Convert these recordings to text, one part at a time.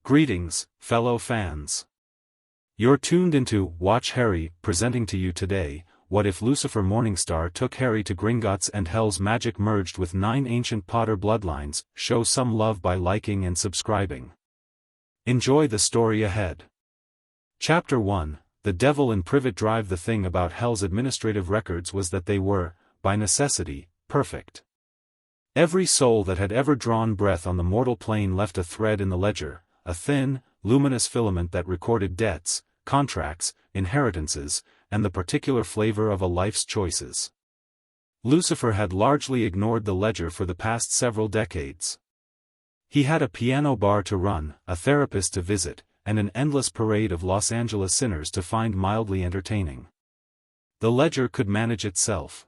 Greetings, fellow fans. You're tuned into Watch Harry, presenting to you today, what if Lucifer Morningstar took Harry to Gringotts and hell's magic merged with 9 ancient Potter bloodlines. Show some love by liking and subscribing. Enjoy the story ahead. Chapter 1, The Devil in Privet Drive. The thing about hell's administrative records was that they were, by necessity, perfect. Every soul that had ever drawn breath on the mortal plane left a thread in the ledger, a thin, luminous filament that recorded debts, contracts, inheritances, and the particular flavor of a life's choices. Lucifer had largely ignored the ledger for the past several decades. He had a piano bar to run, a therapist to visit, and an endless parade of Los Angeles sinners to find mildly entertaining. The ledger could manage itself.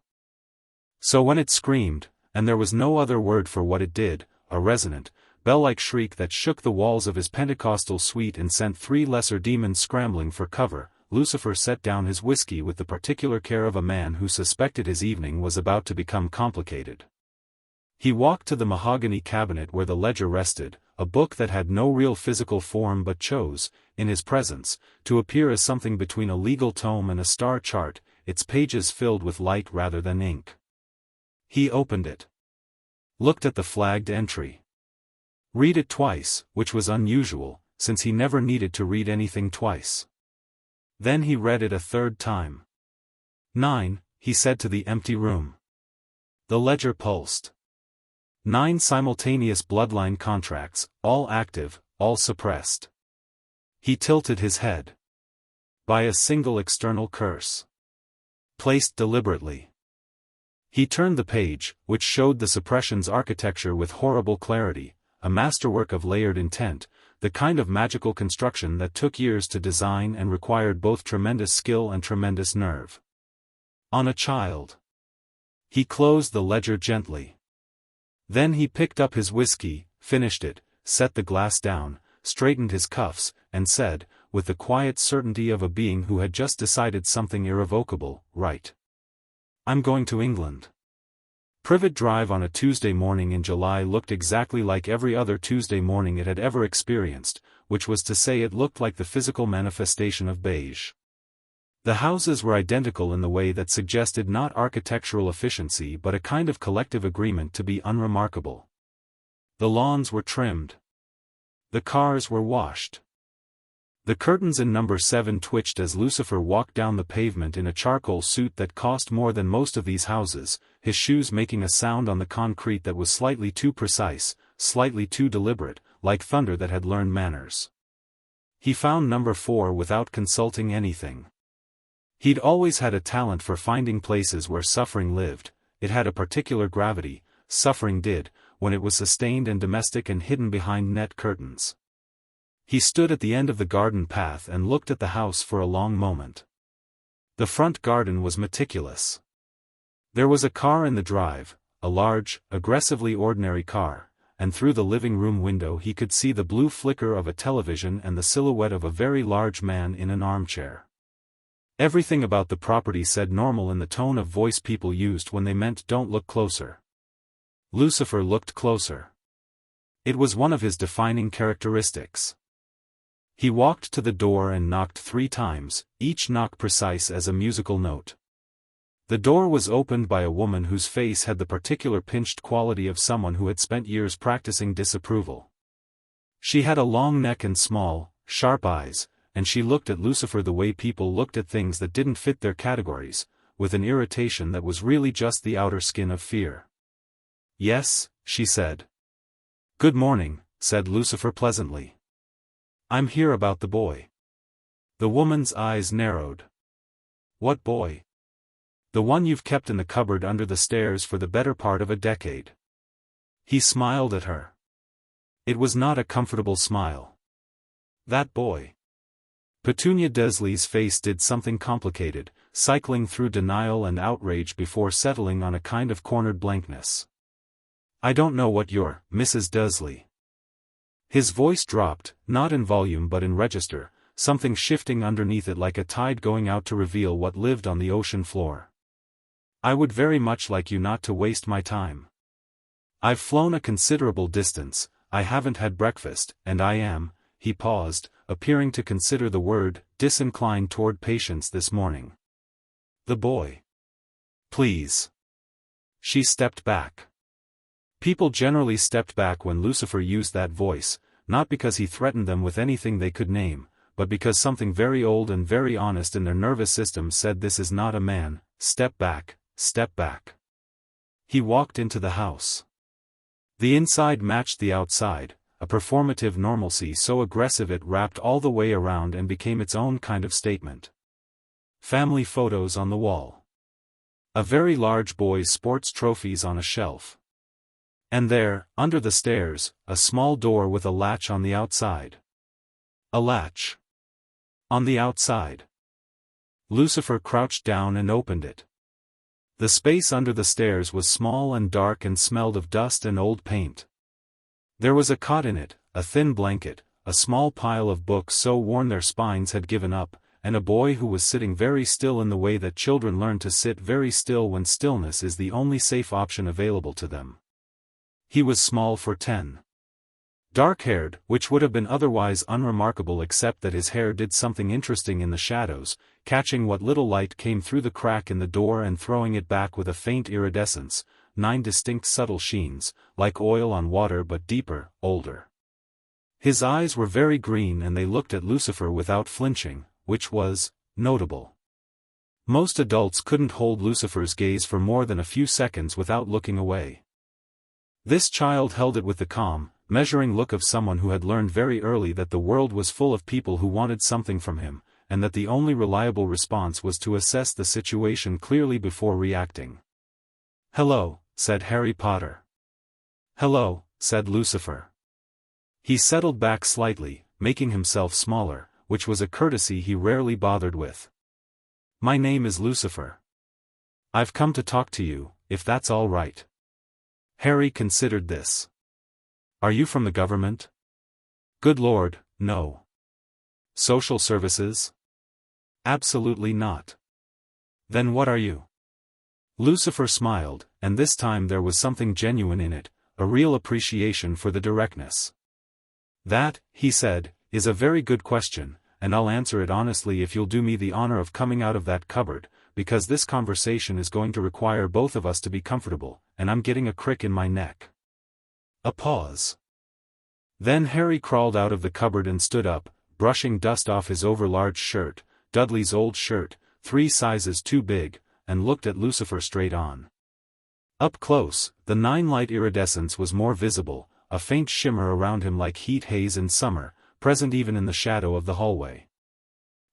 So when it screamed, and there was no other word for what it did, a resonant, bell-like shriek that shook the walls of his Pentecostal suite and sent 3 lesser demons scrambling for cover, Lucifer set down his whiskey with the particular care of a man who suspected his evening was about to become complicated. He walked to the mahogany cabinet where the ledger rested, a book that had no real physical form but chose, in his presence, to appear as something between a legal tome and a star chart, its pages filled with light rather than ink. He opened it. Looked at the flagged entry. Read it twice, which was unusual, since he never needed to read anything twice. Then he read it a third time. 9, he said to the empty room. The ledger pulsed. 9 simultaneous bloodline contracts, all active, all suppressed. He tilted his head. By a single external curse. Placed deliberately. He turned the page, which showed the suppression's architecture with horrible clarity, a masterwork of layered intent, the kind of magical construction that took years to design and required both tremendous skill and tremendous nerve. On a child. He closed the ledger gently. Then he picked up his whiskey, finished it, set the glass down, straightened his cuffs, and said, with the quiet certainty of a being who had just decided something irrevocable, right. I'm going to England. Privet Drive on a Tuesday morning in July looked exactly like every other Tuesday morning it had ever experienced, which was to say it looked like the physical manifestation of beige. The houses were identical in the way that suggested not architectural efficiency but a kind of collective agreement to be unremarkable. The lawns were trimmed. The cars were washed. The curtains in number 7 twitched as Lucifer walked down the pavement in a charcoal suit that cost more than most of these houses, his shoes making a sound on the concrete that was slightly too precise, slightly too deliberate, like thunder that had learned manners. He found number 4 without consulting anything. He'd always had a talent for finding places where suffering lived. It had a particular gravity, suffering did, when it was sustained and domestic and hidden behind net curtains. He stood at the end of the garden path and looked at the house for a long moment. The front garden was meticulous. There was a car in the drive, a large, aggressively ordinary car, and through the living room window he could see the blue flicker of a television and the silhouette of a very large man in an armchair. Everything about the property said normal in the tone of voice people used when they meant don't look closer. Lucifer looked closer. It was one of his defining characteristics. He walked to the door and knocked 3 times, each knock precise as a musical note. The door was opened by a woman whose face had the particular pinched quality of someone who had spent years practicing disapproval. She had a long neck and small, sharp eyes, and she looked at Lucifer the way people looked at things that didn't fit their categories, with an irritation that was really just the outer skin of fear. Yes, she said. Good morning, said Lucifer pleasantly. I'm here about the boy. The woman's eyes narrowed. What boy? The one you've kept in the cupboard under the stairs for the better part of a decade. He smiled at her. It was not a comfortable smile. That boy. Petunia Dursley's face did something complicated, cycling through denial and outrage before settling on a kind of cornered blankness. I don't know what you're, Mrs. Dursley. His voice dropped, not in volume but in register, something shifting underneath it like a tide going out to reveal what lived on the ocean floor. I would very much like you not to waste my time. I've flown a considerable distance, I haven't had breakfast, and I am, he paused, appearing to consider the word, disinclined toward patience this morning. The boy. Please. She stepped back. People generally stepped back when Lucifer used that voice, not because he threatened them with anything they could name, but because something very old and very honest in their nervous system said this is not a man, step back, step back. He walked into the house. The inside matched the outside, a performative normalcy so aggressive it wrapped all the way around and became its own kind of statement. Family photos on the wall. A very large boy's sports trophies on a shelf. And there, under the stairs, a small door with a latch on the outside. A latch. On the outside. Lucifer crouched down and opened it. The space under the stairs was small and dark and smelled of dust and old paint. There was a cot in it, a thin blanket, a small pile of books so worn their spines had given up, and a boy who was sitting very still in the way that children learn to sit very still when stillness is the only safe option available to them. He was small for 10. Dark-haired, which would have been otherwise unremarkable except that his hair did something interesting in the shadows, catching what little light came through the crack in the door and throwing it back with a faint iridescence, 9 distinct subtle sheens, like oil on water but deeper, older. His eyes were very green and they looked at Lucifer without flinching, which was notable. Most adults couldn't hold Lucifer's gaze for more than a few seconds without looking away. This child held it with the calm, measuring look of someone who had learned very early that the world was full of people who wanted something from him, and that the only reliable response was to assess the situation clearly before reacting. "Hello," said Harry Potter. "Hello," said Lucifer. He settled back slightly, making himself smaller, which was a courtesy he rarely bothered with. "My name is Lucifer. I've come to talk to you, if that's all right." Harry considered this. "Are you from the government?" "Good Lord, no." "Social services?" "Absolutely not." "Then what are you?" Lucifer smiled, and this time there was something genuine in it, a real appreciation for the directness. "That," he said, "is a very good question, and I'll answer it honestly if you'll do me the honor of coming out of that cupboard, because this conversation is going to require both of us to be comfortable, and I'm getting a crick in my neck." A pause. Then Harry crawled out of the cupboard and stood up, brushing dust off his overlarge shirt, Dudley's old shirt, 3 sizes too big, and looked at Lucifer straight on. Up close, the 9-light iridescence was more visible, a faint shimmer around him like heat haze in summer, present even in the shadow of the hallway.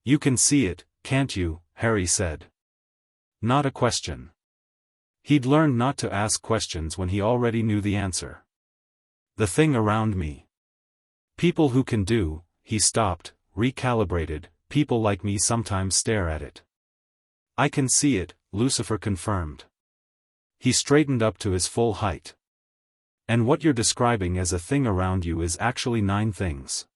"You can see it, can't you?" Harry said. Not a question. He'd learned not to ask questions when he already knew the answer. "The thing around me. People who can do," he stopped, recalibrated, "people like me sometimes stare at it." "I can see it," Lucifer confirmed. He straightened up to his full height. "And what you're describing as a thing around you is actually 9 things.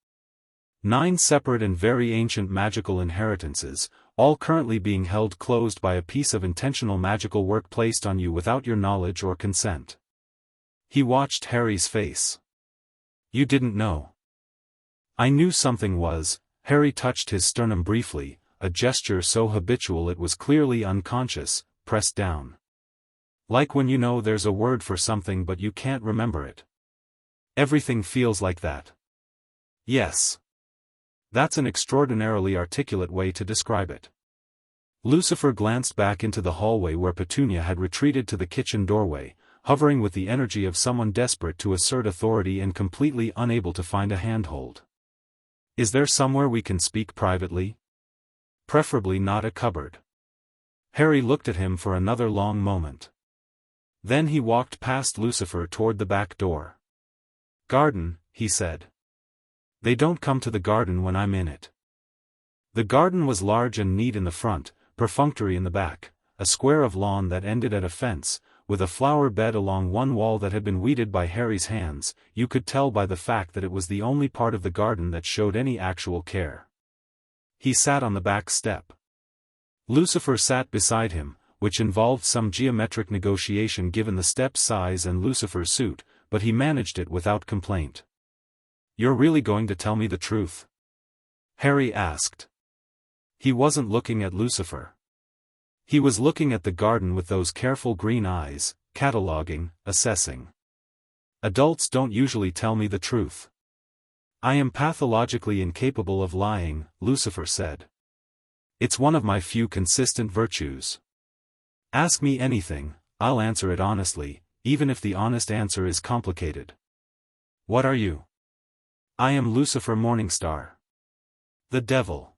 9 separate and very ancient magical inheritances, all currently being held closed by a piece of intentional magical work placed on you without your knowledge or consent." He watched Harry's face. "You didn't know?" "I knew something was." Harry touched his sternum briefly, a gesture so habitual it was clearly unconscious, pressed down. "Like when you know there's a word for something but you can't remember it. Everything feels like that." "Yes. That's an extraordinarily articulate way to describe it." Lucifer glanced back into the hallway where Petunia had retreated to the kitchen doorway, hovering with the energy of someone desperate to assert authority and completely unable to find a handhold. "Is there somewhere we can speak privately? Preferably not a cupboard." Harry looked at him for another long moment. Then he walked past Lucifer toward the back door. "Garden," he said. "They don't come to the garden when I'm in it." The garden was large and neat in the front, perfunctory in the back, a square of lawn that ended at a fence, with a flower bed along one wall that had been weeded by Harry's hands. You could tell by the fact that it was the only part of the garden that showed any actual care. He sat on the back step. Lucifer sat beside him, which involved some geometric negotiation given the step's size and Lucifer's suit, but he managed it without complaint. You're really going to tell me the truth? Harry asked. He wasn't looking at Lucifer. He was looking at the garden with those careful green eyes, cataloging, assessing. Adults don't usually tell me the truth. I am pathologically incapable of lying, Lucifer said. It's one of my few consistent virtues. Ask me anything, I'll answer it honestly, even if the honest answer is complicated. What are you? I am Lucifer Morningstar. The devil.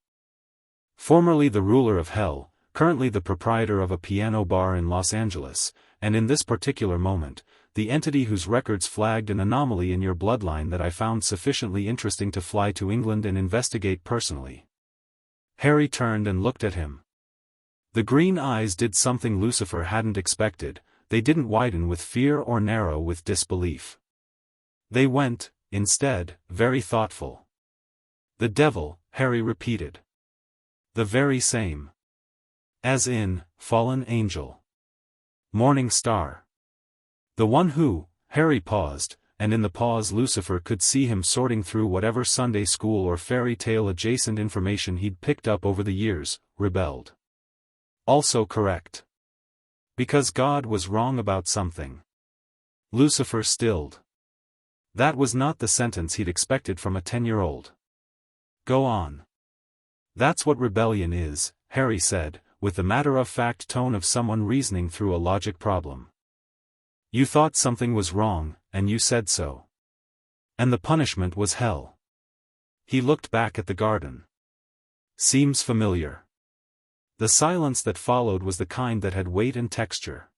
Formerly the ruler of hell, currently the proprietor of a piano bar in Los Angeles, and in this particular moment, the entity whose records flagged an anomaly in your bloodline that I found sufficiently interesting to fly to England and investigate personally. Harry turned and looked at him. The green eyes did something Lucifer hadn't expected. They didn't widen with fear or narrow with disbelief. They went, instead, very thoughtful. The devil, Harry repeated. The very same. As in, fallen angel. Morning star. The one who, Harry paused, and in the pause Lucifer could see him sorting through whatever Sunday school or fairy tale adjacent information he'd picked up over the years, rebelled. Also correct. Because God was wrong about something. Lucifer stilled. That was not the sentence he'd expected from a 10-year-old. Go on. That's what rebellion is, Harry said, with the matter-of-fact tone of someone reasoning through a logic problem. You thought something was wrong, and you said so. And the punishment was hell. He looked back at the garden. Seems familiar. The silence that followed was the kind that had weight and texture.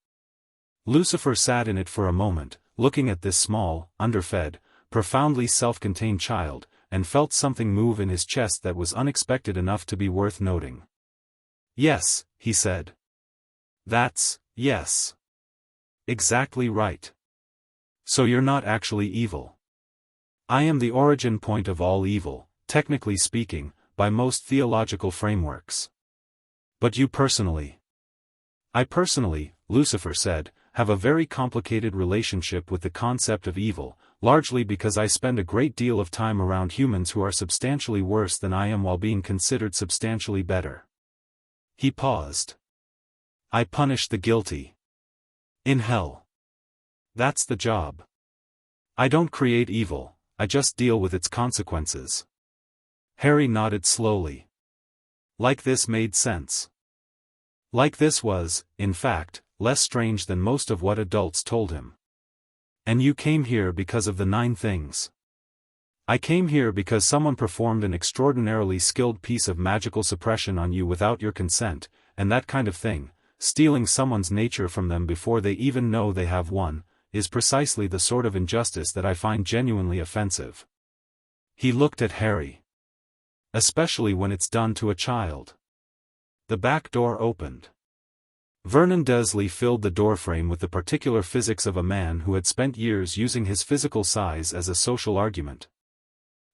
Lucifer sat in it for a moment, looking at this small, underfed, profoundly self-contained child, and felt something move in his chest that was unexpected enough to be worth noting. Yes, he said. Yes. Exactly right. So you're not actually evil. I am the origin point of all evil, technically speaking, by most theological frameworks. But you personally. I personally, Lucifer said, have a very complicated relationship with the concept of evil, largely because I spend a great deal of time around humans who are substantially worse than I am while being considered substantially better. He paused. I punish the guilty. In hell. That's the job. I don't create evil, I just deal with its consequences. Harry nodded slowly. Like this made sense. Like this was, in fact, less strange than most of what adults told him. And you came here because of the 9 things. I came here because someone performed an extraordinarily skilled piece of magical suppression on you without your consent, and that kind of thing, stealing someone's nature from them before they even know they have one, is precisely the sort of injustice that I find genuinely offensive. He looked at Harry. Especially when it's done to a child. The back door opened. Vernon Dursley filled the doorframe with the particular physics of a man who had spent years using his physical size as a social argument.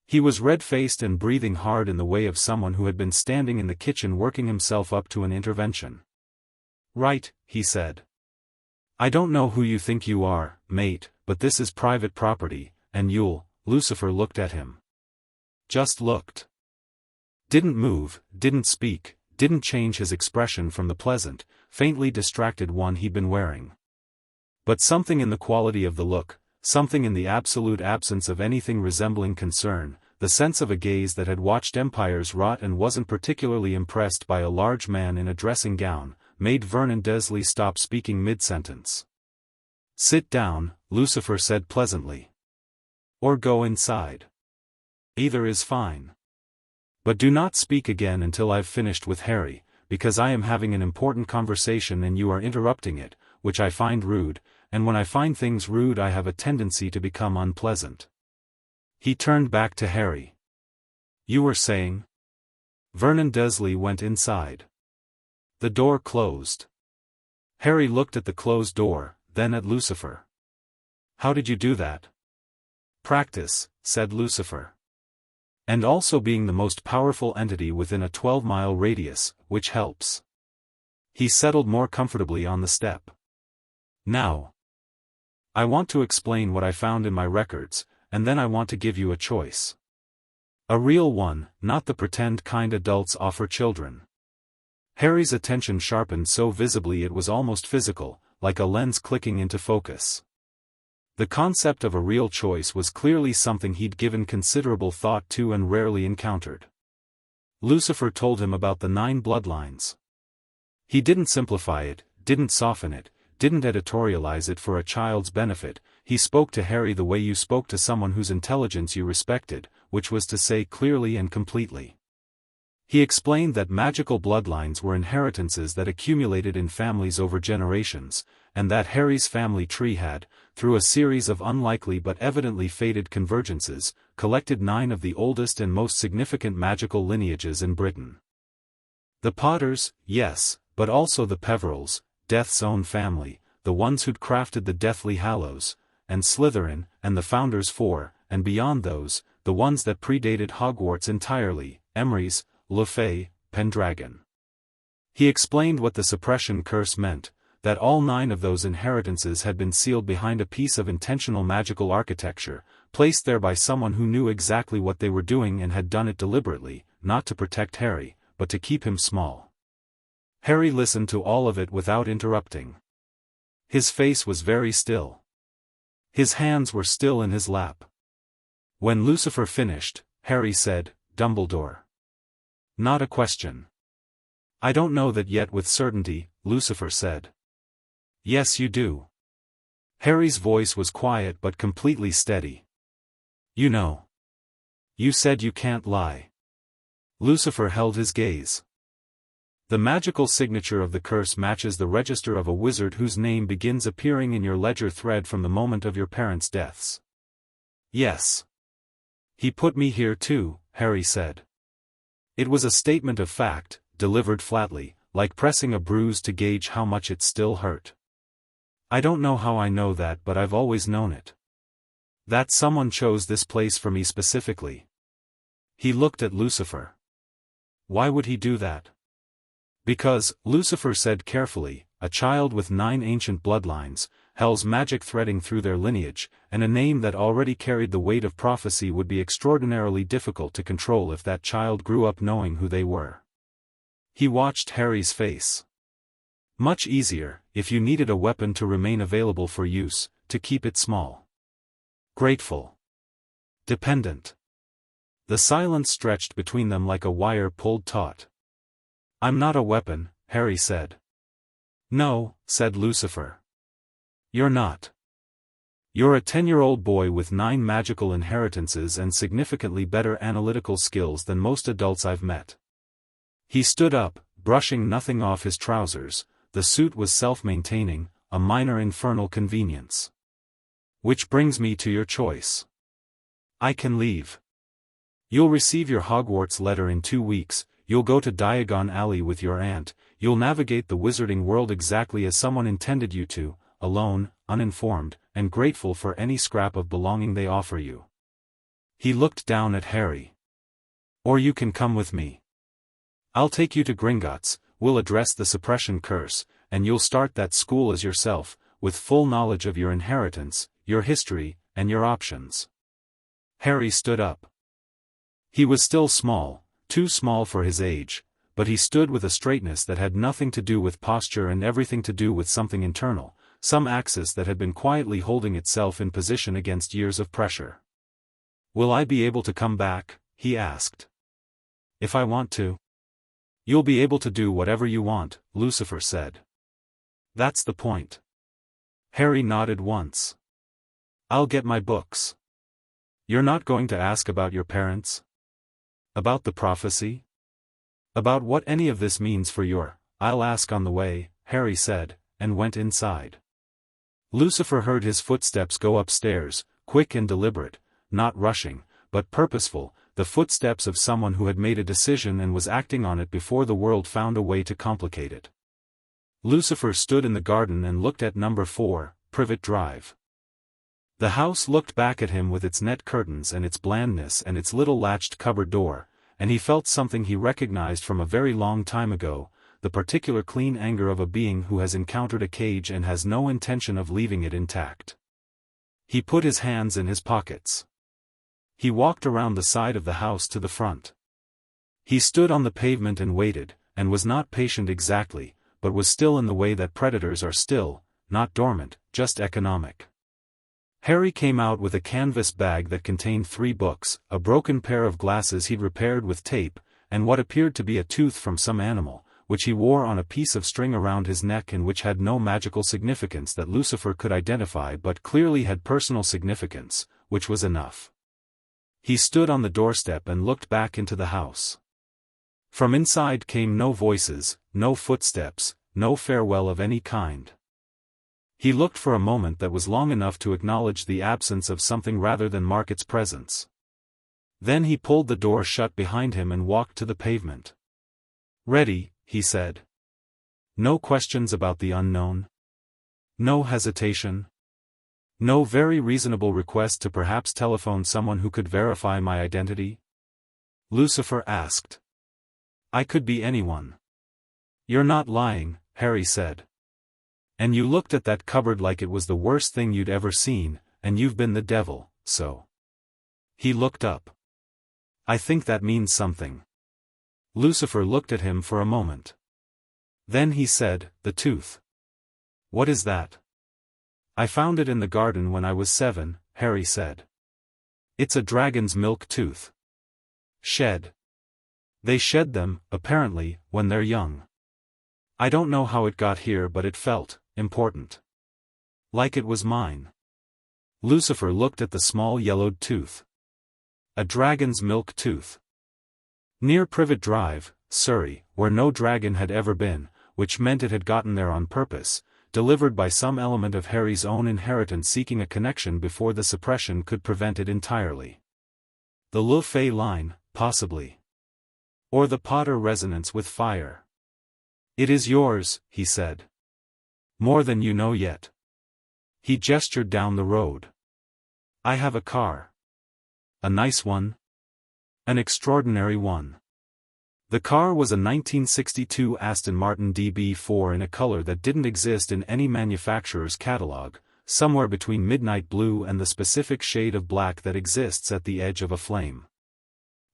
He was red-faced and breathing hard in the way of someone who had been standing in the kitchen working himself up to an intervention. Right, he said. I don't know who you think you are, mate, but this is private property, and Lucifer looked at him. Just looked. Didn't move, didn't speak, didn't change his expression from the pleasant, faintly distracted one he'd been wearing. But something in the quality of the look, something in the absolute absence of anything resembling concern, the sense of a gaze that had watched empires rot and wasn't particularly impressed by a large man in a dressing gown, made Vernon Dursley stop speaking mid-sentence. Sit down, Lucifer said pleasantly. Or go inside. Either is fine. But do not speak again until I've finished with Harry, because I am having an important conversation and you are interrupting it, which I find rude, and when I find things rude I have a tendency to become unpleasant. He turned back to Harry. You were saying? Vernon Dursley went inside. The door closed. Harry looked at the closed door, then at Lucifer. How did you do that? Practice, said Lucifer. And also being the most powerful entity within a 12-mile radius, which helps. He settled more comfortably on the step. Now, I want to explain what I found in my records, and then I want to give you a choice. A real one, not the pretend kind adults offer children. Harry's attention sharpened so visibly it was almost physical, like a lens clicking into focus. The concept of a real choice was clearly something he'd given considerable thought to and rarely encountered. Lucifer told him about the 9 bloodlines. He didn't simplify it, didn't soften it, didn't editorialize it for a child's benefit. He spoke to Harry the way you spoke to someone whose intelligence you respected, which was to say clearly and completely. He explained that magical bloodlines were inheritances that accumulated in families over generations, and that Harry's family tree had, through a series of unlikely but evidently fated convergences, collected 9 of the oldest and most significant magical lineages in Britain. The Potters, yes, but also the Peverils, Death's own family, the ones who'd crafted the Deathly Hallows, and Slytherin, and the Founders 4, and beyond those, the ones that predated Hogwarts entirely, Emrys, Le Fay, Pendragon. He explained what the suppression curse meant, that all 9 of those inheritances had been sealed behind a piece of intentional magical architecture, placed there by someone who knew exactly what they were doing and had done it deliberately, not to protect Harry, but to keep him small. Harry listened to all of it without interrupting. His face was very still. His hands were still in his lap. When Lucifer finished, Harry said, "Dumbledore." "Not a question." "I don't know that yet with certainty," Lucifer said. "Yes you do." Harry's voice was quiet but completely steady. "You know. You said you can't lie." Lucifer held his gaze. "The magical signature of the curse matches the register of a wizard whose name begins appearing in your ledger thread from the moment of your parents' deaths." "Yes. He put me here too," Harry said. It was a statement of fact, delivered flatly, like pressing a bruise to gauge how much it still hurt. "I don't know how I know that, but I've always known it. That someone chose this place for me specifically." He looked at Lucifer. "Why would he do that?" "Because," Lucifer said carefully, "a child with 9 ancient bloodlines, hell's magic threading through their lineage, and a name that already carried the weight of prophecy would be extraordinarily difficult to control if that child grew up knowing who they were." He watched Harry's face. "Much easier, if you needed a weapon to remain available for use, to keep it small. Grateful. Dependent." The silence stretched between them like a wire pulled taut. "I'm not a weapon," Harry said. "No," said Lucifer. "You're not. You're a 10-year-old boy with 9 magical inheritances and significantly better analytical skills than most adults I've met." He stood up, brushing nothing off his trousers. The suit was self-maintaining, a minor infernal convenience. "Which brings me to your choice. I can leave. You'll receive your Hogwarts letter in 2 weeks, you'll go to Diagon Alley with your aunt, you'll navigate the wizarding world exactly as someone intended you to, alone, uninformed, and grateful for any scrap of belonging they offer you." He looked down at Harry. "Or you can come with me. I'll take you to Gringotts, we'll address the suppression curse, and you'll start that school as yourself, with full knowledge of your inheritance, your history, and your options." Harry stood up. He was still small, too small for his age, but he stood with a straightness that had nothing to do with posture and everything to do with something internal, some axis that had been quietly holding itself in position against years of pressure. "Will I be able to come back?" he asked. "If I want to." "You'll be able to do whatever you want," Lucifer said. "That's the point." Harry nodded once. "I'll get my books." "You're not going to ask about your parents? About the prophecy? About what any of this means for your—" "I'll ask on the way," Harry said, and went inside. Lucifer heard his footsteps go upstairs, quick and deliberate, not rushing, but purposeful, the footsteps of someone who had made a decision and was acting on it before the world found a way to complicate it. Lucifer stood in the garden and looked at number 4, Privet Drive. The house looked back at him with its net curtains and its blandness and its little latched cupboard door, and he felt something he recognized from a very long time ago, the particular clean anger of a being who has encountered a cage and has no intention of leaving it intact. He put his hands in his pockets. He walked around the side of the house to the front. He stood on the pavement and waited, and was not patient exactly, but was still in the way that predators are still, not dormant, just economic. Harry came out with a canvas bag that contained 3 books, a broken pair of glasses he'd repaired with tape, and what appeared to be a tooth from some animal, which he wore on a piece of string around his neck and which had no magical significance that Lucifer could identify but clearly had personal significance, which was enough. He stood on the doorstep and looked back into the house. From inside came no voices, no footsteps, no farewell of any kind. He looked for a moment that was long enough to acknowledge the absence of something rather than mark its presence. Then he pulled the door shut behind him and walked to the pavement. "Ready," he said. "No questions about the unknown? No hesitation? No very reasonable request to perhaps telephone someone who could verify my identity?" Lucifer asked. "I could be anyone." "You're not lying," Harry said. "And you looked at that cupboard like it was the worst thing you'd ever seen, and you've been the devil, so." He looked up. "I think that means something." Lucifer looked at him for a moment. Then he said, "The tooth. What is that?" "I found it in the garden when I was 7, Harry said. "It's a dragon's milk tooth. Shed. They shed them, apparently, when they're young. I don't know how it got here but it felt important. Like it was mine." Lucifer looked at the small yellowed tooth. A dragon's milk tooth. Near Privet Drive, Surrey, where no dragon had ever been, which meant it had gotten there on purpose, delivered by some element of Harry's own inheritance seeking a connection before the suppression could prevent it entirely. The Le Fay line, possibly. Or the Potter resonance with fire. "It is yours," he said. "More than you know yet." He gestured down the road. "I have a car. A nice one. An extraordinary one." The car was a 1962 Aston Martin DB4 in a color that didn't exist in any manufacturer's catalog, somewhere between midnight blue and the specific shade of black that exists at the edge of a flame.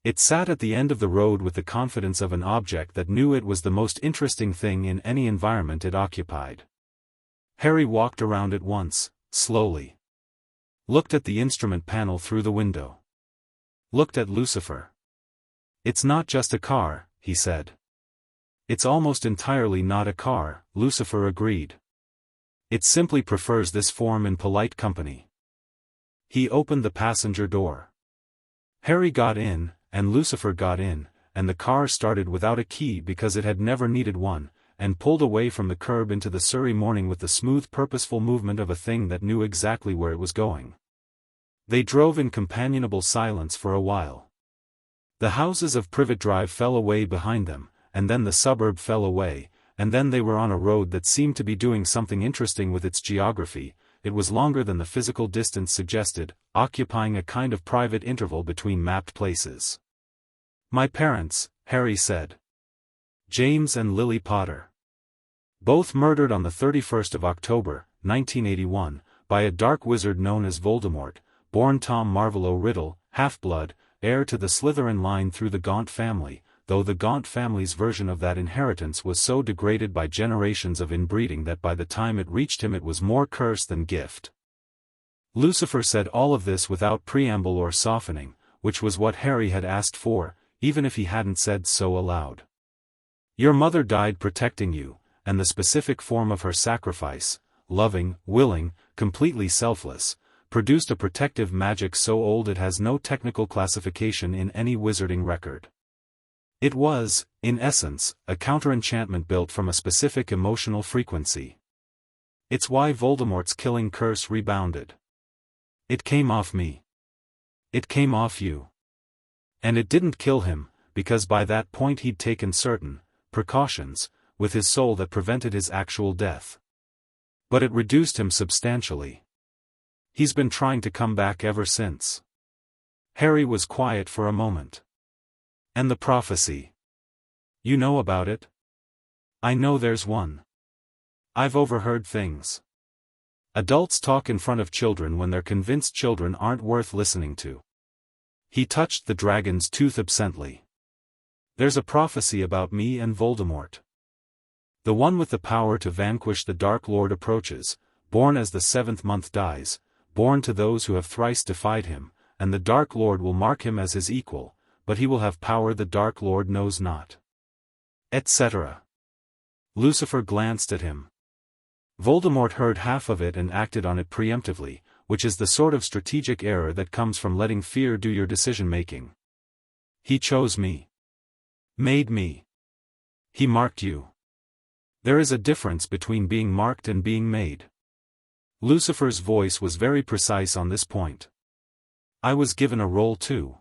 It sat at the end of the road with the confidence of an object that knew it was the most interesting thing in any environment it occupied. Harry walked around it once, slowly. Looked at the instrument panel through the window. Looked at Lucifer. "It's not just a car," he said. "It's almost entirely not a car," Lucifer agreed. "It simply prefers this form in polite company." He opened the passenger door. Harry got in, and Lucifer got in, and the car started without a key because it had never needed one, and pulled away from the curb into the Surrey morning with the smooth purposeful movement of a thing that knew exactly where it was going. They drove in companionable silence for a while. The houses of Privet Drive fell away behind them, and then the suburb fell away, and then they were on a road that seemed to be doing something interesting with its geography. It was longer than the physical distance suggested, occupying a kind of private interval between mapped places. "My parents," Harry said. "James and Lily Potter. Both murdered on the 31st of October, 1981, by a dark wizard known as Voldemort, born Tom Marvolo Riddle, half-blood, heir to the Slytherin line through the Gaunt family, though the Gaunt family's version of that inheritance was so degraded by generations of inbreeding that by the time it reached him it was more curse than gift." Lucifer said all of this without preamble or softening, which was what Harry had asked for, even if he hadn't said so aloud. "Your mother died protecting you, and the specific form of her sacrifice, loving, willing, completely selfless, produced a protective magic so old it has no technical classification in any wizarding record. It was, in essence, a counter-enchantment built from a specific emotional frequency. It's why Voldemort's killing curse rebounded. It came off me. It came off you. And it didn't kill him, because by that point he'd taken certain precautions with his soul that prevented his actual death. But it reduced him substantially. He's been trying to come back ever since." Harry was quiet for a moment. "And the prophecy? You know about it?" "I know there's one. I've overheard things. Adults talk in front of children when they're convinced children aren't worth listening to. He touched the dragon's tooth absently. "There's a prophecy about me and Voldemort. The one with the power to vanquish the Dark Lord approaches, born as the 7th month dies, born to those who have thrice defied him, and the Dark Lord will mark him as his equal, but he will have power the Dark Lord knows not." Etc. Lucifer glanced at him. Voldemort heard half of it and acted on it preemptively, which is the sort of strategic error that comes from letting fear do your decision-making. He chose me. Made me. He marked you. There is a difference between being marked and being made. Lucifer's voice was very precise on this point. I was given a role too.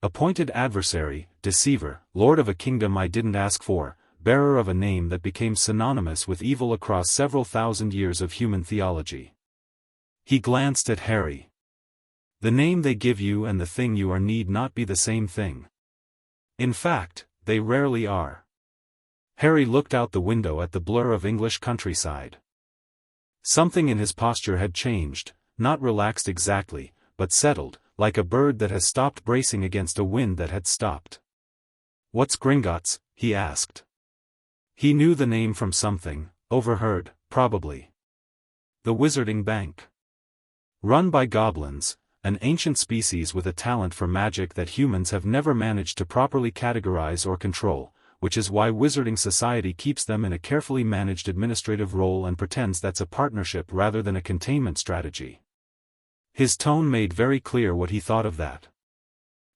Appointed adversary, deceiver, lord of a kingdom I didn't ask for, bearer of a name that became synonymous with evil across several thousand years of human theology. He glanced at Harry. The name they give you and the thing you are need not be the same thing. In fact, they rarely are. Harry looked out the window at the blur of English countryside. Something in his posture had changed, not relaxed exactly, but settled, like a bird that has stopped bracing against a wind that had stopped. "What's Gringotts?" he asked. He knew the name from something, overheard, probably. The Wizarding Bank. Run by goblins, an ancient species with a talent for magic that humans have never managed to properly categorize or control, which is why Wizarding Society keeps them in a carefully managed administrative role and pretends that's a partnership rather than a containment strategy. His tone made very clear what he thought of that.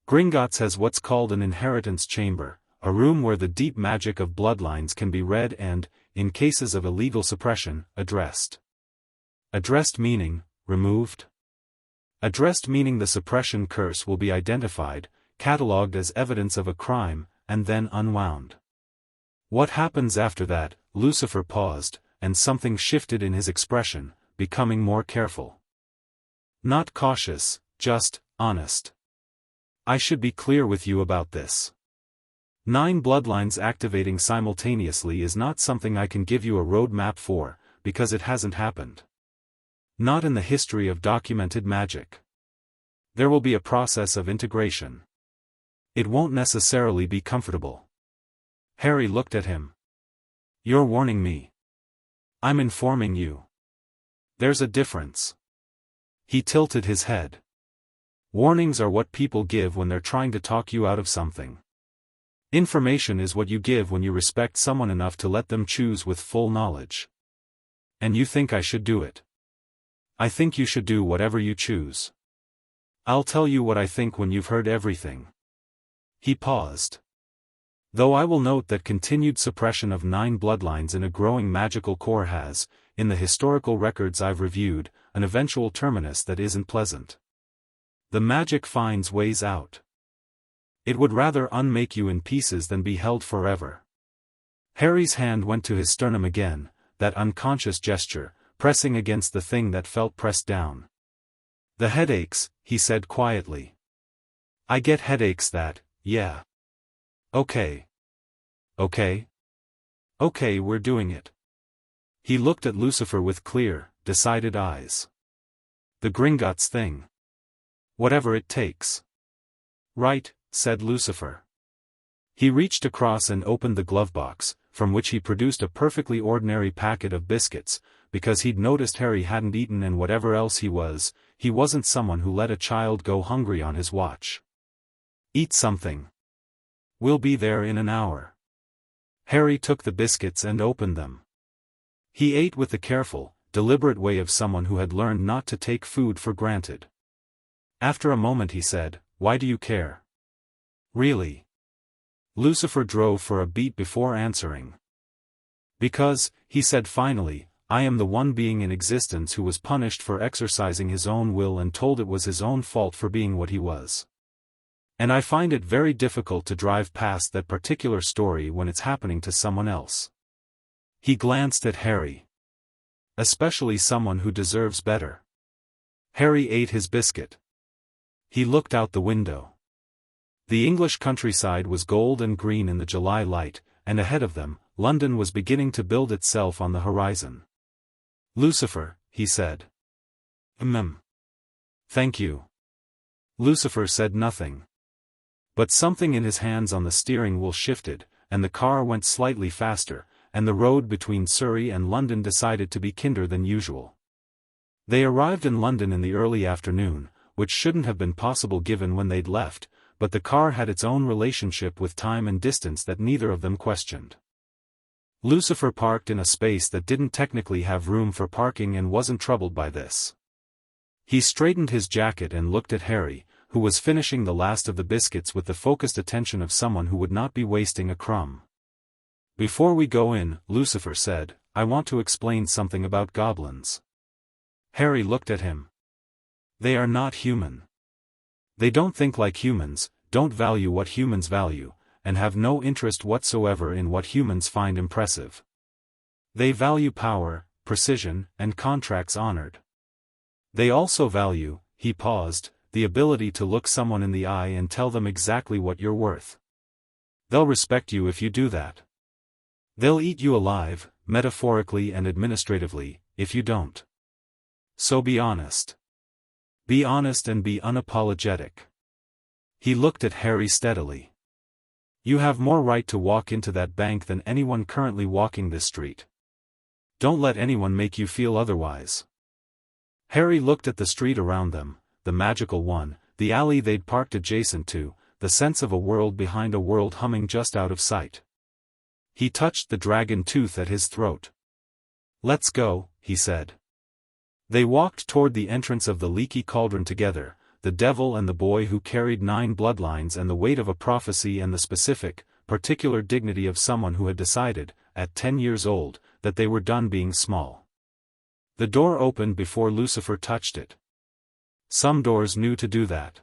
Gringotts has what's called an inheritance chamber, a room where the deep magic of bloodlines can be read and, in cases of illegal suppression, addressed. Addressed meaning, removed? Addressed meaning the suppression curse will be identified, catalogued as evidence of a crime, and then unwound. What happens after that? Lucifer paused, and something shifted in his expression, becoming more careful. Not cautious, just honest. I should be clear with you about this. 9 bloodlines activating simultaneously is not something I can give you a roadmap for, because it hasn't happened. Not in the history of documented magic. There will be a process of integration. It won't necessarily be comfortable. Harry looked at him. You're warning me. I'm informing you. There's a difference. He tilted his head. Warnings are what people give when they're trying to talk you out of something. Information is what you give when you respect someone enough to let them choose with full knowledge. And you think I should do it? I think you should do whatever you choose. I'll tell you what I think when you've heard everything. He paused. Though I will note that continued suppression of 9 bloodlines in a growing magical core has, in the historical records I've reviewed, an eventual terminus that isn't pleasant. The magic finds ways out. It would rather unmake you in pieces than be held forever. Harry's hand went to his sternum again, that unconscious gesture, pressing against the thing that felt pressed down. The headaches, he said quietly. I get headaches that, yeah. Okay. Okay? Okay, we're doing it. He looked at Lucifer with clear, decided eyes. The Gringotts thing. Whatever it takes. Right, said Lucifer. He reached across and opened the glove box, from which he produced a perfectly ordinary packet of biscuits, because he'd noticed Harry hadn't eaten and whatever else he wasn't someone who let a child go hungry on his watch. Eat something. We'll be there in an hour. Harry took the biscuits and opened them. He ate with the careful, deliberate way of someone who had learned not to take food for granted. After a moment he said, Why do you care? Really? Lucifer drove for a beat before answering. Because, he said finally, I am the one being in existence who was punished for exercising his own will and told it was his own fault for being what he was. And I find it very difficult to drive past that particular story when it's happening to someone else. He glanced at Harry. Especially someone who deserves better. Harry ate his biscuit. He looked out the window. The English countryside was gold and green in the July light, and ahead of them, London was beginning to build itself on the horizon. Lucifer, he said. Thank you. Lucifer said nothing. But something in his hands on the steering wheel shifted, and the car went slightly faster, and the road between Surrey and London decided to be kinder than usual. They arrived in London in the early afternoon, which shouldn't have been possible given when they'd left, but the car had its own relationship with time and distance that neither of them questioned. Lucifer parked in a space that didn't technically have room for parking and wasn't troubled by this. He straightened his jacket and looked at Harry, who was finishing the last of the biscuits with the focused attention of someone who would not be wasting a crumb. "Before we go in," Lucifer said, "I want to explain something about goblins." Harry looked at him. "They are not human. They don't think like humans, don't value what humans value, and have no interest whatsoever in what humans find impressive. They value power, precision, and contracts honored. They also value," he paused, "the ability to look someone in the eye and tell them exactly what you're worth. They'll respect you if you do that. They'll eat you alive, metaphorically and administratively, if you don't. So be honest. Be honest and be unapologetic." He looked at Harry steadily. "You have more right to walk into that bank than anyone currently walking this street. Don't let anyone make you feel otherwise." Harry looked at the street around them, the magical one, the alley they'd parked adjacent to, the sense of a world behind a world humming just out of sight. He touched the dragon tooth at his throat. "Let's go," he said. They walked toward the entrance of the leaky cauldron together, the devil and the boy who carried 9 bloodlines and the weight of a prophecy and the specific, particular dignity of someone who had decided, at 10 years old, that they were done being small. The door opened before Lucifer touched it. Some doors knew to do that.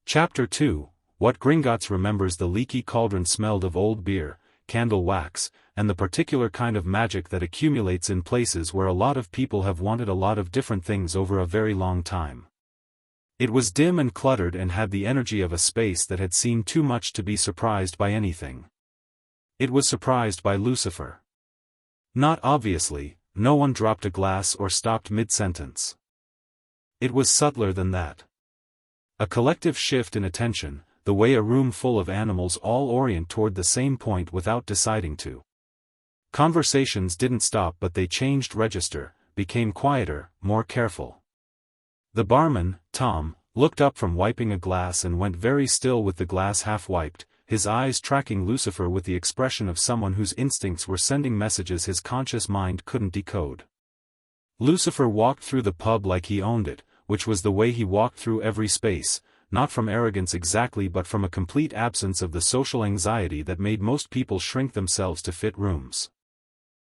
Chapter 2, What Gringotts remembers. The leaky cauldron smelled of old beer, candle wax, and the particular kind of magic that accumulates in places where a lot of people have wanted a lot of different things over a very long time. It was dim and cluttered and had the energy of a space that had seen too much to be surprised by anything. It was surprised by Lucifer. Not obviously, no one dropped a glass or stopped mid-sentence. It was subtler than that. A collective shift in attention, the way a room full of animals all orient toward the same point without deciding to. Conversations didn't stop, but they changed register, became quieter, more careful. The barman, Tom, looked up from wiping a glass and went very still with the glass half wiped, his eyes tracking Lucifer with the expression of someone whose instincts were sending messages his conscious mind couldn't decode. Lucifer walked through the pub like he owned it, which was the way he walked through every space, not from arrogance exactly but from a complete absence of the social anxiety that made most people shrink themselves to fit rooms.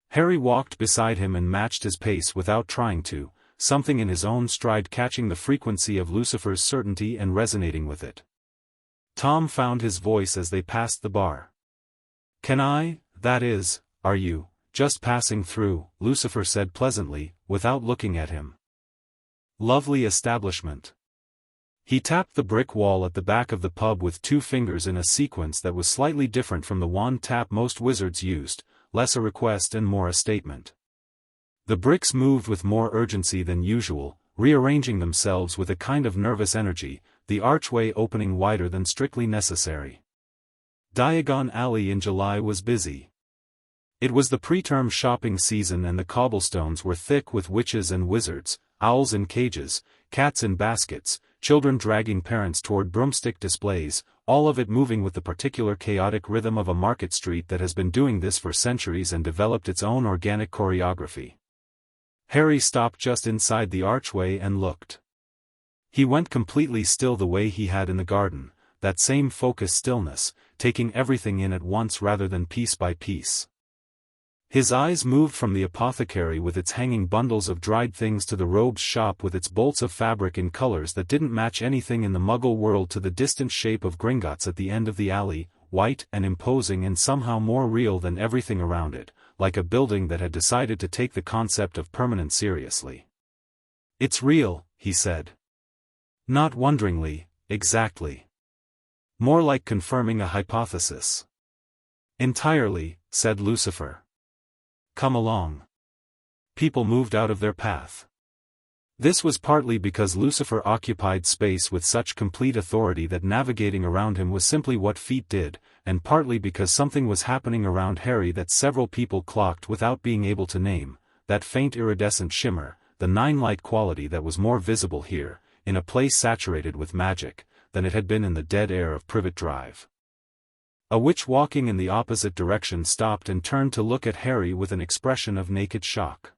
Harry walked beside him and matched his pace without trying to, something in his own stride catching the frequency of Lucifer's certainty and resonating with it. Tom found his voice as they passed the bar. That is, are you, just passing through?" Lucifer said pleasantly, without looking at him. "Lovely establishment." He tapped the brick wall at the back of the pub with 2 fingers in a sequence that was slightly different from the wand tap most wizards used, less a request and more a statement. The bricks moved with more urgency than usual, rearranging themselves with a kind of nervous energy, the archway opening wider than strictly necessary. Diagon Alley in July was busy. It was the preterm shopping season and the cobblestones were thick with witches and wizards, owls in cages, cats in baskets, children dragging parents toward broomstick displays, all of it moving with the particular chaotic rhythm of a market street that has been doing this for centuries and developed its own organic choreography. Harry stopped just inside the archway and looked. He went completely still the way he had in the garden, that same focused stillness, taking everything in at once rather than piece by piece. His eyes moved from the apothecary with its hanging bundles of dried things to the robes shop with its bolts of fabric in colors that didn't match anything in the Muggle world to the distant shape of Gringotts at the end of the alley, white and imposing and somehow more real than everything around it, like a building that had decided to take the concept of permanence seriously. "It's real," he said. Not wonderingly, exactly. More like confirming a hypothesis. "Entirely," said Lucifer. "Come along." People moved out of their path. This was partly because Lucifer occupied space with such complete authority that navigating around him was simply what feet did, and partly because something was happening around Harry that several people clocked without being able to name, that faint iridescent shimmer, the nine-light quality that was more visible here, in a place saturated with magic, than it had been in the dead air of Privet Drive. A witch walking in the opposite direction stopped and turned to look at Harry with an expression of naked shock.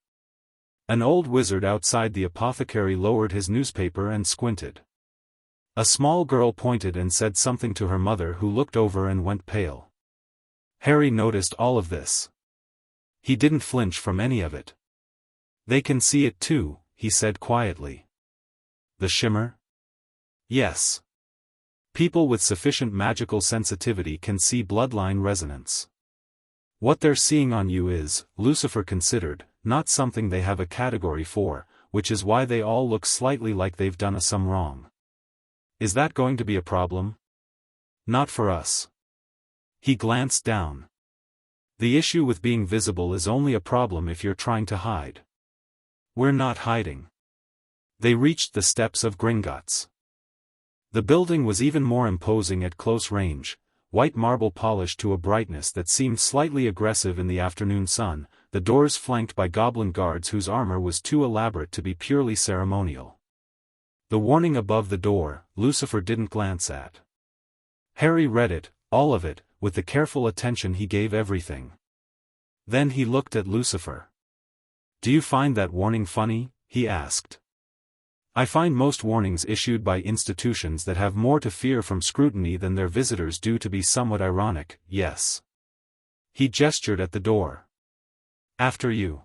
An old wizard outside the apothecary lowered his newspaper and squinted. A small girl pointed and said something to her mother, who looked over and went pale. Harry noticed all of this. He didn't flinch from any of it. "They can see it too," he said quietly. "The shimmer?" "Yes. People with sufficient magical sensitivity can see bloodline resonance. What they're seeing on you is," Lucifer considered, "not something they have a category for, which is why they all look slightly like they've done some wrong. Is that going to be a problem?" "Not for us." He glanced down. "The issue with being visible is only a problem if you're trying to hide. We're not hiding." They reached the steps of Gringotts. The building was even more imposing at close range, white marble polished to a brightness that seemed slightly aggressive in the afternoon sun, the doors flanked by goblin guards whose armor was too elaborate to be purely ceremonial. The warning above the door, Lucifer didn't glance at. Harry read it, all of it, with the careful attention he gave everything. Then he looked at Lucifer. "Do you find that warning funny?" he asked. "I find most warnings issued by institutions that have more to fear from scrutiny than their visitors do to be somewhat ironic, yes." He gestured at the door. "After you."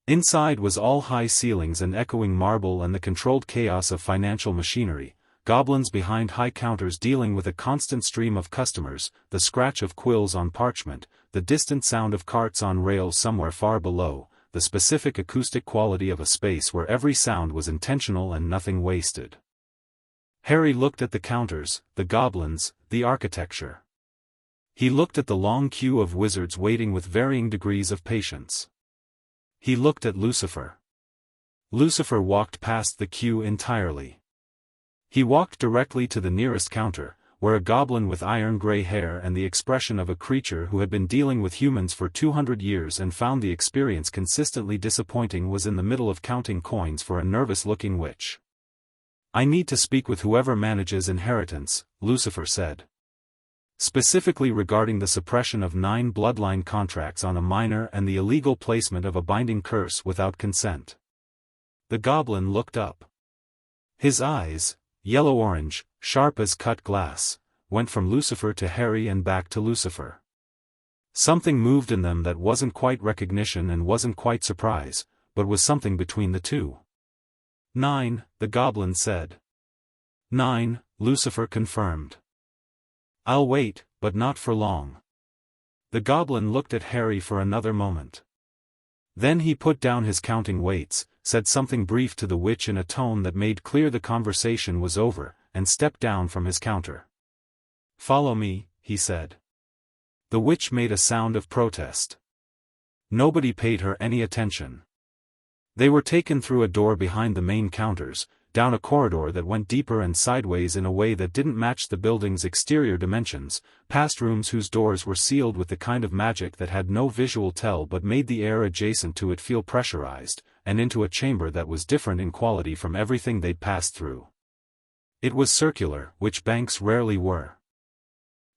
Inside was all high ceilings and echoing marble and the controlled chaos of financial machinery, goblins behind high counters dealing with a constant stream of customers, the scratch of quills on parchment, the distant sound of carts on rails somewhere far below, the specific acoustic quality of a space where every sound was intentional and nothing wasted. Harry looked at the counters, the goblins, the architecture. He looked at the long queue of wizards waiting with varying degrees of patience. He looked at Lucifer. Lucifer walked past the queue entirely. He walked directly to the nearest counter, where a goblin with iron-gray hair and the expression of a creature who had been dealing with humans for 200 years and found the experience consistently disappointing was in the middle of counting coins for a nervous-looking witch. "I need to speak with whoever manages inheritance," Lucifer said. "Specifically regarding the suppression of 9 bloodline contracts on a minor and the illegal placement of a binding curse without consent." The goblin looked up. His eyes, yellow-orange, sharp as cut glass, went from Lucifer to Harry and back to Lucifer. Something moved in them that wasn't quite recognition and wasn't quite surprise, but was something between the two. 9, the goblin said. 9, Lucifer confirmed. "I'll wait, but not for long." The goblin looked at Harry for another moment. Then he put down his counting weights, said something brief to the witch in a tone that made clear the conversation was over, and stepped down from his counter. "Follow me," he said. The witch made a sound of protest. Nobody paid her any attention. They were taken through a door behind the main counters, down a corridor that went deeper and sideways in a way that didn't match the building's exterior dimensions, past rooms whose doors were sealed with the kind of magic that had no visual tell but made the air adjacent to it feel pressurized, and into a chamber that was different in quality from everything they'd passed through. It was circular, which banks rarely were.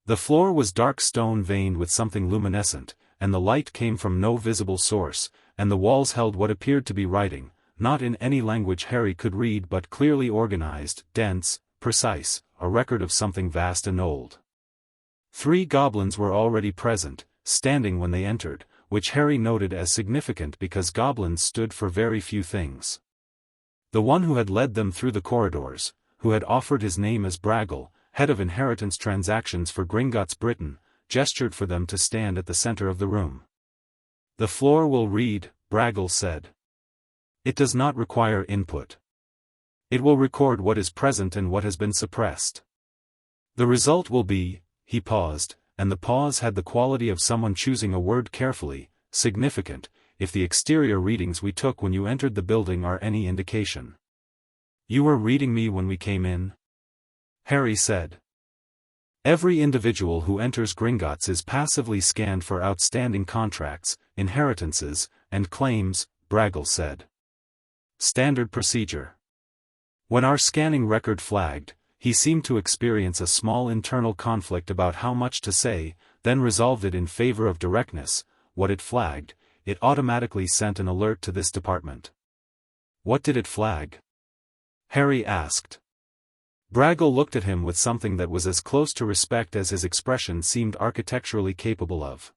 The floor was dark stone veined with something luminescent, and the light came from no visible source, and the walls held what appeared to be writing, not in any language Harry could read but clearly organized, dense, precise, a record of something vast and old. 3 goblins were already present, standing when they entered, which Harry noted as significant because goblins stood for very few things. The one who had led them through the corridors, who had offered his name as Braggle, head of inheritance transactions for Gringotts, Britain, gestured for them to stand at the center of the room. "The floor will read," Braggle said. "It does not require input. It will record what is present and what has been suppressed. The result will be," he paused, and the pause had the quality of someone choosing a word carefully, significant. if the exterior readings we took when you entered the building are any indication. You were reading me when we came in? Harry said. Every individual who enters Gringotts is passively scanned for outstanding contracts, inheritances, and claims, Braggle said. Standard procedure. When our scanning record flagged, he seemed to experience a small internal conflict about how much to say, then resolved it in favor of directness. What it flagged, it automatically sent an alert to this department. What did it flag? Harry asked. Braggle looked at him with something that was as close to respect as his expression seemed architecturally capable of.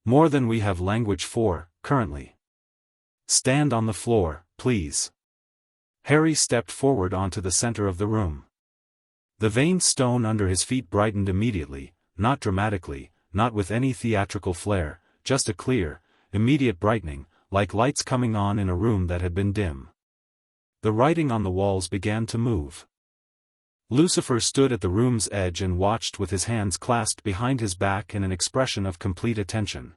More than we have language for, currently. Stand on the floor, please. Harry stepped forward onto the center of the room. The veined stone under his feet brightened immediately, not dramatically, not with any theatrical flair, just a clear, immediate brightening, like lights coming on in a room that had been dim. The writing on the walls began to move. Lucifer stood at the room's edge and watched with his hands clasped behind his back in an expression of complete attention.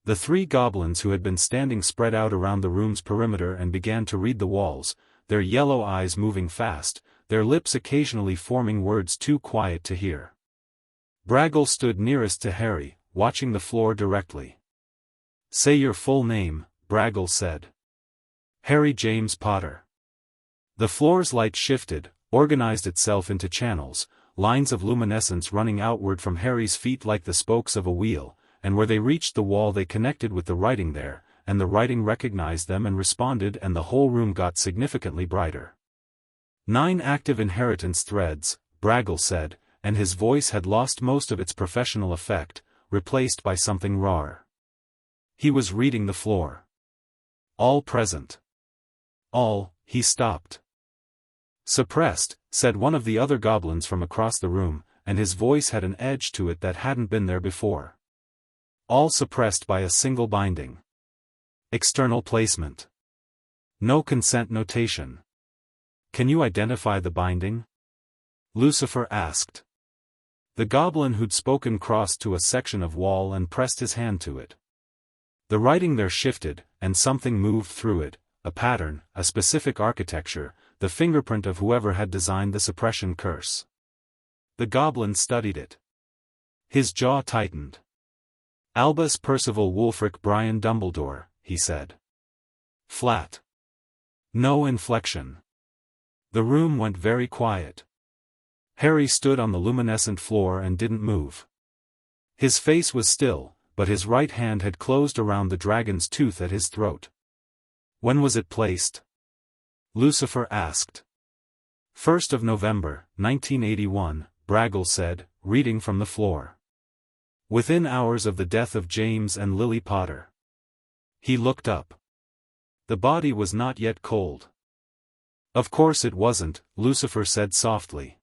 The three goblins who had been standing spread out around the room's perimeter and began to read the walls, their yellow eyes moving fast, their lips occasionally forming words too quiet to hear. Braggle stood nearest to Harry, watching the floor directly. Say your full name, Braggle said. Harry James Potter. The floor's light shifted, organized itself into channels, lines of luminescence running outward from Harry's feet like the spokes of a wheel, and where they reached the wall they connected with the writing there, and the writing recognized them and responded, and the whole room got significantly brighter. 9 active inheritance threads, Braggle said, and his voice had lost most of its professional effect, replaced by something rawer. He was reading the floor. All present. All, he stopped. Suppressed, said one of the other goblins from across the room, and his voice had an edge to it that hadn't been there before. All suppressed by a single binding. External placement. No consent notation. Can you identify the binding? Lucifer asked. The goblin who'd spoken crossed to a section of wall and pressed his hand to it. The writing there shifted, and something moved through it, a pattern, a specific architecture, the fingerprint of whoever had designed the suppression curse. The goblin studied it. His jaw tightened. Albus Percival Wulfric Brian Dumbledore, he said. Flat. No inflection. The room went very quiet. Harry stood on the luminescent floor and didn't move. His face was still, but his right hand had closed around the dragon's tooth at his throat. When was it placed? Lucifer asked. 1st of November, 1981, Braggle said, reading from the floor. Within hours of the death of James and Lily Potter. He looked up. The body was not yet cold. Of course it wasn't, Lucifer said softly.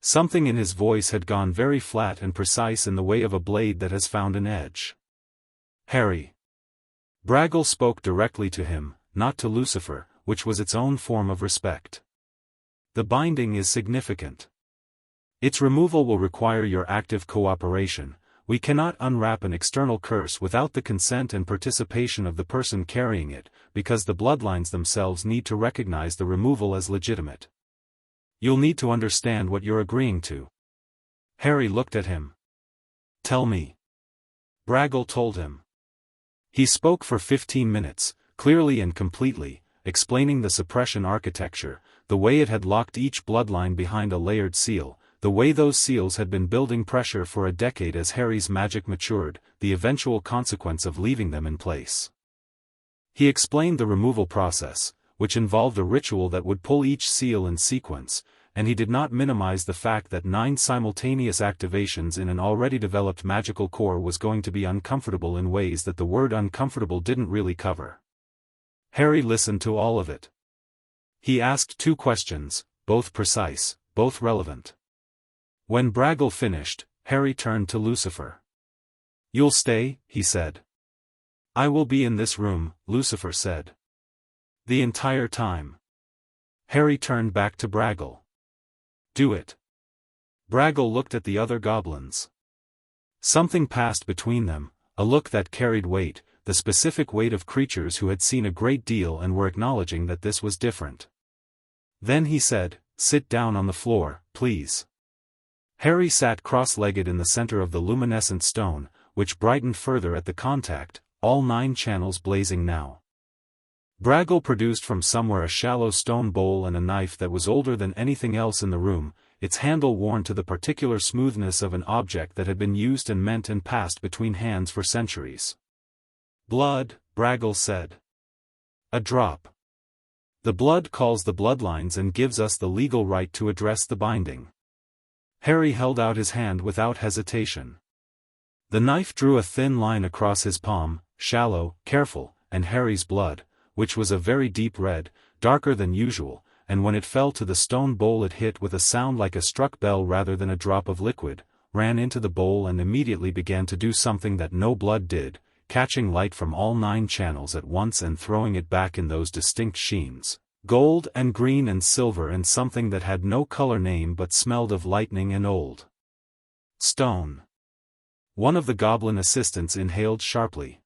Something in his voice had gone very flat and precise in the way of a blade that has found an edge. Harry. Braggle spoke directly to him, not to Lucifer, which was its own form of respect. The binding is significant. Its removal will require your active cooperation. We cannot unwrap an external curse without the consent and participation of the person carrying it, because the bloodlines themselves need to recognize the removal as legitimate. You'll need to understand what you're agreeing to. Harry looked at him. Tell me. Braggle told him. He spoke for 15 minutes, clearly and completely, explaining the suppression architecture, the way it had locked each bloodline behind a layered seal, the way those seals had been building pressure for a decade as Harry's magic matured, the eventual consequence of leaving them in place. He explained the removal process, which involved a ritual that would pull each seal in sequence, and he did not minimize the fact that 9 simultaneous activations in an already developed magical core was going to be uncomfortable in ways that the word uncomfortable didn't really cover. Harry listened to all of it. He asked 2 questions, both precise, both relevant. When Braggle finished, Harry turned to Lucifer. You'll stay, he said. I will be in this room, Lucifer said. The entire time. Harry turned back to Braggle. Do it. Braggle looked at the other goblins. Something passed between them, a look that carried weight, the specific weight of creatures who had seen a great deal and were acknowledging that this was different. Then he said, "Sit down on the floor, please." Harry sat cross-legged in the center of the luminescent stone, which brightened further at the contact, all 9 channels blazing now. Braggle produced from somewhere a shallow stone bowl and a knife that was older than anything else in the room, its handle worn to the particular smoothness of an object that had been used and meant and passed between hands for centuries. "Blood," Braggle said. "A drop. The blood calls the bloodlines and gives us the legal right to address the binding." Harry held out his hand without hesitation. The knife drew a thin line across his palm, shallow, careful, and Harry's blood, which was a very deep red, darker than usual, and when it fell to the stone bowl it hit with a sound like a struck bell rather than a drop of liquid, ran into the bowl and immediately began to do something that no blood did, catching light from all 9 channels at once and throwing it back in those distinct sheens, gold and green and silver and something that had no color name but smelled of lightning and old stone. One of the goblin assistants inhaled sharply.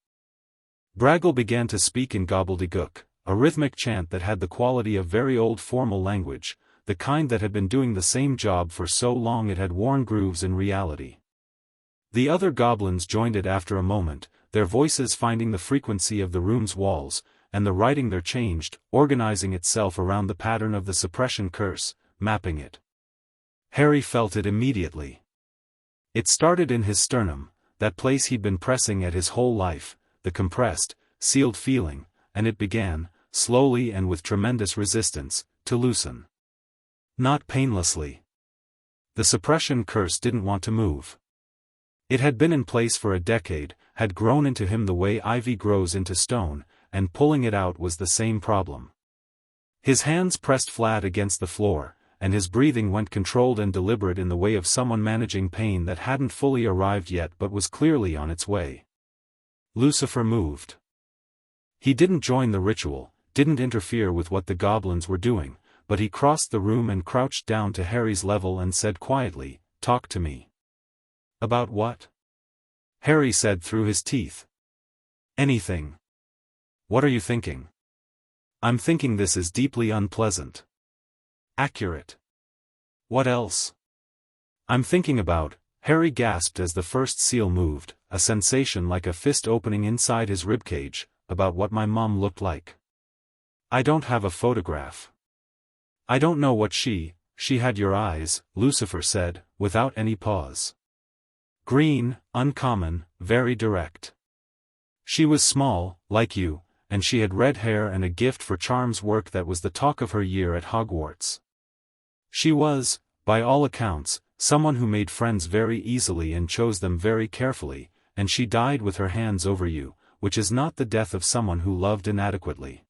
Braggle began to speak in gobbledygook, a rhythmic chant that had the quality of very old formal language, the kind that had been doing the same job for so long it had worn grooves in reality. The other goblins joined it after a moment, their voices finding the frequency of the room's walls, and the writing there changed, organizing itself around the pattern of the suppression curse, mapping it. Harry felt it immediately. It started in his sternum, that place he'd been pressing at his whole life, the compressed, sealed feeling, and it began, slowly and with tremendous resistance, to loosen. Not painlessly. The suppression curse didn't want to move. It had been in place for a decade, had grown into him the way ivy grows into stone, and pulling it out was the same problem. His hands pressed flat against the floor, and his breathing went controlled and deliberate in the way of someone managing pain that hadn't fully arrived yet but was clearly on its way. Lucifer moved. He didn't join the ritual, didn't interfere with what the goblins were doing, but he crossed the room and crouched down to Harry's level and said quietly, "Talk to me." "About what?" Harry said through his teeth. "Anything." "What are you thinking?" "I'm thinking this is deeply unpleasant." "Accurate." "What else?" "I'm thinking about," Harry gasped as the first seal moved, a sensation like a fist opening inside his ribcage, "about what my mom looked like." "I don't have a photograph." "I don't know what she had your eyes," Lucifer said, without any pause. "Green, uncommon, very direct. She was small, like you, and she had red hair and a gift for charms work that was the talk of her year at Hogwarts. She was, by all accounts, someone who made friends very easily and chose them very carefully, and she died with her hands over you, which is not the death of someone who loved inadequately."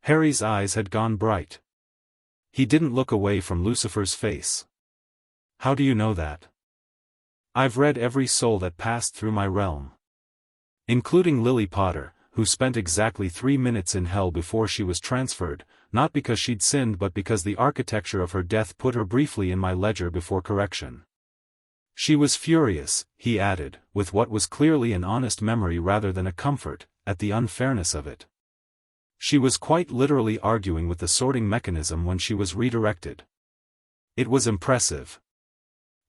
Harry's eyes had gone bright. He didn't look away from Lucifer's face. "How do you know that?" "I've read every soul that passed through my realm. Including Lily Potter, who spent exactly 3 minutes in hell before she was transferred, not because she'd sinned but because the architecture of her death put her briefly in my ledger before correction. She was furious," he added, with what was clearly an honest memory rather than a comfort, at the unfairness of it. She was quite literally arguing with the sorting mechanism when she was redirected. It was impressive.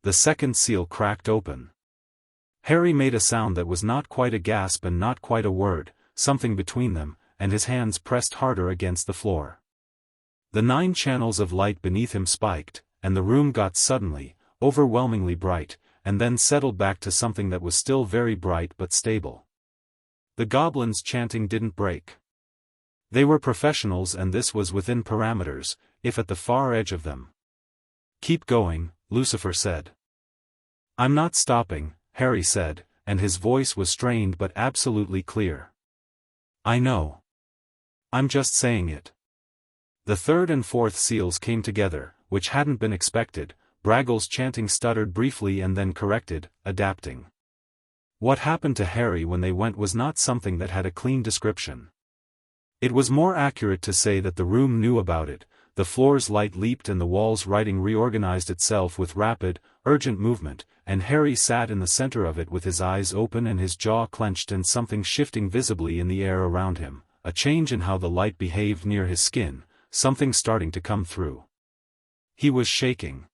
The second seal cracked open. Harry made a sound that was not quite a gasp and not quite a word, something between them, and his hands pressed harder against the floor. The 9 channels of light beneath him spiked, and the room got suddenly, overwhelmingly bright, and then settled back to something that was still very bright but stable. The goblins' chanting didn't break. They were professionals and this was within parameters, if at the far edge of them. "Keep going," Lucifer said. "I'm not stopping," Harry said, and his voice was strained but absolutely clear. "I know. I'm just saying it." The third and fourth seals came together, which hadn't been expected. Braggle's chanting stuttered briefly and then corrected, adapting. What happened to Harry when they went was not something that had a clean description. It was more accurate to say that the room knew about it, the floor's light leaped and the wall's writing reorganized itself with rapid, urgent movement, and Harry sat in the center of it with his eyes open and his jaw clenched and something shifting visibly in the air around him, a change in how the light behaved near his skin, something starting to come through. He was shaking.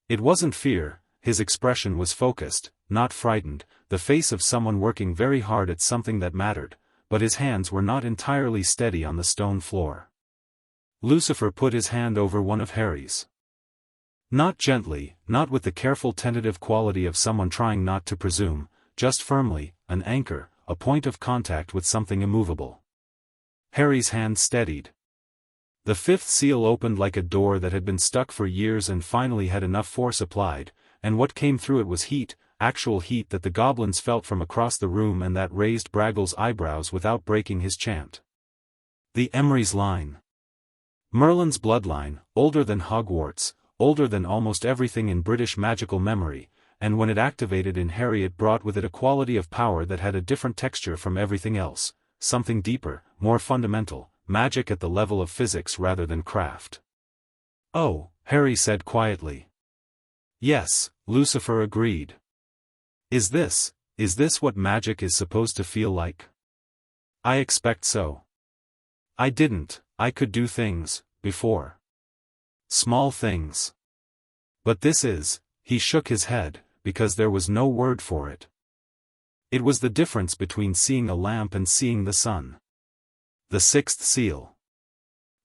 It wasn't fear, his expression was focused, not frightened, the face of someone working very hard at something that mattered, but his hands were not entirely steady on the stone floor. Lucifer put his hand over one of Harry's. Not gently, not with the careful tentative quality of someone trying not to presume, just firmly, an anchor, a point of contact with something immovable. Harry's hand steadied. The fifth seal opened like a door that had been stuck for years and finally had enough force applied, and what came through it was heat, actual heat that the goblins felt from across the room and that raised Braggle's eyebrows without breaking his chant. The Emery's line. Merlin's bloodline, older than Hogwarts, older than almost everything in British magical memory, and when it activated in Harry it brought with it a quality of power that had a different texture from everything else, something deeper, more fundamental, magic at the level of physics rather than craft. "Oh," Harry said quietly. "Yes," Lucifer agreed. Is this what magic is supposed to feel like?" "I expect so. I could do things, before. Small things. But this is," he shook his head, because there was no word for it. It was the difference between seeing a lamp and seeing the sun. The sixth seal.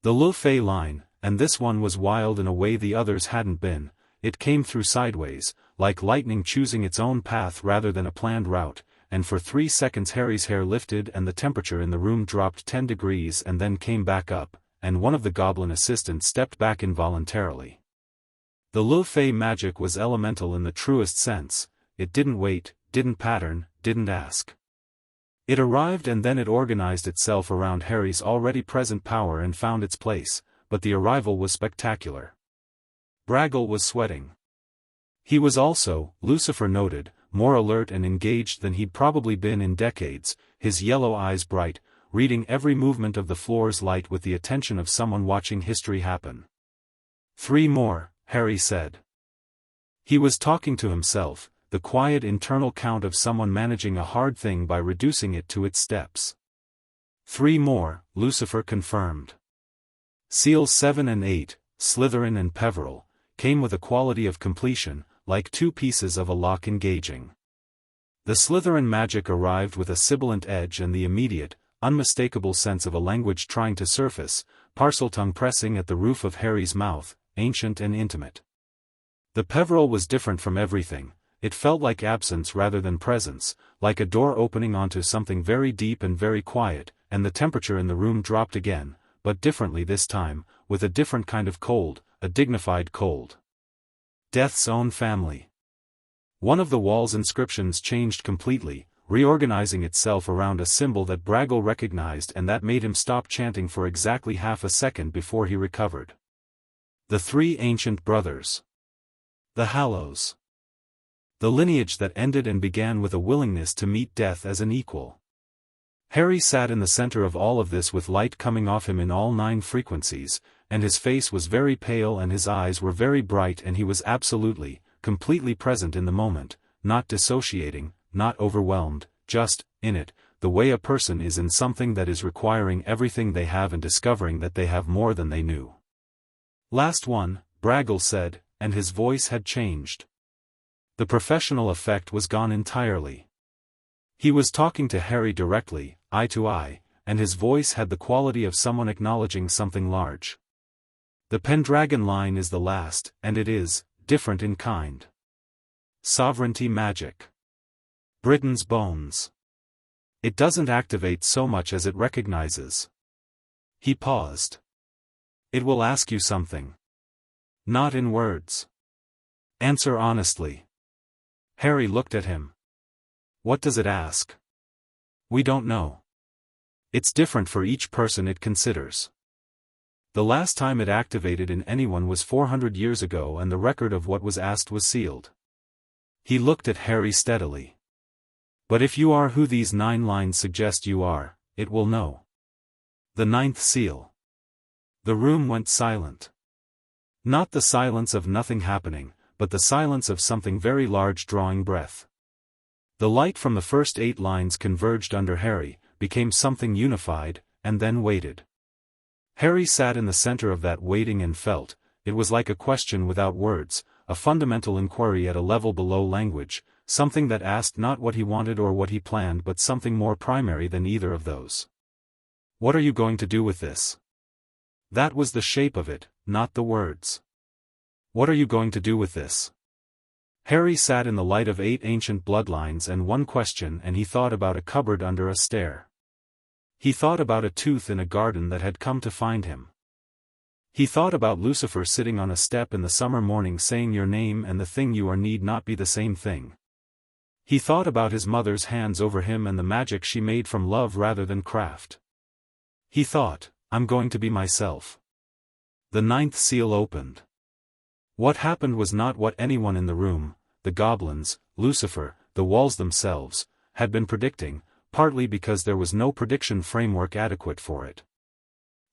The Lucifer line, and this one was wild in a way the others hadn't been, it came through sideways, like lightning choosing its own path rather than a planned route, and for 3 seconds Harry's hair lifted and the temperature in the room dropped 10 degrees and then came back up, and one of the goblin assistants stepped back involuntarily. The Lucifer magic was elemental in the truest sense, it didn't wait, didn't pattern, didn't ask. It arrived and then it organized itself around Harry's already present power and found its place, but the arrival was spectacular. Braggle was sweating. He was also, Lucifer noted, more alert and engaged than he'd probably been in decades, his yellow eyes bright, reading every movement of the floor's light with the attention of someone watching history happen. 3 more, Harry said. He was talking to himself, the quiet internal count of someone managing a hard thing by reducing it to its steps. 3 more, Lucifer confirmed. Seals 7 and 8, Slytherin and Peveril, came with a quality of completion, like 2 pieces of a lock engaging. The Slytherin magic arrived with a sibilant edge and the immediate, unmistakable sense of a language trying to surface, Parseltongue pressing at the roof of Harry's mouth, ancient and intimate. The Peveril was different from everything, it felt like absence rather than presence, like a door opening onto something very deep and very quiet, and the temperature in the room dropped again, but differently this time, with a different kind of cold, a dignified cold. Death's own family. One of the wall's inscriptions changed completely, reorganizing itself around a symbol that Braggle recognized and that made him stop chanting for exactly half a second before he recovered. The 3 ancient brothers. The Hallows. The lineage that ended and began with a willingness to meet death as an equal. Harry sat in the center of all of this with light coming off him in all 9 frequencies, and his face was very pale and his eyes were very bright and he was absolutely, completely present in the moment, not dissociating, not overwhelmed, just, in it, the way a person is in something that is requiring everything they have and discovering that they have more than they knew. "Last one," Braggle said, and his voice had changed. The professional effect was gone entirely. He was talking to Harry directly, eye to eye, and his voice had the quality of someone acknowledging something large. The Pendragon line is the last, and it is, different in kind. Sovereignty magic. Britain's bones. It doesn't activate so much as it recognizes. He paused. It will ask you something. Not in words. Answer honestly. Harry looked at him. What does it ask? We don't know. It's different for each person it considers. The last time it activated in anyone was 400 years ago and the record of what was asked was sealed. He looked at Harry steadily. But if you are who these 9 lines suggest you are, it will know. The 9th seal. The room went silent. Not the silence of nothing happening, but the silence of something very large drawing breath. The light from the first 8 lines converged under Harry, became something unified, and then waited. Harry sat in the center of that waiting and felt, it was like a question without words, a fundamental inquiry at a level below language, something that asked not what he wanted or what he planned but something more primary than either of those. What are you going to do with this? That was the shape of it, not the words. What are you going to do with this? Harry sat in the light of 8 ancient bloodlines and one question, and he thought about a cupboard under a stair. He thought about a tooth in a garden that had come to find him. He thought about Lucifer sitting on a step in the summer morning saying your name and the thing you are need not be the same thing. He thought about his mother's hands over him and the magic she made from love rather than craft. He thought, I'm going to be myself. The 9th seal opened. What happened was not what anyone in the room, the goblins, Lucifer, the walls themselves, had been predicting, partly because there was no prediction framework adequate for it.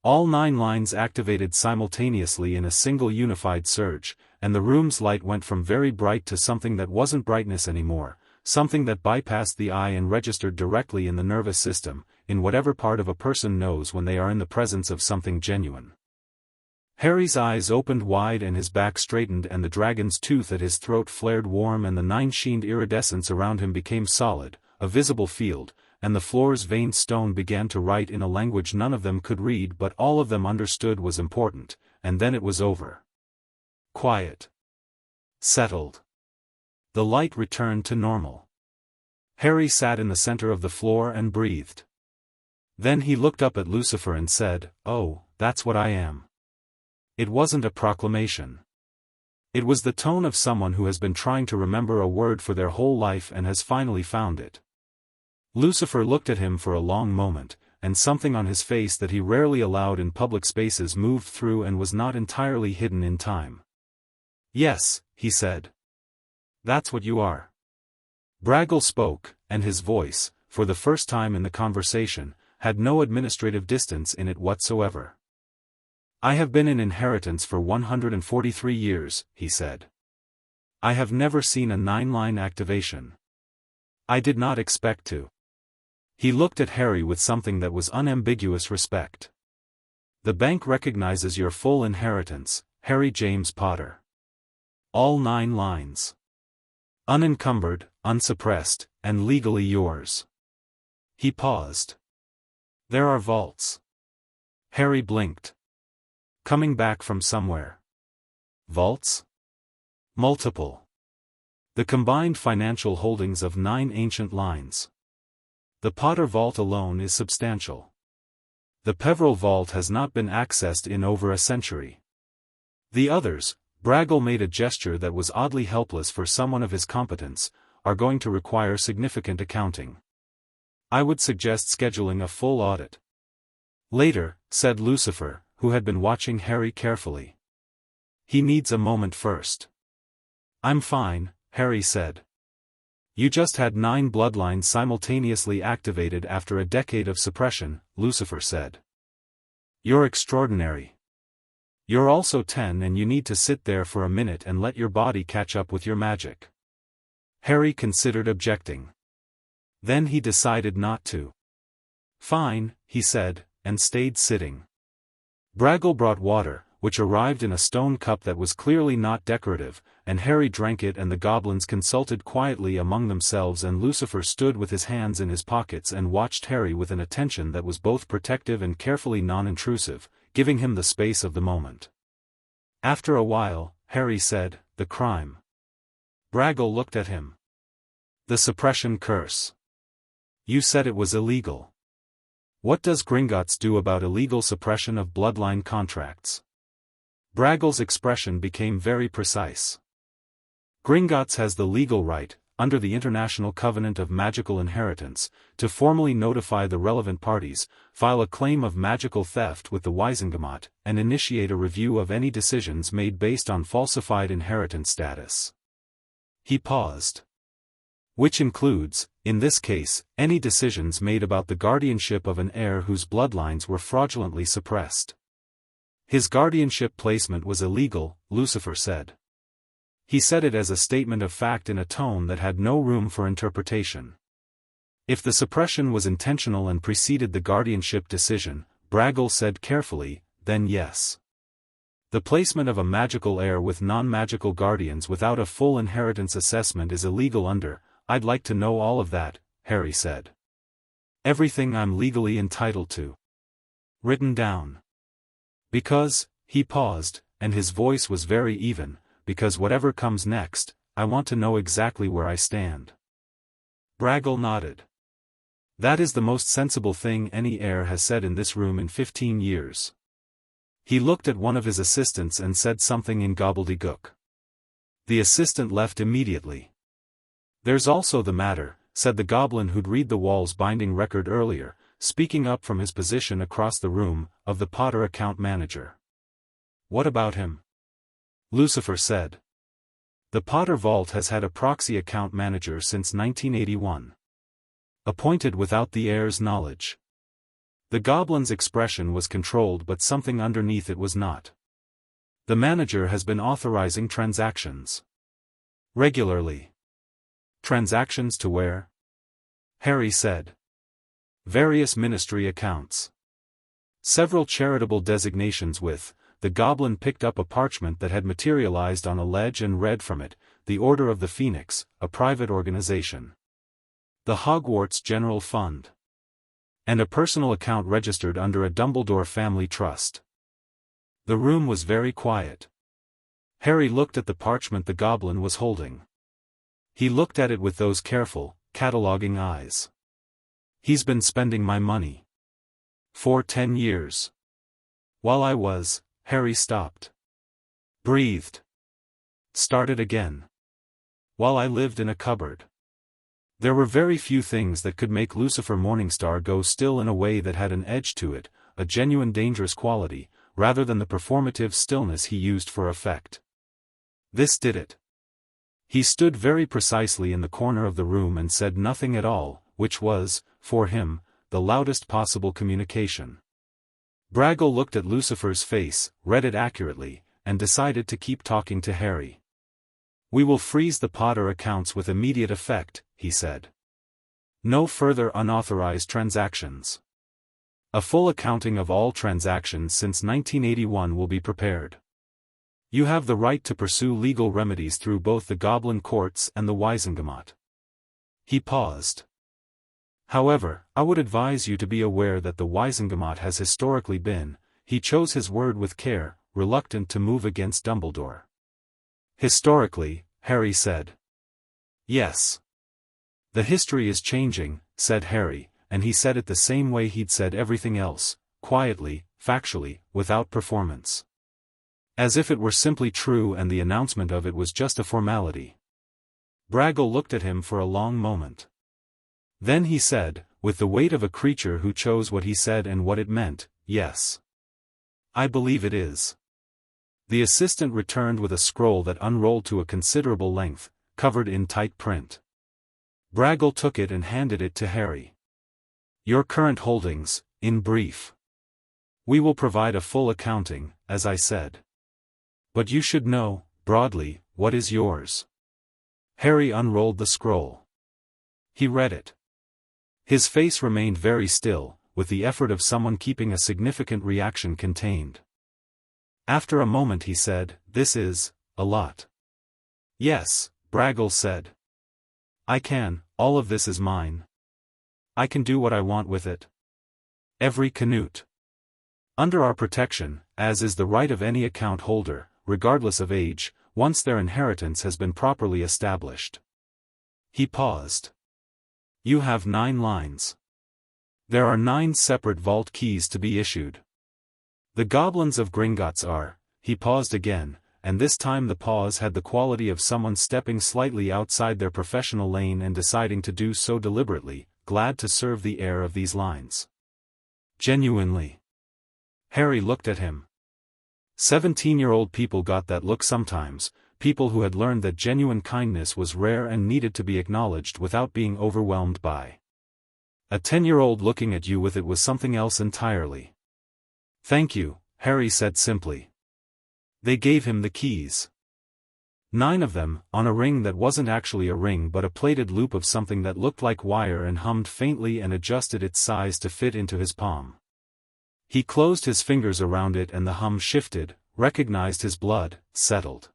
All 9 lines activated simultaneously in a single unified surge, and the room's light went from very bright to something that wasn't brightness anymore, something that bypassed the eye and registered directly in the nervous system, in whatever part of a person knows when they are in the presence of something genuine. Harry's eyes opened wide and his back straightened and the dragon's tooth at his throat flared warm and the 9-sheened iridescence around him became solid, a visible field, and the floor's veined stone began to write in a language none of them could read but all of them understood was important, and then it was over. Quiet. Settled. The light returned to normal. Harry sat in the center of the floor and breathed. Then he looked up at Lucifer and said, "Oh, that's what I am." It wasn't a proclamation. It was the tone of someone who has been trying to remember a word for their whole life and has finally found it. Lucifer looked at him for a long moment, and something on his face that he rarely allowed in public spaces moved through and was not entirely hidden in time. "Yes," he said. "That's what you are." Braggle spoke, and his voice, for the first time in the conversation, had no administrative distance in it whatsoever. "I have been in inheritance for 143 years, he said. "I have never seen a 9-line activation. I did not expect to." He looked at Harry with something that was unambiguous respect. "The bank recognizes your full inheritance, Harry James Potter. All 9 lines. Unencumbered, unsuppressed, and legally yours." He paused. "There are vaults." Harry blinked. "Coming back from somewhere." "Vaults?" "Multiple. The combined financial holdings of 9 ancient lines. The Potter Vault alone is substantial. The Peveril Vault has not been accessed in over a century. The others," Braggle made a gesture that was oddly helpless for someone of his competence, "are going to require significant accounting. I would suggest scheduling a full audit." "Later," said Lucifer, who had been watching Harry carefully. "He needs a moment first." "I'm fine," Harry said. "You just had 9 bloodlines simultaneously activated after a decade of suppression," Lucifer said. "You're extraordinary. You're also 10 and you need to sit there for a minute and let your body catch up with your magic." Harry considered objecting. Then he decided not to. "Fine," he said, and stayed sitting. Braggle brought water, which arrived in a stone cup that was clearly not decorative, and Harry drank it and the goblins consulted quietly among themselves and Lucifer stood with his hands in his pockets and watched Harry with an attention that was both protective and carefully non-intrusive, giving him the space of the moment. After a while, Harry said, "The crime." Braggle looked at him. "The suppression curse. You said it was illegal. What does Gringotts do about illegal suppression of bloodline contracts?" Braggle's expression became very precise. "Gringotts has the legal right, under the International Covenant of Magical Inheritance, to formally notify the relevant parties, file a claim of magical theft with the Wiesengemot, and initiate a review of any decisions made based on falsified inheritance status." He paused. "Which includes, in this case, any decisions made about the guardianship of an heir whose bloodlines were fraudulently suppressed." His guardianship placement was illegal, Lucifer said. He said it as a statement of fact in a tone that had no room for interpretation. If the suppression was intentional and preceded the guardianship decision, Braggle said carefully, then yes. The placement of a magical heir with non-magical guardians without a full inheritance assessment is illegal under, I'd like to know all of that, Harry said. Everything I'm legally entitled to. Written down. Because, he paused, and his voice was very even, because whatever comes next, I want to know exactly where I stand. Braggle nodded. That is the most sensible thing any heir has said in this room in 15 years. He looked at one of his assistants and said something in gobbledygook. The assistant left immediately. There's also the matter, said the goblin who'd read the Walls binding record earlier, speaking up from his position across the room, of the Potter account manager. What about him? Lucifer said. The Potter Vault has had a proxy account manager since 1981. Appointed without the heir's knowledge. The goblin's expression was controlled, but something underneath it was not. The manager has been authorizing transactions. Regularly. Transactions to where? Harry said. Various ministry accounts. Several charitable designations with, the goblin picked up a parchment that had materialized on a ledge and read from it, the Order of the Phoenix, a private organization. The Hogwarts General Fund. And a personal account registered under a Dumbledore family trust. The room was very quiet. Harry looked at the parchment the goblin was holding. He looked at it with those careful, cataloging eyes. He's been spending my money. For 10 years. While I was, Harry stopped. Breathed. Started again. While I lived in a cupboard. There were very few things that could make Lucifer Morningstar go still in a way that had an edge to it, a genuine dangerous quality, rather than the performative stillness he used for effect. This did it. He stood very precisely in the corner of the room and said nothing at all, which was, for him, the loudest possible communication. Braggle looked at Lucifer's face, read it accurately, and decided to keep talking to Harry. We will freeze the Potter accounts with immediate effect, he said. No further unauthorized transactions. A full accounting of all transactions since 1981 will be prepared. You have the right to pursue legal remedies through both the Goblin Courts and the Wisengamot. He paused. However, I would advise you to be aware that the Wisengamot has historically been, he chose his word with care, reluctant to move against Dumbledore. Historically, Harry said. Yes. The history is changing, said Harry, and he said it the same way he'd said everything else, quietly, factually, without performance. As if it were simply true and the announcement of it was just a formality. Braggle looked at him for a long moment. Then he said, with the weight of a creature who chose what he said and what it meant, yes. I believe it is. The assistant returned with a scroll that unrolled to a considerable length, covered in tight print. Braggle took it and handed it to Harry. Your current holdings, in brief. We will provide a full accounting, as I said. But you should know, broadly, what is yours. Harry unrolled the scroll. He read it. His face remained very still, with the effort of someone keeping a significant reaction contained. After a moment he said, this is, a lot. Yes, Braggle said. All of this is mine. I can do what I want with it. Every canute. Under our protection, as is the right of any account holder, regardless of age, once their inheritance has been properly established. He paused. You have 9 lines. There are 9 separate vault keys to be issued. The goblins of Gringotts are, he paused again, and this time the pause had the quality of someone stepping slightly outside their professional lane and deciding to do so deliberately, glad to serve the heir of these lines. Genuinely. Harry looked at him. 17-year-old people got that look sometimes, people who had learned that genuine kindness was rare and needed to be acknowledged without being overwhelmed by. A 10-year-old looking at you with it was something else entirely. Thank you, Harry said simply. They gave him the keys. 9 of them, on a ring that wasn't actually a ring but a plated loop of something that looked like wire and hummed faintly and adjusted its size to fit into his palm. He closed his fingers around it and the hum shifted, recognized his blood, settled.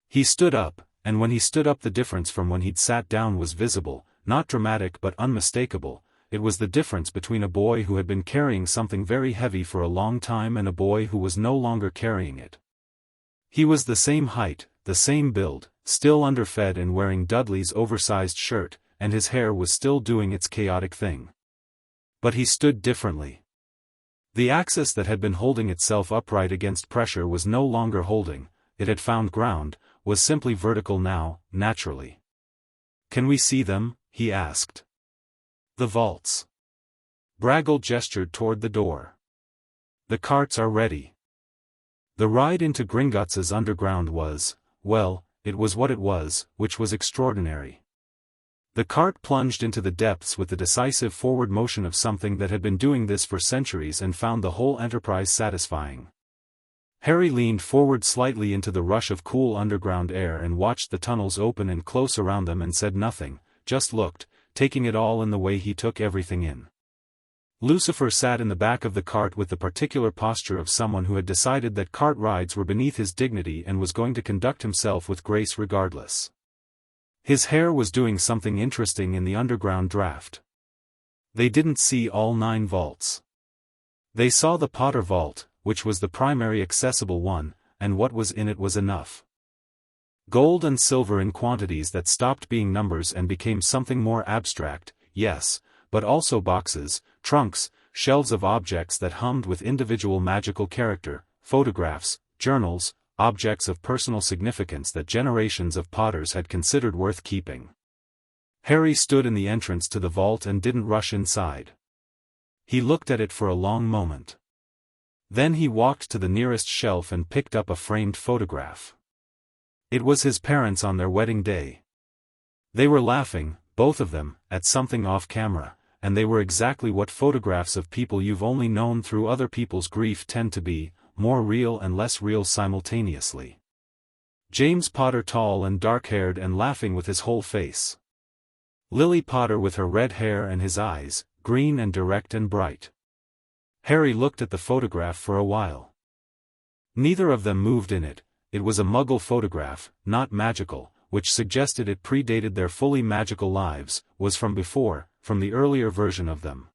He stood up, and when he stood up the difference from when he'd sat down was visible, not dramatic but unmistakable. It was the difference between a boy who had been carrying something very heavy for a long time and a boy who was no longer carrying it. He was the same height, the same build, still underfed and wearing Dudley's oversized shirt, and his hair was still doing its chaotic thing. But he stood differently. The axis that had been holding itself upright against pressure was no longer holding, it had found ground, was simply vertical now, naturally. "Can we see them?" he asked. "The vaults." Braggle gestured toward the door. "The carts are ready." The ride into Gringotts' underground was, well, it was what it was, which was extraordinary. The cart plunged into the depths with the decisive forward motion of something that had been doing this for centuries and found the whole enterprise satisfying. Harry leaned forward slightly into the rush of cool underground air and watched the tunnels open and close around them and said nothing, just looked, taking it all in the way he took everything in. Lucifer sat in the back of the cart with the particular posture of someone who had decided that cart rides were beneath his dignity and was going to conduct himself with grace regardless. His hair was doing something interesting in the underground draft. They didn't see all 9 vaults. They saw the Potter vault, which was the primary accessible one, and what was in it was enough. Gold and silver in quantities that stopped being numbers and became something more abstract, yes, but also boxes, trunks, shelves of objects that hummed with individual magical character, photographs, journals, objects of personal significance that generations of Potters had considered worth keeping. Harry stood in the entrance to the vault and didn't rush inside. He looked at it for a long moment. Then he walked to the nearest shelf and picked up a framed photograph. It was his parents on their wedding day. They were laughing, both of them, at something off camera, and they were exactly what photographs of people you've only known through other people's grief tend to be, more real and less real simultaneously. James Potter tall and dark-haired and laughing with his whole face. Lily Potter with her red hair and his eyes, green and direct and bright. Harry looked at the photograph for a while. Neither of them moved in it. It was a Muggle photograph, not magical, which suggested it predated their fully magical lives, was from before, from the earlier version of them.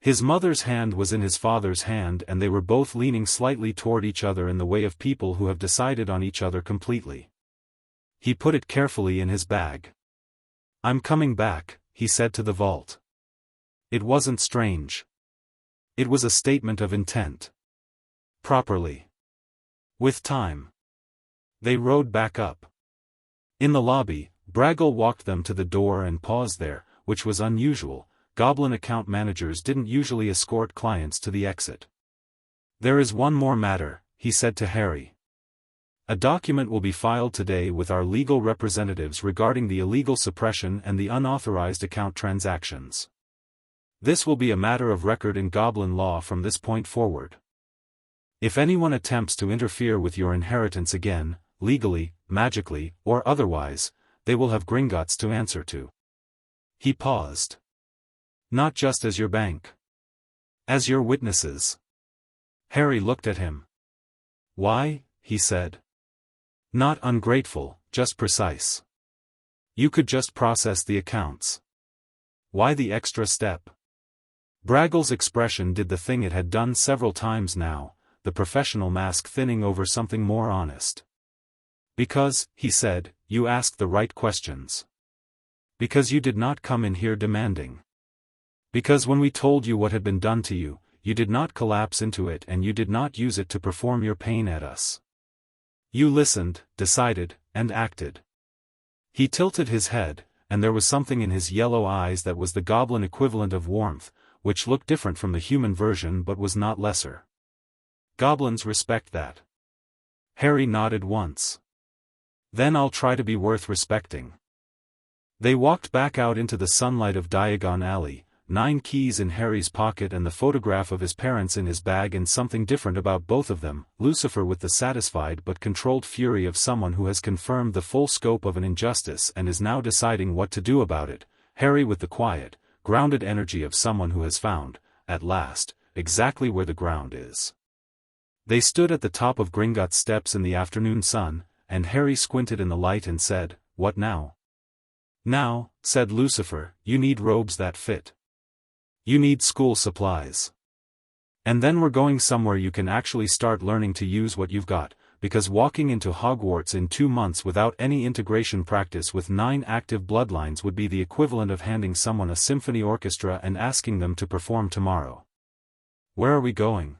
His mother's hand was in his father's hand and they were both leaning slightly toward each other in the way of people who have decided on each other completely. He put it carefully in his bag. "I'm coming back," he said to the vault. It wasn't strange. It was a statement of intent. Properly. With time. They rode back up. In the lobby, Braggle walked them to the door and paused there, which was unusual. Goblin account managers didn't usually escort clients to the exit. "There is one more matter," he said to Harry. "A document will be filed today with our legal representatives regarding the illegal suppression and the unauthorized account transactions. This will be a matter of record in Goblin law from this point forward. If anyone attempts to interfere with your inheritance again, legally, magically, or otherwise, they will have Gringotts to answer to." He paused. "Not just as your bank. As your witnesses." Harry looked at him. "Why?" he said. "Not ungrateful, just precise. You could just process the accounts. Why the extra step?" Braggle's expression did the thing it had done several times now, the professional mask thinning over something more honest. "Because," he said, "you asked the right questions. Because you did not come in here demanding. Because when we told you what had been done to you, you did not collapse into it and you did not use it to perform your pain at us. You listened, decided, and acted." He tilted his head, and there was something in his yellow eyes that was the goblin equivalent of warmth, which looked different from the human version but was not lesser. "Goblins respect that." Harry nodded once. "Then I'll try to be worth respecting." They walked back out into the sunlight of Diagon Alley, 9 keys in Harry's pocket and the photograph of his parents in his bag, and something different about both of them. Lucifer with the satisfied but controlled fury of someone who has confirmed the full scope of an injustice and is now deciding what to do about it. Harry with the quiet, grounded energy of someone who has found, at last, exactly where the ground is. They stood at the top of Gringotts steps in the afternoon sun, and Harry squinted in the light and said, "What now?" "Now," said Lucifer, "you need robes that fit. You need school supplies. And then we're going somewhere you can actually start learning to use what you've got, because walking into Hogwarts in 2 months without any integration practice with 9 active bloodlines would be the equivalent of handing someone a symphony orchestra and asking them to perform tomorrow." "Where are we going?"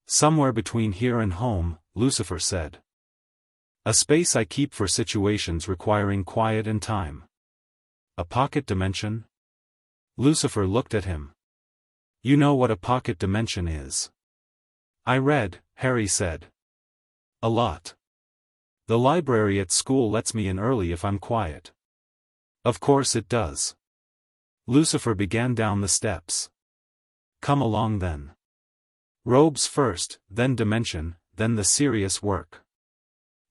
"Somewhere between here and home," Lucifer said. "A space I keep for situations requiring quiet and time." "A pocket dimension?" Lucifer looked at him. "You know what a pocket dimension is?" "I read," Harry said. "A lot. The library at school lets me in early if I'm quiet." "Of course it does." Lucifer began down the steps. "Come along then. Robes first, then dimension, then the serious work."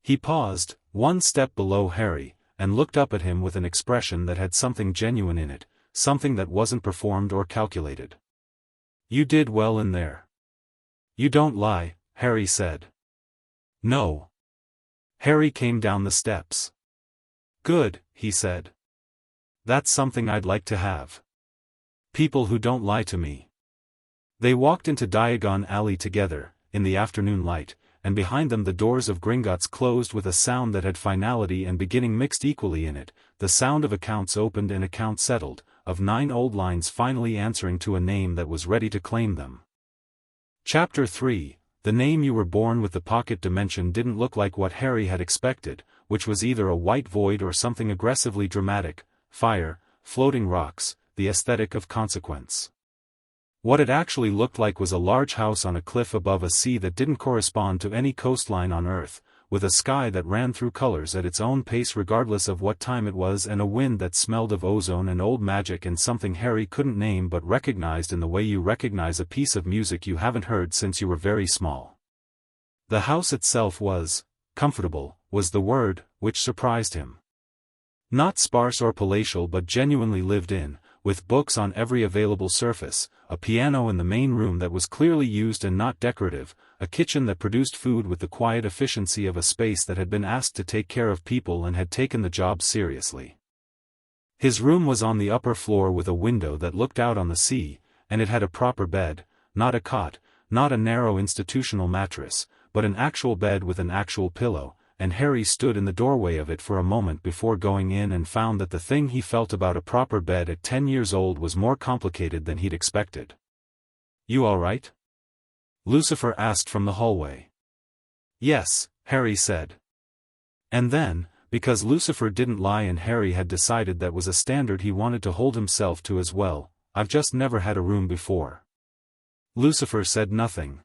He paused, 1 step below Harry, and looked up at him with an expression that had something genuine in it, something that wasn't performed or calculated. "You did well in there." "You don't lie," Harry said. "No." Harry came down the steps. "Good," he said. "That's something I'd like to have. People who don't lie to me." They walked into Diagon Alley together, in the afternoon light, and behind them the doors of Gringotts closed with a sound that had finality and beginning mixed equally in it, the sound of accounts opened and accounts settled, of 9 old lines finally answering to a name that was ready to claim them. Chapter 3. The name you were born with. The pocket dimension didn't look like what Harry had expected, which was either a white void or something aggressively dramatic: fire, floating rocks, the aesthetic of consequence. What it actually looked like was a large house on a cliff above a sea that didn't correspond to any coastline on Earth, with a sky that ran through colors at its own pace regardless of what time it was, and a wind that smelled of ozone and old magic, and something Harry couldn't name but recognized in the way you recognize a piece of music you haven't heard since you were very small. The house itself was comfortable, was the word, which surprised him. Not sparse or palatial but genuinely lived in, with books on every available surface, a piano in the main room that was clearly used and not decorative, a kitchen that produced food with the quiet efficiency of a space that had been asked to take care of people and had taken the job seriously. His room was on the upper floor with a window that looked out on the sea, and it had a proper bed, not a cot, not a narrow institutional mattress, but an actual bed with an actual pillow, and Harry stood in the doorway of it for a moment before going in and found that the thing he felt about a proper bed at 10 years old was more complicated than he'd expected. "You all right?" Lucifer asked from the hallway. "Yes," Harry said. And then, because Lucifer didn't lie and Harry had decided that was a standard he wanted to hold himself to as well, "I've just never had a room before." Lucifer said nothing.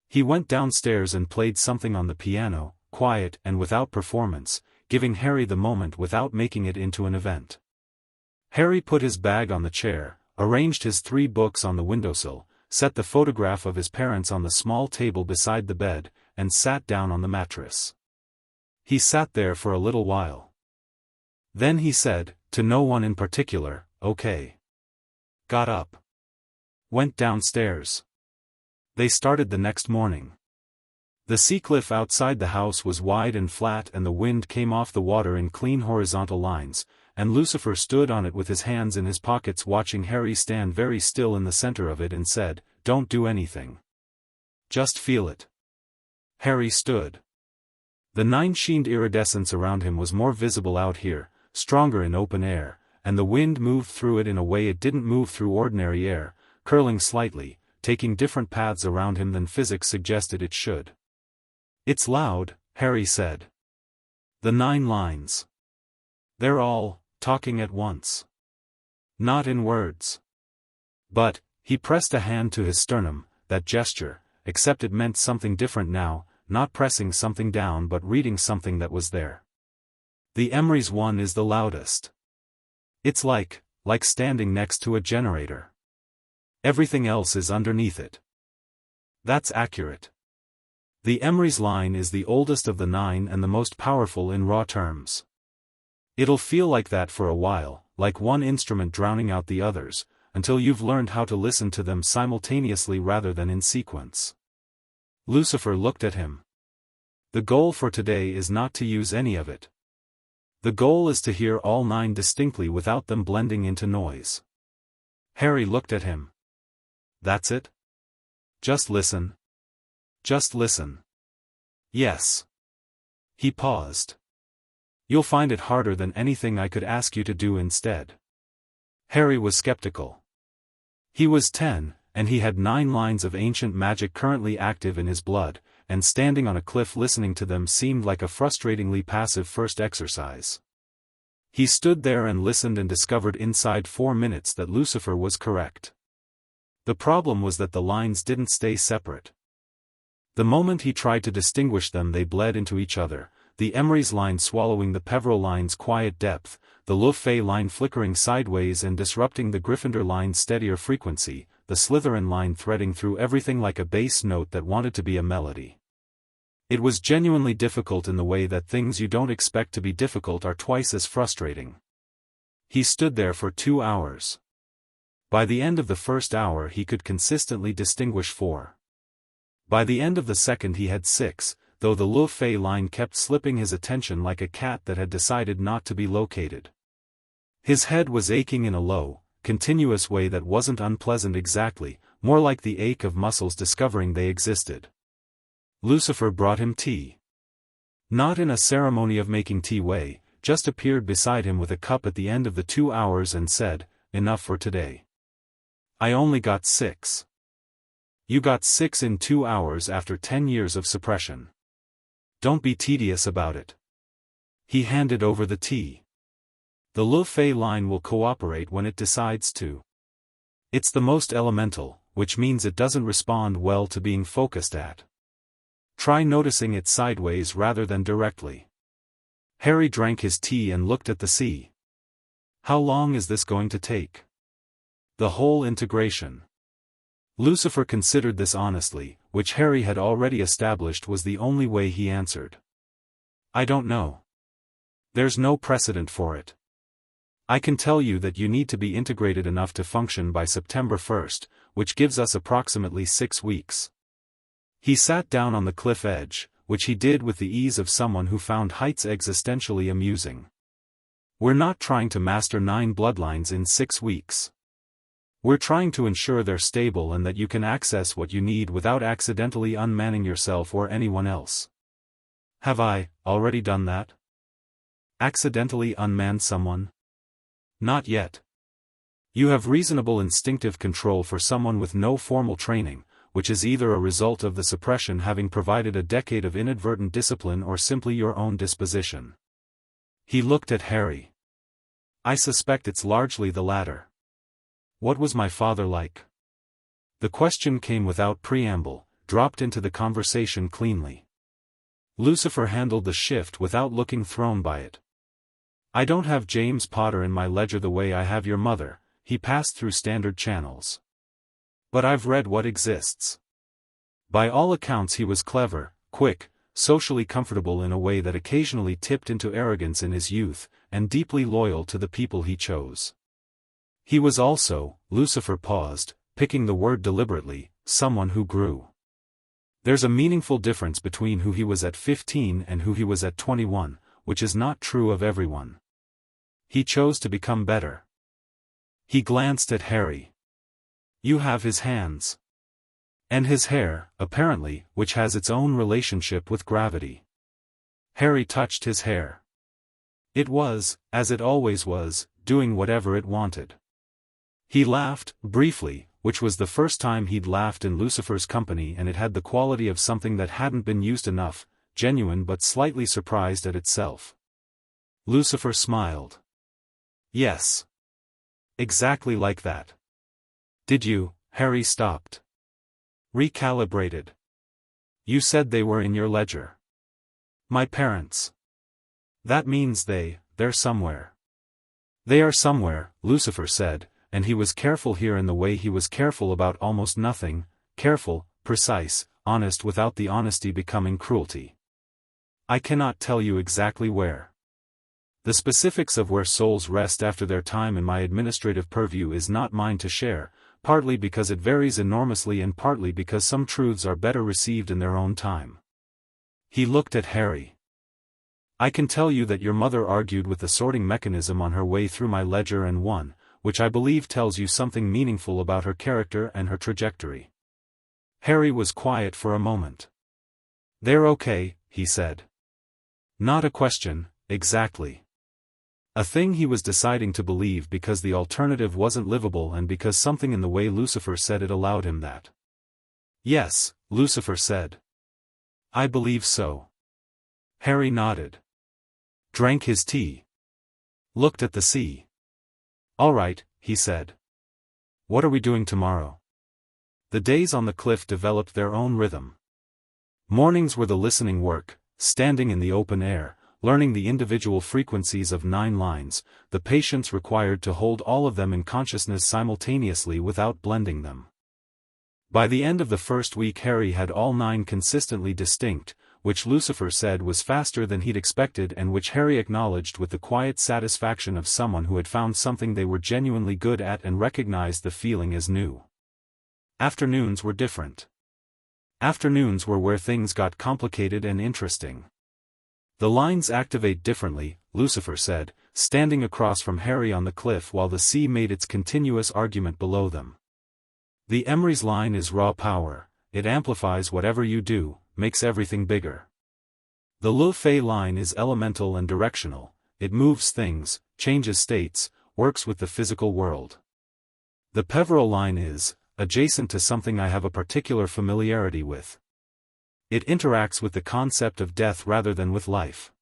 He went downstairs and played something on the piano, quiet and without performance, giving Harry the moment without making it into an event. Harry put his bag on the chair, arranged his 3 books on the windowsill, set the photograph of his parents on the small table beside the bed, and sat down on the mattress. He sat there for a little while. Then he said, to no one in particular, "Okay." Got up. Went downstairs. They started the next morning. The sea cliff outside the house was wide and flat, and the wind came off the water in clean horizontal lines, and Lucifer stood on it with his hands in his pockets watching Harry stand very still in the center of it and said, "Don't do anything. Just feel it." Harry stood. The 9-sheened iridescence around him was more visible out here, stronger in open air, and the wind moved through it in a way it didn't move through ordinary air, curling slightly, taking different paths around him than physics suggested it should. "It's loud," Harry said. "The 9 lines. They're all talking at once. Not in words. But," he pressed a hand to his sternum, that gesture, except it meant something different now, not pressing something down but reading something that was there. "The Emery's one is the loudest. It's like like standing next to a generator. Everything else is underneath it. That's accurate. The Emery's line is the oldest of the 9 and the most powerful in raw terms. It'll feel like that for a while, like one instrument drowning out the others, until you've learned how to listen to them simultaneously rather than in sequence. Lucifer looked at him. The goal for today is not to use any of it. The goal is to hear all 9 distinctly without them blending into noise. Harry looked at him. That's it? Just listen. Just listen. Yes. He paused. You'll find it harder than anything I could ask you to do instead. Harry was skeptical. He was 10, and he had 9 lines of ancient magic currently active in his blood, and standing on a cliff listening to them seemed like a frustratingly passive first exercise. He stood there and listened and discovered inside 4 minutes that Lucifer was correct. The problem was that the lines didn't stay separate. The moment he tried to distinguish them they bled into each other, the Emery's line swallowing the Peveril line's quiet depth, the Lucifer line flickering sideways and disrupting the Gryffindor line's steadier frequency, the Slytherin line threading through everything like a bass note that wanted to be a melody. It was genuinely difficult in the way that things you don't expect to be difficult are twice as frustrating. He stood there for 2 hours. By the end of the first hour he could consistently distinguish 4. By the end of the second he had 6, though the Lucifer line kept slipping his attention like a cat that had decided not to be located. His head was aching in a low, continuous way that wasn't unpleasant exactly, more like the ache of muscles discovering they existed. Lucifer brought him tea. Not in a ceremony of making tea way, just appeared beside him with a cup at the end of the 2 hours and said, "Enough for today. I only got 6. You got 6 in 2 hours after 10 years of suppression. Don't be tedious about it." He handed over the tea. The Lucifer line will cooperate when it decides to. It's the most elemental, which means it doesn't respond well to being focused at. Try noticing it sideways rather than directly. Harry drank his tea and looked at the sea. How long is this going to take? The whole integration. Lucifer considered this honestly, which Harry had already established was the only way he answered. I don't know. There's no precedent for it. I can tell you that you need to be integrated enough to function by September 1st, which gives us approximately 6 weeks. He sat down on the cliff edge, which he did with the ease of someone who found heights existentially amusing. We're not trying to master 9 bloodlines in 6 weeks. We're trying to ensure they're stable and that you can access what you need without accidentally unmanning yourself or anyone else. Have I already done that? Accidentally unmanned someone? Not yet. You have reasonable instinctive control for someone with no formal training, which is either a result of the suppression having provided a decade of inadvertent discipline or simply your own disposition. He looked at Harry. I suspect it's largely the latter. What was my father like? The question came without preamble, dropped into the conversation cleanly. Lucifer handled the shift without looking thrown by it. I don't have James Potter in my ledger the way I have your mother, he passed through standard channels. But I've read what exists. By all accounts he was clever, quick, socially comfortable in a way that occasionally tipped into arrogance in his youth, and deeply loyal to the people he chose. He was also, Lucifer paused, picking the word deliberately, someone who grew. There's a meaningful difference between who he was at 15 and who he was at 21, which is not true of everyone. He chose to become better. He glanced at Harry. You have his hands. And his hair, apparently, which has its own relationship with gravity. Harry touched his hair. It was, as it always was, doing whatever it wanted. He laughed, briefly, which was the first time he'd laughed in Lucifer's company, and it had the quality of something that hadn't been used enough, genuine but slightly surprised at itself. Lucifer smiled. Yes. Exactly like that. Did you? Harry stopped. Recalibrated. You said they were in your ledger. My parents. That means they're somewhere. They are somewhere, Lucifer said, and he was careful here in the way he was careful about almost nothing, careful, precise, honest without the honesty becoming cruelty. I cannot tell you exactly where. The specifics of where souls rest after their time in my administrative purview is not mine to share, partly because it varies enormously and partly because some truths are better received in their own time. He looked at Harry. I can tell you that your mother argued with the sorting mechanism on her way through my ledger and won, which I believe tells you something meaningful about her character and her trajectory. Harry was quiet for a moment. They're okay, he said. Not a question, exactly. A thing he was deciding to believe because the alternative wasn't livable and because something in the way Lucifer said it allowed him that. Yes, Lucifer said. I believe so. Harry nodded. Drank his tea. Looked at the sea. All right, he said. What are we doing tomorrow? The days on the cliff developed their own rhythm. Mornings were the listening work, standing in the open air, learning the individual frequencies of 9 lines, the patience required to hold all of them in consciousness simultaneously without blending them. By the end of the first week Harry had all 9 consistently distinct, which Lucifer said was faster than he'd expected and which Harry acknowledged with the quiet satisfaction of someone who had found something they were genuinely good at and recognized the feeling as new. Afternoons were different. Afternoons were where things got complicated and interesting. The lines activate differently, Lucifer said, standing across from Harry on the cliff while the sea made its continuous argument below them. The Emery's line is raw power, it amplifies whatever you do, makes everything bigger. The Le Fay line is elemental and directional, it moves things, changes states, works with the physical world. The Peveril line is, adjacent to something I have a particular familiarity with. It interacts with the concept of death rather than with life.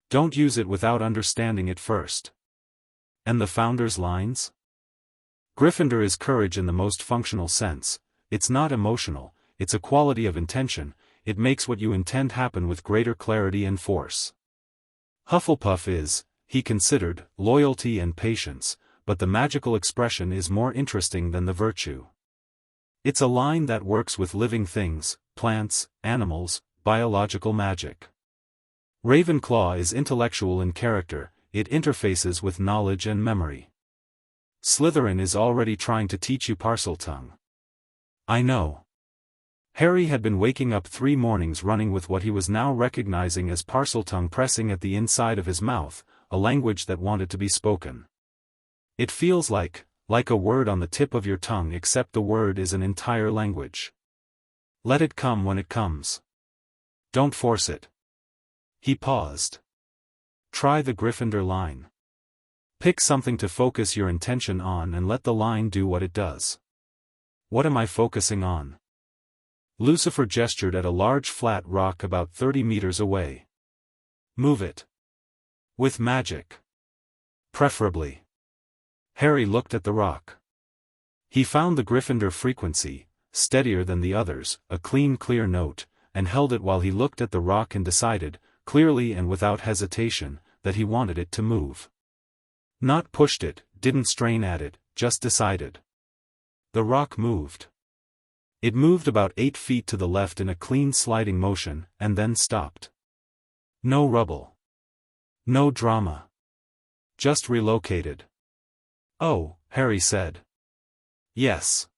Don't use it without understanding it first. And the Founder's lines? Gryffindor is courage in the most functional sense, it's not emotional, it's a quality of intention, it makes what you intend happen with greater clarity and force. Hufflepuff is, he considered, loyalty and patience, but the magical expression is more interesting than the virtue. It's a line that works with living things, plants, animals, biological magic. Ravenclaw is intellectual in character, it interfaces with knowledge and memory. Slytherin is already trying to teach you Parseltongue. I know. Harry had been waking up 3 mornings running with what he was now recognizing as Parseltongue pressing at the inside of his mouth, a language that wanted to be spoken. It feels like a word on the tip of your tongue except the word is an entire language. Let it come when it comes. Don't force it. He paused. Try the Gryffindor line. Pick something to focus your intention on and let the line do what it does. What am I focusing on? Lucifer gestured at a large flat rock about 30 meters away. Move it. With magic. Preferably. Harry looked at the rock. He found the Gryffindor frequency, steadier than the others, a clean clear note, and held it while he looked at the rock and decided, clearly and without hesitation, that he wanted it to move. Not pushed it, didn't strain at it, just decided. The rock moved. It moved about 8 feet to the left in a clean sliding motion, and then stopped. No rubble. No drama. Just relocated. Oh, Harry said. Yes.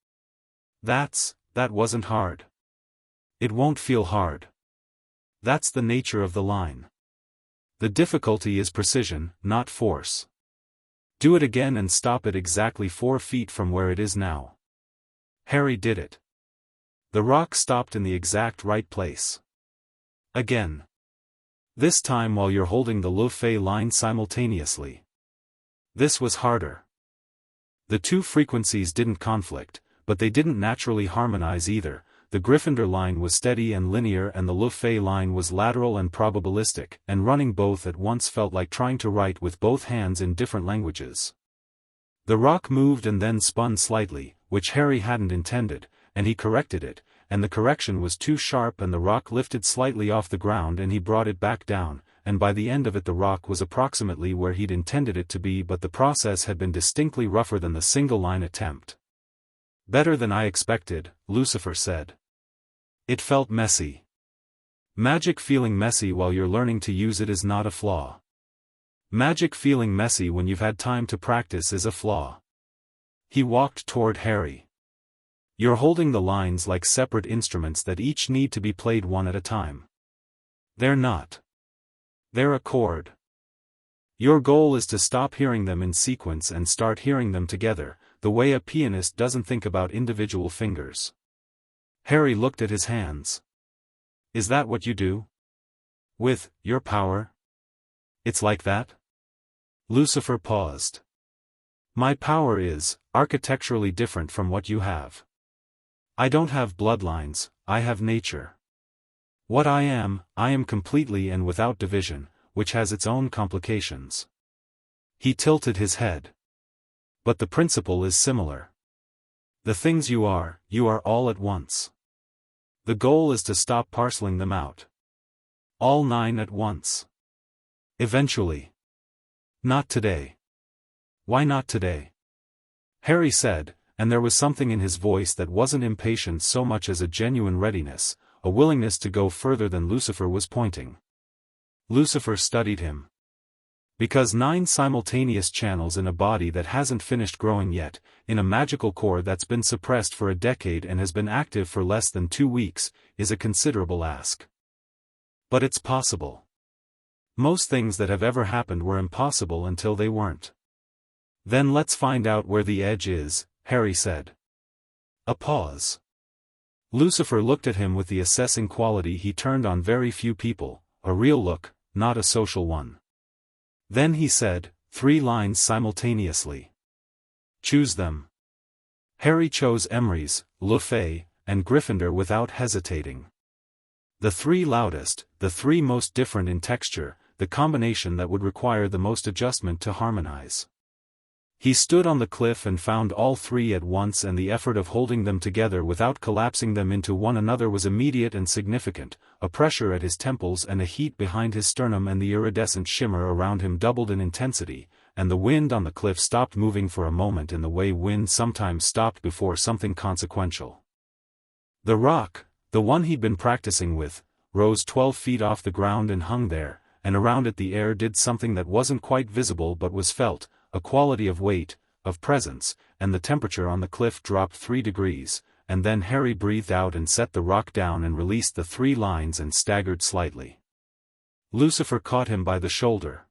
That wasn't hard. It won't feel hard. That's the nature of the line. The difficulty is precision, not force. Do it again and stop it exactly 4 feet from where it is now. Harry did it. The rock stopped in the exact right place. Again. This time while you're holding the Le Fay line simultaneously. This was harder. The 2 frequencies didn't conflict, but they didn't naturally harmonize either. The Gryffindor line was steady and linear and the Le Fay line was lateral and probabilistic, and running both at once felt like trying to write with both hands in different languages. The rock moved and then spun slightly, which Harry hadn't intended, and he corrected it, and the correction was too sharp and the rock lifted slightly off the ground and he brought it back down, and by the end of it the rock was approximately where he'd intended it to be, but the process had been distinctly rougher than the single-line attempt. "Better than I expected," Lucifer said. "It felt messy. Magic feeling messy while you're learning to use it is not a flaw. Magic feeling messy when you've had time to practice is a flaw." He walked toward Harry. "You're holding the lines like separate instruments that each need to be played one at a time. They're not. They're a chord. Your goal is to stop hearing them in sequence and start hearing them together, the way a pianist doesn't think about individual fingers." Harry looked at his hands. "Is that what you do? With your power? It's like that?" Lucifer paused. "My power is architecturally different from what you have. I don't have bloodlines, I have nature. What I am completely and without division, which has its own complications." He tilted his head. "But the principle is similar. The things you are all at once. The goal is to stop parceling them out. All 9 at once. Eventually. Not today." "Why not today?" Harry said, and there was something in his voice that wasn't impatience so much as a genuine readiness, a willingness to go further than Lucifer was pointing. Lucifer studied him. "Because 9 simultaneous channels in a body that hasn't finished growing yet, in a magical core that's been suppressed for a decade and has been active for less than 2 weeks, is a considerable ask. But it's possible. Most things that have ever happened were impossible until they weren't." "Then let's find out where the edge is," Harry said. A pause. Lucifer looked at him with the assessing quality he turned on very few people, a real look, not a social one. Then he said, 3 lines simultaneously. Choose them." Harry chose Emery's, Le Fay, and Gryffindor without hesitating. The 3 loudest, the 3 most different in texture, the combination that would require the most adjustment to harmonize. He stood on the cliff and found all 3 at once, and the effort of holding them together without collapsing them into one another was immediate and significant. A pressure at his temples and a heat behind his sternum, and the iridescent shimmer around him doubled in intensity, and the wind on the cliff stopped moving for a moment in the way wind sometimes stopped before something consequential. The rock, the one he'd been practicing with, rose 12 feet off the ground and hung there, and around it the air did something that wasn't quite visible but was felt, a quality of weight, of presence, and the temperature on the cliff dropped 3 degrees, and then Harry breathed out and set the rock down and released the 3 lines and staggered slightly. Lucifer caught him by the shoulder.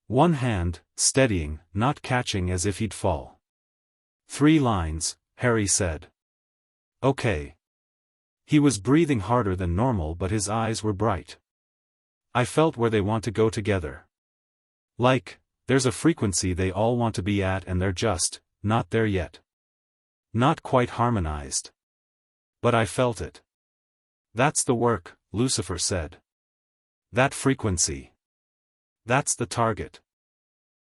One hand, steadying, not catching as if he'd fall. 3 lines, Harry said. Okay. He was breathing harder than normal, but his eyes were bright. I felt where they want to go together. Like, there's a frequency they all want to be at and they're just not there yet. Not quite harmonized. But I felt it. That's the work, Lucifer said. That frequency. That's the target.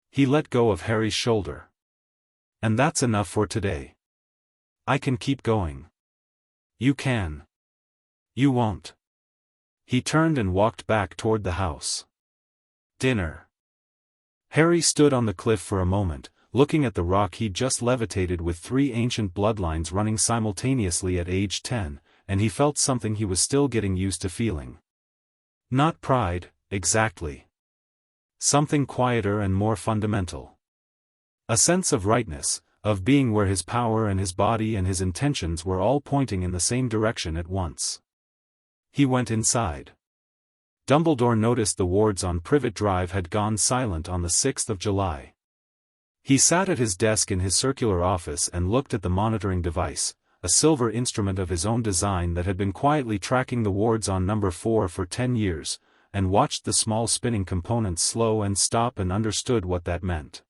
He let go of Harry's shoulder. And that's enough for today. I can keep going. You can. You won't. He turned and walked back toward the house. Dinner. Harry stood on the cliff for a moment, looking at the rock he'd just levitated with 3 ancient bloodlines running simultaneously at age 10, and he felt something he was still getting used to feeling. Not pride, exactly. Something quieter and more fundamental. A sense of rightness, of being where his power and his body and his intentions were all pointing in the same direction at once. He went inside. Dumbledore noticed the wards on Privet Drive had gone silent on the 6th of July. He sat at his desk in his circular office and looked at the monitoring device, a silver instrument of his own design that had been quietly tracking the wards on number 4 for 10 years, and watched the small spinning components slow and stop and understood what that meant.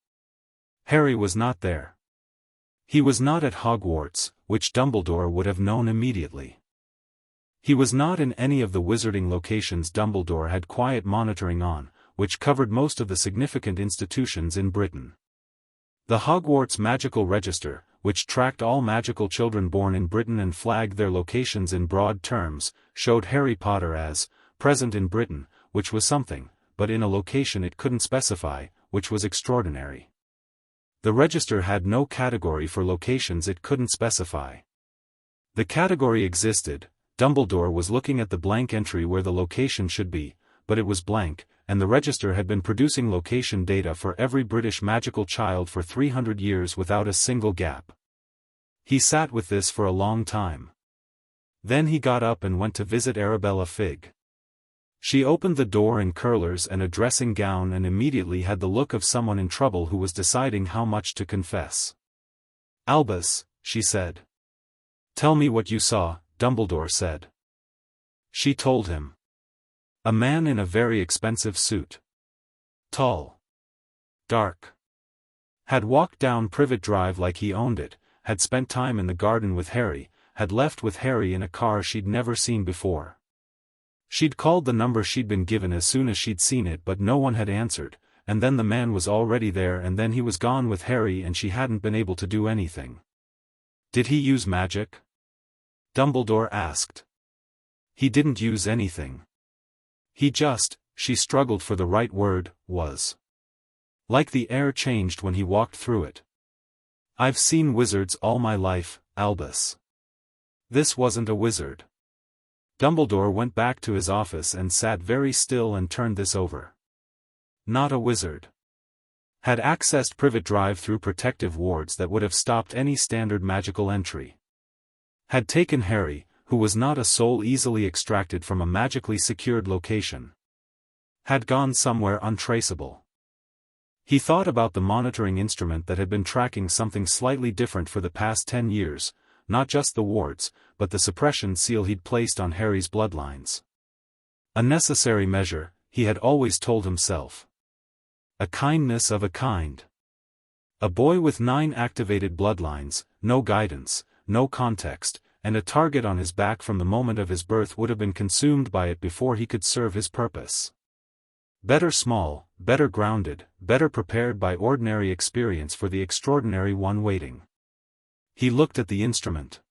Harry was not there. He was not at Hogwarts, which Dumbledore would have known immediately. He was not in any of the wizarding locations Dumbledore had quiet monitoring on, which covered most of the significant institutions in Britain. The Hogwarts Magical Register, which tracked all magical children born in Britain and flagged their locations in broad terms, showed Harry Potter as present in Britain, which was something, but in a location it couldn't specify, which was extraordinary. The register had no category for locations it couldn't specify. The category existed. Dumbledore was looking at the blank entry where the location should be, but it was blank, and the register had been producing location data for every British magical child for 300 years without a single gap. He sat with this for a long time. Then he got up and went to visit Arabella Figg. She opened the door in curlers and a dressing gown and immediately had the look of someone in trouble who was deciding how much to confess. "Albus," she said. "Tell me what you saw," Dumbledore said. She told him. A man in a very expensive suit. Tall. Dark. Had walked down Privet Drive like he owned it, had spent time in the garden with Harry, had left with Harry in a car she'd never seen before. She'd called the number she'd been given as soon as she'd seen it, but no one had answered, and then the man was already there and then he was gone with Harry and she hadn't been able to do anything. Did he use magic? Dumbledore asked. He didn't use anything. He just, she struggled for the right word, was. Like the air changed when he walked through it. I've seen wizards all my life, Albus. This wasn't a wizard. Dumbledore went back to his office and sat very still and turned this over. Not a wizard. Had accessed Privet Drive through protective wards that would have stopped any standard magical entry. Had taken Harry, who was not a soul easily extracted from a magically secured location. Had gone somewhere untraceable. He thought about the monitoring instrument that had been tracking something slightly different for the past 10 years, not just the wards, but the suppression seal he'd placed on Harry's bloodlines. A necessary measure, he had always told himself. A kindness of a kind. A boy with 9 activated bloodlines, no guidance, no context, and a target on his back from the moment of his birth would have been consumed by it before he could serve his purpose. Better small, better grounded, better prepared by ordinary experience for the extraordinary one waiting. He looked at the instrument.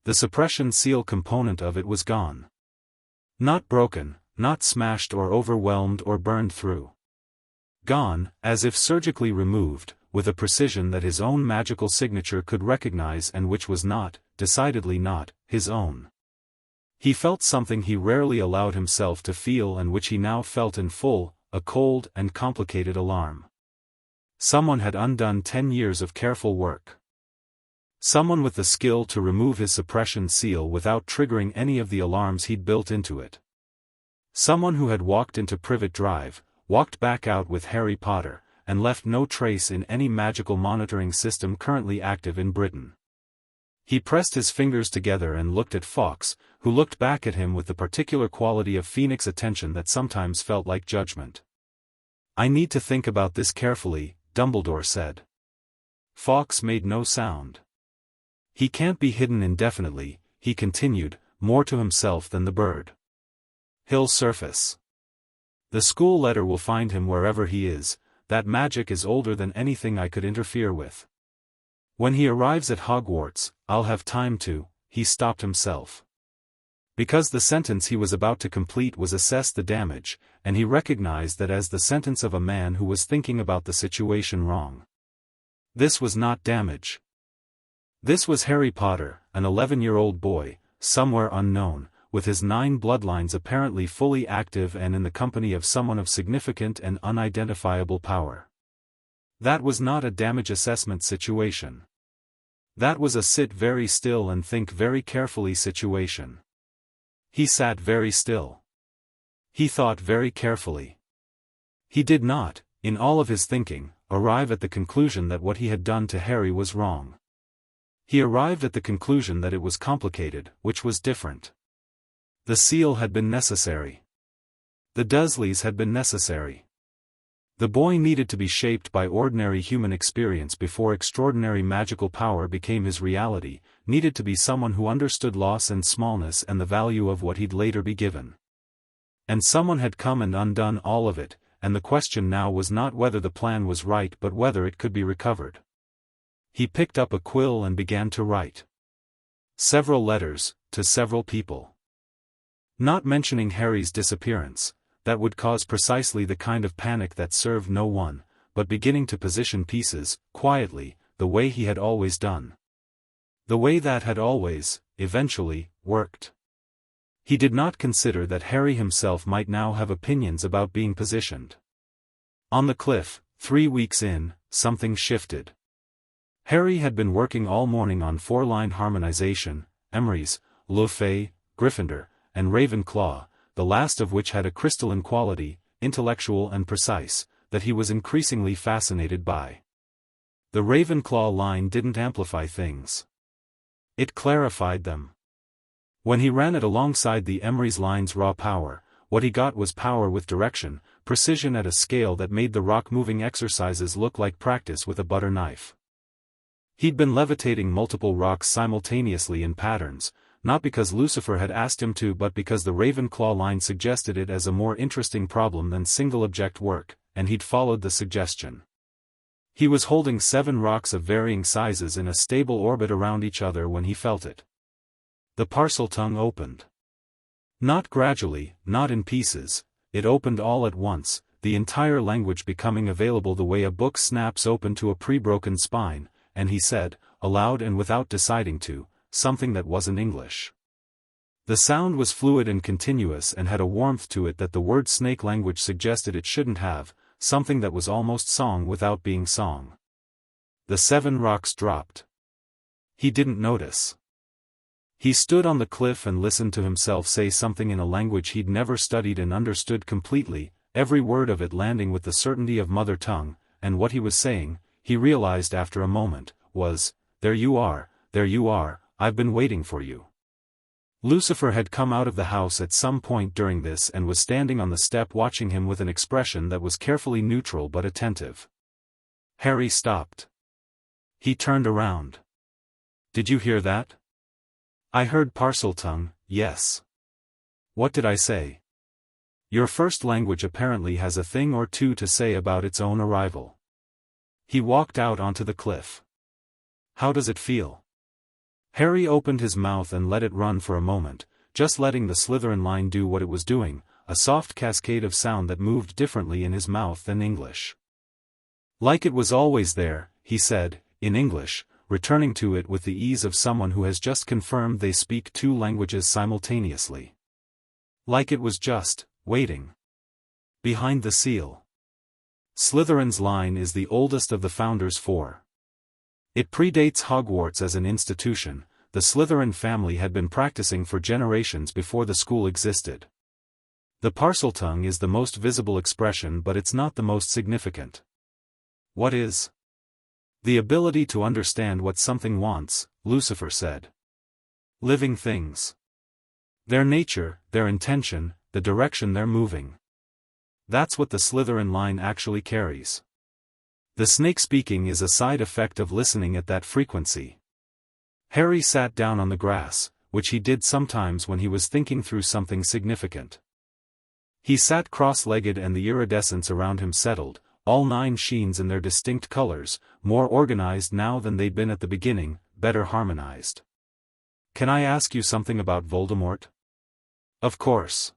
The suppression seal component of it was gone. Not broken, not smashed or overwhelmed or burned through. Gone, as if surgically removed, with a precision that his own magical signature could recognize and which was not, decidedly not, his own. He felt something he rarely allowed himself to feel and which he now felt in full, a cold and complicated alarm. Someone had undone 10 years of careful work. Someone with the skill to remove his suppression seal without triggering any of the alarms he'd built into it. Someone who had walked into Privet Drive, walked back out with Harry Potter, and left no trace in any magical monitoring system currently active in Britain. He pressed his fingers together and looked at Fawkes, who looked back at him with the particular quality of Phoenix attention that sometimes felt like judgment. "I need to think about this carefully," Dumbledore said. Fawkes made no sound. "He can't be hidden indefinitely," he continued, more to himself than the bird. "He'll surface. The school letter will find him wherever he is. That magic is older than anything I could interfere with. When he arrives at Hogwarts, I'll have time to," he stopped himself. Because the sentence he was about to complete was assess the damage, and he recognized that as the sentence of a man who was thinking about the situation wrong. This was not damage. This was Harry Potter, an 11-year-old boy, somewhere unknown, with his 9 bloodlines apparently fully active and in the company of someone of significant and unidentifiable power. That was not a damage assessment situation. That was a sit very still and think very carefully situation. He sat very still. He thought very carefully. He did not, in all of his thinking, arrive at the conclusion that what he had done to Harry was wrong. He arrived at the conclusion that it was complicated, which was different. The seal had been necessary. The Dursleys had been necessary. The boy needed to be shaped by ordinary human experience before extraordinary magical power became his reality, needed to be someone who understood loss and smallness and the value of what he'd later be given. And someone had come and undone all of it, and the question now was not whether the plan was right but whether it could be recovered. He picked up a quill and began to write. Several letters, to several people. Not mentioning Harry's disappearance, that would cause precisely the kind of panic that served no one, but beginning to position pieces, quietly, the way he had always done. The way that had always, eventually, worked. He did not consider that Harry himself might now have opinions about being positioned. On the cliff, 3 weeks in, something shifted. Harry had been working all morning on 4-line harmonization, emeries, Lucifer, Gryffindor, and Ravenclaw, the last of which had a crystalline quality, intellectual and precise, that he was increasingly fascinated by. The Ravenclaw line didn't amplify things. It clarified them. When he ran it alongside the emeries line's raw power, what he got was power with direction, precision at a scale that made the rock-moving exercises look like practice with a butter knife. He'd been levitating multiple rocks simultaneously in patterns, not because Lucifer had asked him to but because the Ravenclaw line suggested it as a more interesting problem than single-object work, and he'd followed the suggestion. He was holding 7 rocks of varying sizes in a stable orbit around each other when he felt it. The parcel tongue opened. Not gradually, not in pieces, it opened all at once, the entire language becoming available the way a book snaps open to a pre-broken spine, and he said, aloud and without deciding to, something that wasn't English. The sound was fluid and continuous and had a warmth to it that the word snake language suggested it shouldn't have, something that was almost song without being song. The 7 rocks dropped. He didn't notice. He stood on the cliff and listened to himself say something in a language he'd never studied and understood completely, every word of it landing with the certainty of mother tongue, and what he was saying, he realized after a moment, was, there you are, I've been waiting for you. Lucifer had come out of the house at some point during this and was standing on the step watching him with an expression that was carefully neutral but attentive. Harry stopped. He turned around. Did you hear that? I heard Parseltongue, yes. What did I say? Your first language apparently has a thing or two to say about its own arrival. He walked out onto the cliff. How does it feel? Harry opened his mouth and let it run for a moment, just letting the Slytherin line do what it was doing, a soft cascade of sound that moved differently in his mouth than English. Like it was always there, he said, in English, returning to it with the ease of someone who has just confirmed they speak 2 languages simultaneously. Like it was just, waiting. Behind the seal. Slytherin's line is the oldest of the Founders' 4. It predates Hogwarts as an institution. The Slytherin family had been practicing for generations before the school existed. The Parseltongue is the most visible expression but it's not the most significant. What is? The ability to understand what something wants, Lucifer said. Living things. Their nature, their intention, the direction they're moving. That's what the Slytherin line actually carries. The snake speaking is a side effect of listening at that frequency. Harry sat down on the grass, which he did sometimes when he was thinking through something significant. He sat cross-legged and the iridescence around him settled, all 9 sheens in their distinct colors, more organized now than they'd been at the beginning, better harmonized. Can I ask you something about Voldemort? Of course.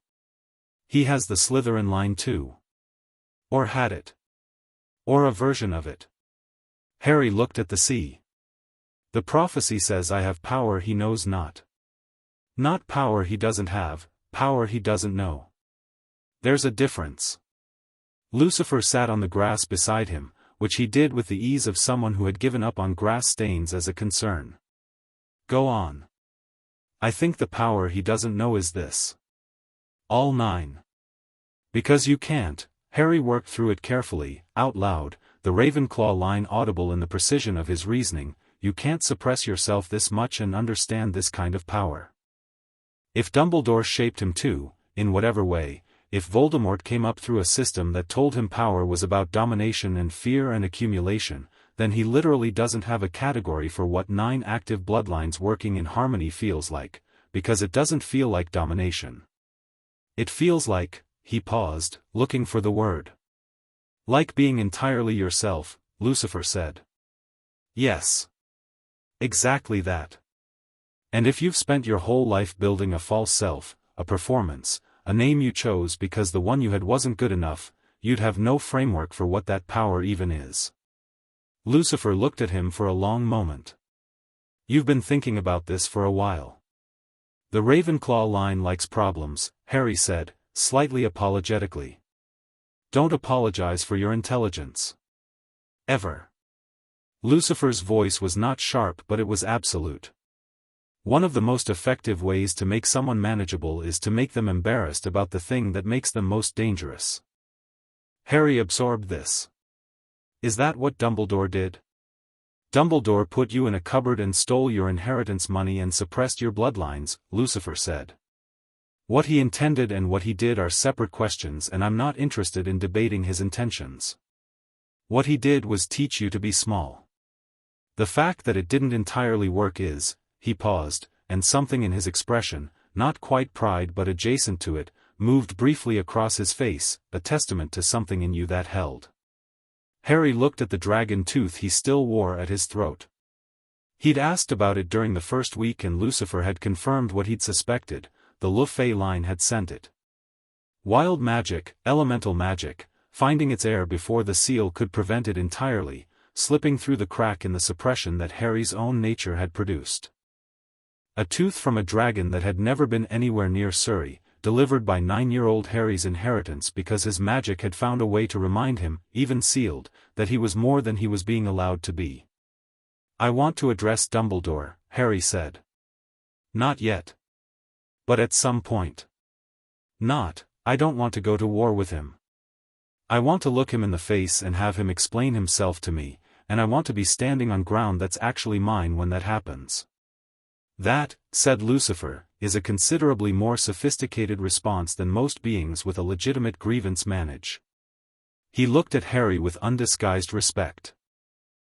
He has the Slytherin line too. Or had it. Or a version of it. Harry looked at the sea. The prophecy says I have power he knows not. Not power he doesn't have, power he doesn't know. There's a difference. Lucifer sat on the grass beside him, which he did with the ease of someone who had given up on grass stains as a concern. Go on. I think the power he doesn't know is this. All 9. Because you can't. Harry worked through it carefully, out loud, the Ravenclaw line audible in the precision of his reasoning, you can't suppress yourself this much and understand this kind of power. If Dumbledore shaped him too, in whatever way, if Voldemort came up through a system that told him power was about domination and fear and accumulation, then he literally doesn't have a category for what 9 active bloodlines working in harmony feels like, because it doesn't feel like domination. It feels like, he paused, looking for the word. Like being entirely yourself, Lucifer said. Yes. Exactly that. And if you've spent your whole life building a false self, a performance, a name you chose because the one you had wasn't good enough, you'd have no framework for what that power even is. Lucifer looked at him for a long moment. You've been thinking about this for a while. The Ravenclaw line likes problems, Harry said, slightly apologetically. Don't apologize for your intelligence. Ever. Lucifer's voice was not sharp, but it was absolute. One of the most effective ways to make someone manageable is to make them embarrassed about the thing that makes them most dangerous. Harry absorbed this. Is that what Dumbledore did? Dumbledore put you in a cupboard and stole your inheritance money and suppressed your bloodlines, Lucifer said. What he intended and what he did are separate questions, and I'm not interested in debating his intentions. What he did was teach you to be small. The fact that it didn't entirely work is, he paused, and something in his expression, not quite pride but adjacent to it, moved briefly across his face, a testament to something in you that held. Harry looked at the dragon tooth he still wore at his throat. He'd asked about it during the first week and Lucifer had confirmed what he'd suspected, the Lucifer line had sent it. Wild magic, elemental magic, finding its heir before the seal could prevent it entirely, slipping through the crack in the suppression that Harry's own nature had produced. A tooth from a dragon that had never been anywhere near Surrey, delivered by 9-year-old Harry's inheritance because his magic had found a way to remind him, even sealed, that he was more than he was being allowed to be. I want to address Dumbledore, Harry said. Not yet. But at some point. I don't want to go to war with him. I want to look him in the face and have him explain himself to me, and I want to be standing on ground that's actually mine when that happens. That, said Lucifer, is a considerably more sophisticated response than most beings with a legitimate grievance manage. He looked at Harry with undisguised respect.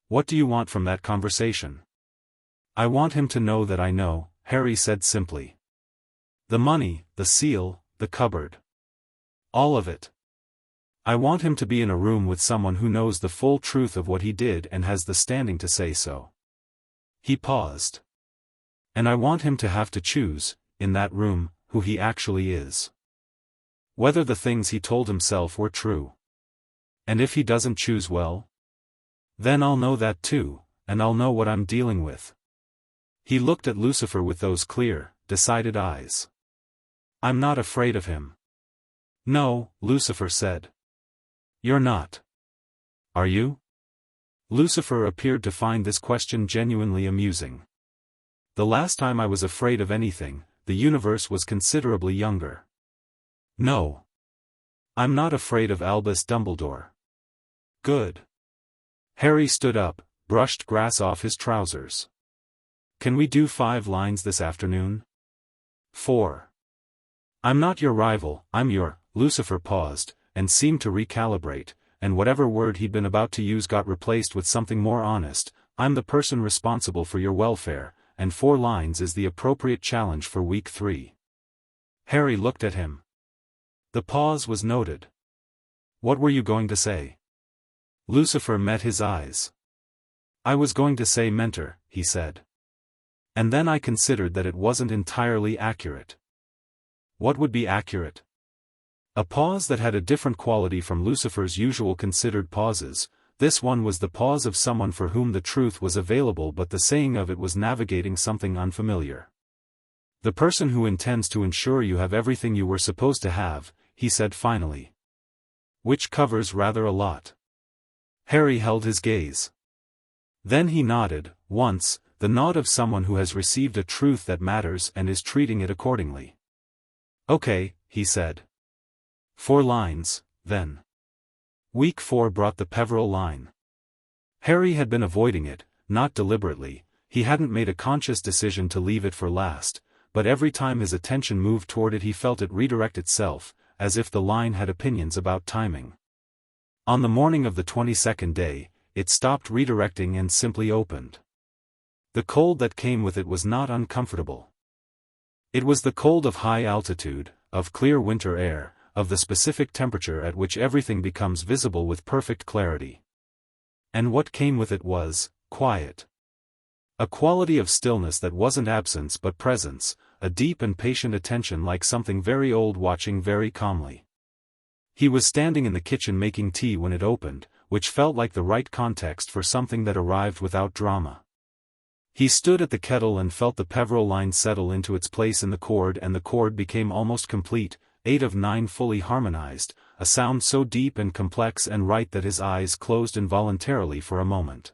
What do you want from that conversation? I want him to know that I know, Harry said simply. The money, the seal, the cupboard. All of it. I want him to be in a room with someone who knows the full truth of what he did and has the standing to say so. He paused. And I want him to have to choose, in that room, who he actually is. Whether the things he told himself were true. And if he doesn't choose well? Then I'll know that too, and I'll know what I'm dealing with. He looked at Lucifer with those clear, decided eyes. I'm not afraid of him. No, Lucifer said. You're not. Are you? Lucifer appeared to find this question genuinely amusing. The last time I was afraid of anything, the universe was considerably younger. No. I'm not afraid of Albus Dumbledore. Good. Harry stood up, brushed grass off his trousers. Can we do 5 lines this afternoon? 4. I'm not your rival, I'm your. Lucifer paused, and seemed to recalibrate, and whatever word he'd been about to use got replaced with something more honest. I'm the person responsible for your welfare, and 4 lines is the appropriate challenge for week 3. Harry looked at him. The pause was noted. What were you going to say? Lucifer met his eyes. I was going to say mentor, he said. And then I considered that it wasn't entirely accurate. What would be accurate? A pause that had a different quality from Lucifer's usual considered pauses. This one was the pause of someone for whom the truth was available but the saying of it was navigating something unfamiliar. The person who intends to ensure you have everything you were supposed to have, he said finally. Which covers rather a lot. Harry held his gaze. Then he nodded, once, the nod of someone who has received a truth that matters and is treating it accordingly. Okay, he said. 4 lines, then. Week 4 brought the Peveril line. Harry had been avoiding it, not deliberately, he hadn't made a conscious decision to leave it for last, but every time his attention moved toward it he felt it redirect itself, as if the line had opinions about timing. On the morning of the 22nd day, it stopped redirecting and simply opened. The cold that came with it was not uncomfortable. It was the cold of high altitude, of clear winter air, of the specific temperature at which everything becomes visible with perfect clarity. And what came with it was quiet. A quality of stillness that wasn't absence but presence, a deep and patient attention like something very old watching very calmly. He was standing in the kitchen making tea when it opened, which felt like the right context for something that arrived without drama. He stood at the kettle and felt the Peveril line settle into its place in the chord, and the chord became almost complete, 8 of 9 fully harmonized, a sound so deep and complex and right that his eyes closed involuntarily for a moment.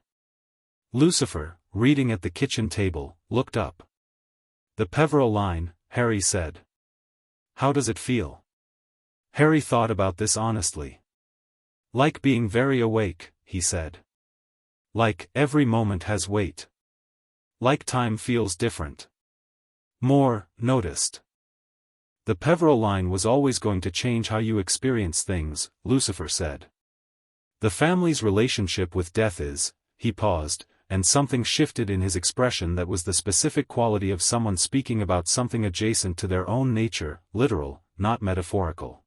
Lucifer, reading at the kitchen table, looked up. "The Peveril line," Harry said. "How does it feel?" Harry thought about this honestly. "Like being very awake," he said. "Like, every moment has weight. Like time feels different. More, noticed." "The Peveril line was always going to change how you experience things," Lucifer said. "The family's relationship with death is," he paused, and something shifted in his expression that was the specific quality of someone speaking about something adjacent to their own nature, literal, not metaphorical.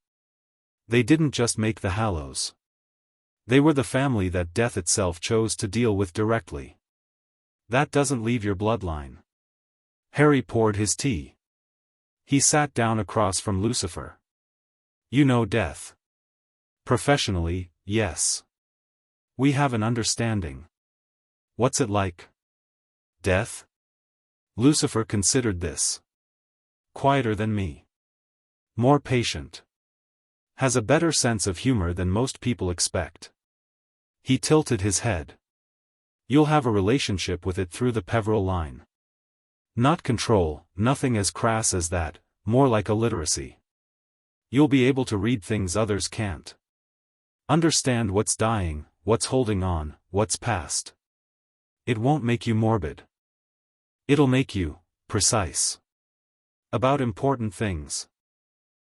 "They didn't just make the Hallows. They were the family that death itself chose to deal with directly. That doesn't leave your bloodline." Harry poured his tea. He sat down across from Lucifer. "You know death." "Professionally, yes. We have an understanding." "What's it like?" "Death?" Lucifer considered this. "Quieter than me. More patient. Has a better sense of humor than most people expect." He tilted his head. "You'll have a relationship with it through the Peveril line. Not control, nothing as crass as that, more like a literacy. You'll be able to read things others can't. Understand what's dying, what's holding on, what's past. It won't make you morbid. It'll make you precise. About important things.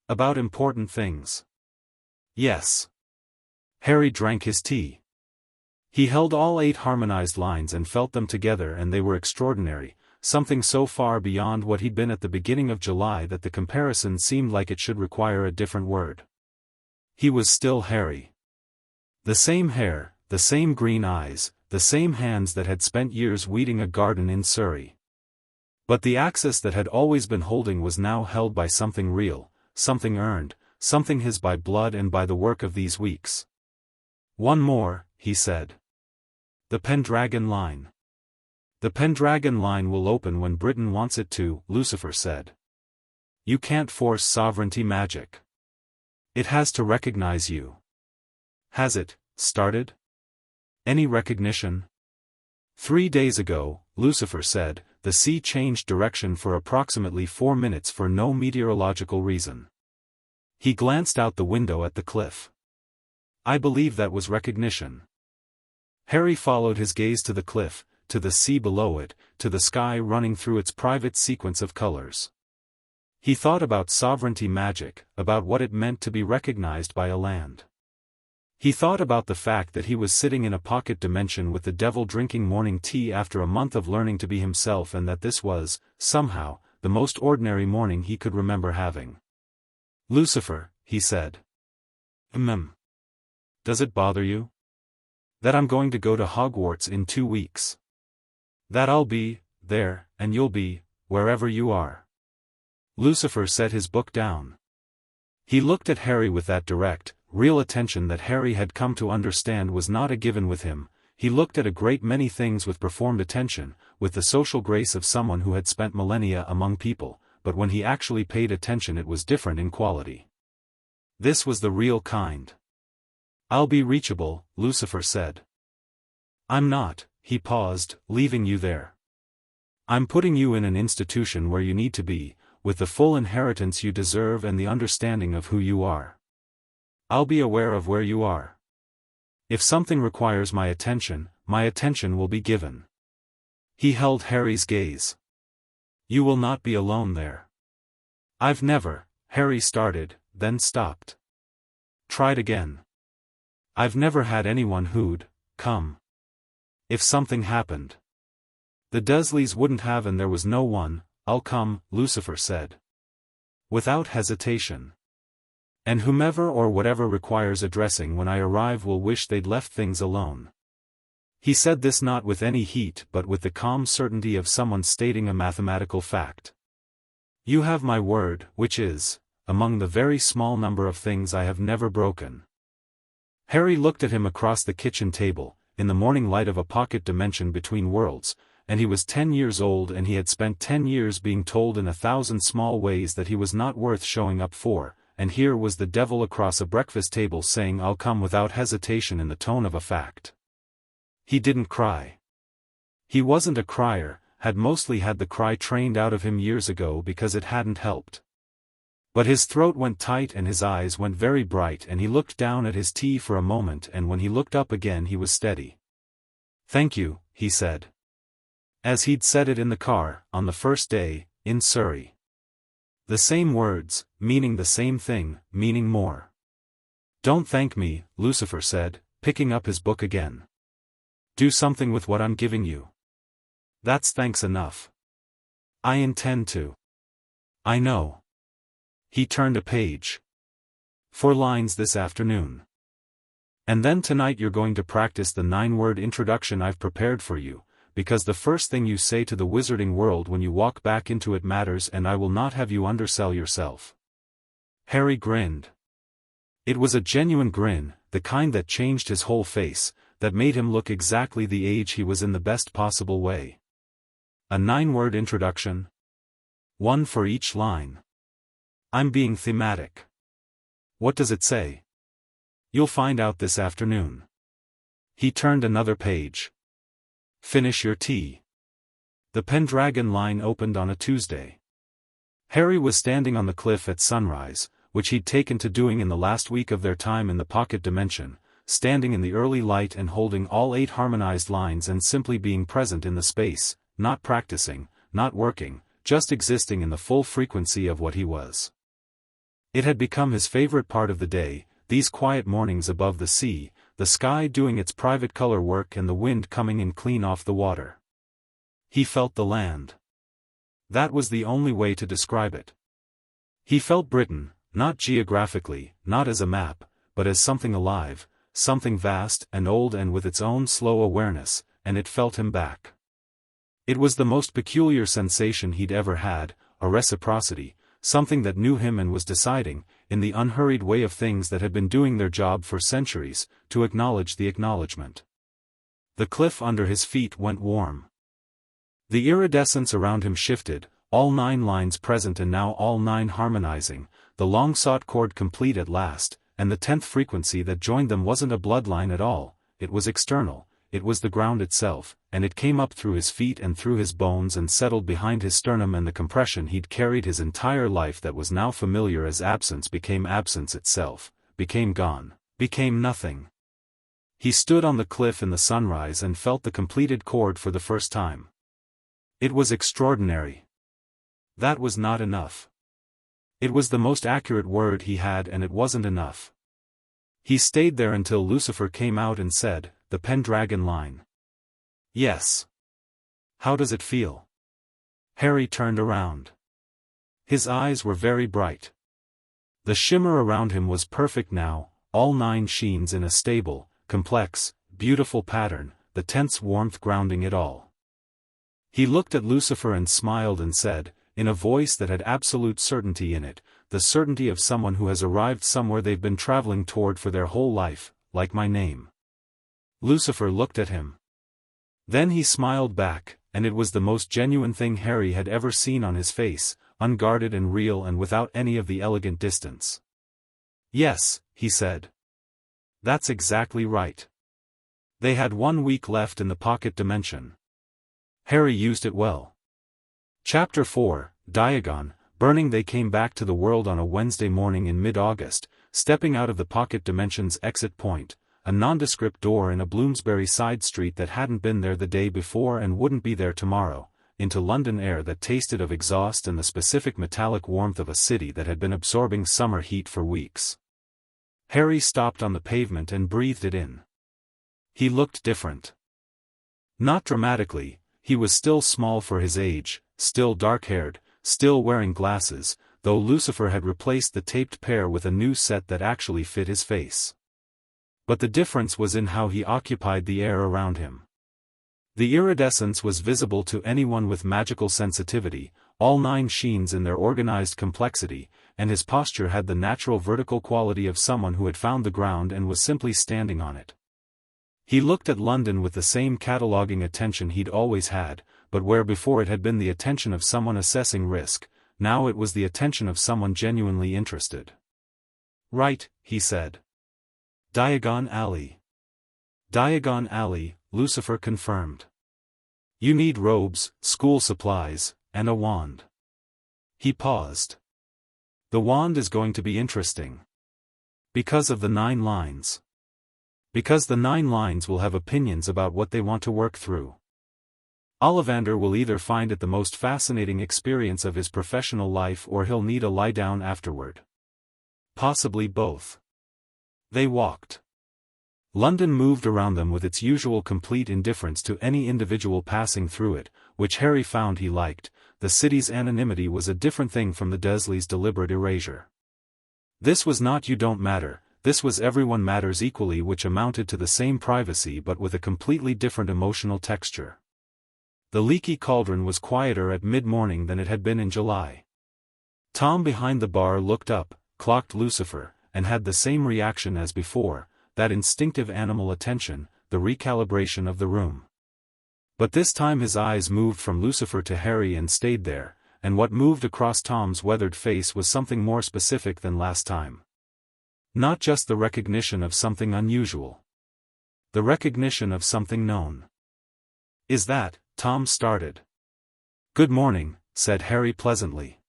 About important things." "Yes." Harry drank his tea. He held all 8 harmonized lines and felt them together, and they were extraordinary, something so far beyond what he'd been at the beginning of July that the comparison seemed like it should require a different word. He was still Harry. The same hair, the same green eyes, the same hands that had spent years weeding a garden in Surrey. But the axis that had always been holding was now held by something real, something earned, something his by blood and by the work of these weeks. "One more," he said. "The Pendragon line." "The Pendragon line will open when Britain wants it to," Lucifer said. "You can't force sovereignty magic. It has to recognize you." "Has it started? Any recognition?" 3 days ago," Lucifer said, "the sea changed direction for approximately 4 minutes for no meteorological reason." He glanced out the window at the cliff. "I believe that was recognition." Harry followed his gaze to the cliff, to the sea below it, to the sky running through its private sequence of colors. He thought about sovereignty magic, about what it meant to be recognized by a land. He thought about the fact that he was sitting in a pocket dimension with the devil drinking morning tea after a month of learning to be himself, and that this was, somehow, the most ordinary morning he could remember having. "Lucifer," he said. Does it bother you? That I'm going to go to Hogwarts in 2 weeks. That I'll be there, and you'll be wherever you are." Lucifer set his book down. He looked at Harry with that direct, real attention that Harry had come to understand was not a given with him. He looked at a great many things with performed attention, with the social grace of someone who had spent millennia among people, but when he actually paid attention it was different in quality. This was the real kind. "I'll be reachable," Lucifer said. "I'm not," he paused, "leaving you there. I'm putting you in an institution where you need to be, with the full inheritance you deserve and the understanding of who you are. I'll be aware of where you are. If something requires my attention will be given." He held Harry's gaze. "You will not be alone there." "I've never," Harry started, then stopped. Tried again. "I've never had anyone who'd come. If something happened. The Dursleys wouldn't have, and there was no one. I'll come," Lucifer said. Without hesitation. "And whomever or whatever requires addressing when I arrive will wish they'd left things alone." He said this not with any heat but with the calm certainty of someone stating a mathematical fact. You have my word, which is among the very small number of things I have never broken. Harry looked at him across the kitchen table, in the morning light of a pocket dimension between worlds, and he was 10 years old and he had spent 10 years being told in 1,000 small ways that he was not worth showing up for, and here was the devil across a breakfast table saying I'll come without hesitation in the tone of a fact. He didn't cry. He wasn't a crier, had mostly had the cry trained out of him years ago because it hadn't helped. But his throat went tight and his eyes went very bright and he looked down at his tea for a moment and when he looked up again he was steady. "Thank you," he said. As he'd said it in the car, on the first day, in Surrey. The same words, meaning the same thing, meaning more. "Don't thank me," Lucifer said, picking up his book again. "Do something with what I'm giving you. That's thanks enough." "I intend to." "I know." He turned a page. 4 lines this afternoon. And then tonight you're going to practice the 9-word introduction I've prepared for you, because the first thing you say to the wizarding world when you walk back into it matters and I will not have you undersell yourself. Harry grinned. It was a genuine grin, the kind that changed his whole face, that made him look exactly the age he was in the best possible way. A 9-word introduction? One for each line. I'm being thematic. What does it say? You'll find out this afternoon. He turned another page. Finish your tea. The Pendragon line opened on a Tuesday. Harry was standing on the cliff at sunrise, which he'd taken to doing in the last week of their time in the pocket dimension, standing in the early light and holding all 8 harmonized lines and simply being present in the space, not practicing, not working, just existing in the full frequency of what he was. It had become his favorite part of the day, these quiet mornings above the sea, the sky doing its private color work and the wind coming in clean off the water. He felt the land. That was the only way to describe it. He felt Britain, not geographically, not as a map, but as something alive, something vast and old and with its own slow awareness, and it felt him back. It was the most peculiar sensation he'd ever had, a reciprocity, something that knew him and was deciding, in the unhurried way of things that had been doing their job for centuries, to acknowledge the acknowledgement. The cliff under his feet went warm. The iridescence around him shifted, all 9 lines present and now all 9 harmonizing, the long-sought chord complete at last, and the 10th frequency that joined them wasn't a bloodline at all, it was external. It was the ground itself, and it came up through his feet and through his bones and settled behind his sternum and the compression he'd carried his entire life that was now familiar as absence became absence itself, became gone, became nothing. He stood on the cliff in the sunrise and felt the completed chord for the first time. It was extraordinary. That was not enough. It was the most accurate word he had and it wasn't enough. He stayed there until Lucifer came out and said, "The Pendragon line." "Yes." "How does it feel?" Harry turned around. His eyes were very bright. The shimmer around him was perfect now, all 9 sheens in a stable, complex, beautiful pattern, the 10th's warmth grounding it all. He looked at Lucifer and smiled and said, in a voice that had absolute certainty in it, the certainty of someone who has arrived somewhere they've been traveling toward for their whole life, "Like my name." Lucifer looked at him. Then he smiled back, and it was the most genuine thing Harry had ever seen on his face, unguarded and real and without any of the elegant distance. "Yes," he said. "That's exactly right." They had 1 week left in the pocket dimension. Harry used it well. Chapter 4, Diagon, Burning. They came back to the world on a Wednesday morning in mid-August, stepping out of the pocket dimension's exit point, a nondescript door in a Bloomsbury side street that hadn't been there the day before and wouldn't be there tomorrow, into London air that tasted of exhaust and the specific metallic warmth of a city that had been absorbing summer heat for weeks. Harry stopped on the pavement and breathed it in. He looked different. Not dramatically, he was still small for his age, still dark-haired, still wearing glasses, though Lucifer had replaced the taped pair with a new set that actually fit his face. But the difference was in how he occupied the air around him. The iridescence was visible to anyone with magical sensitivity, all 9 sheens in their organized complexity, and his posture had the natural vertical quality of someone who had found the ground and was simply standing on it. He looked at London with the same cataloguing attention he'd always had, but where before it had been the attention of someone assessing risk, now it was the attention of someone genuinely interested. "Right," he said. "Diagon Alley." "Diagon Alley," Lucifer confirmed. "You need robes, school supplies, and a wand." He paused. "The wand is going to be interesting. Because of the 9 lines. Because the 9 lines will have opinions about what they want to work through. Ollivander will either find it the most fascinating experience of his professional life or he'll need a lie down afterward. Possibly both." They walked. London moved around them with its usual complete indifference to any individual passing through it, which Harry found he liked. The city's anonymity was a different thing from the Dursleys' deliberate erasure. This was not "you don't matter," this was "everyone matters equally," which amounted to the same privacy but with a completely different emotional texture. The leaky cauldron was quieter at mid-morning than it had been in July. Tom behind the bar looked up, clocked Lucifer, and had the same reaction as before, that instinctive animal attention, the recalibration of the room. But this time his eyes moved from Lucifer to Harry and stayed there, and what moved across Tom's weathered face was something more specific than last time. Not just the recognition of something unusual. The recognition of something known. "Is that?" Tom started. "Good morning," said Harry pleasantly.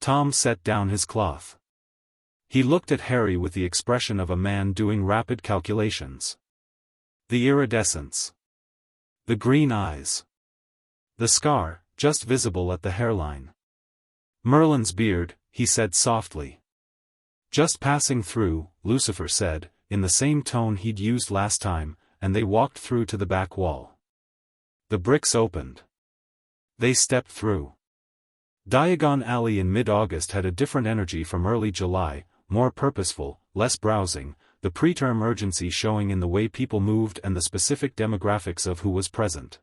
Tom set down his cloth. He looked at Harry with the expression of a man doing rapid calculations. The iridescence. The green eyes. The scar, just visible at the hairline. "Merlin's beard," he said softly. "Just passing through," Lucifer said, in the same tone he'd used last time, and they walked through to the back wall. The bricks opened. They stepped through. Diagon Alley in mid-August had a different energy from early July, more purposeful, less browsing, the preterm urgency showing in the way people moved and the specific demographics of who was present.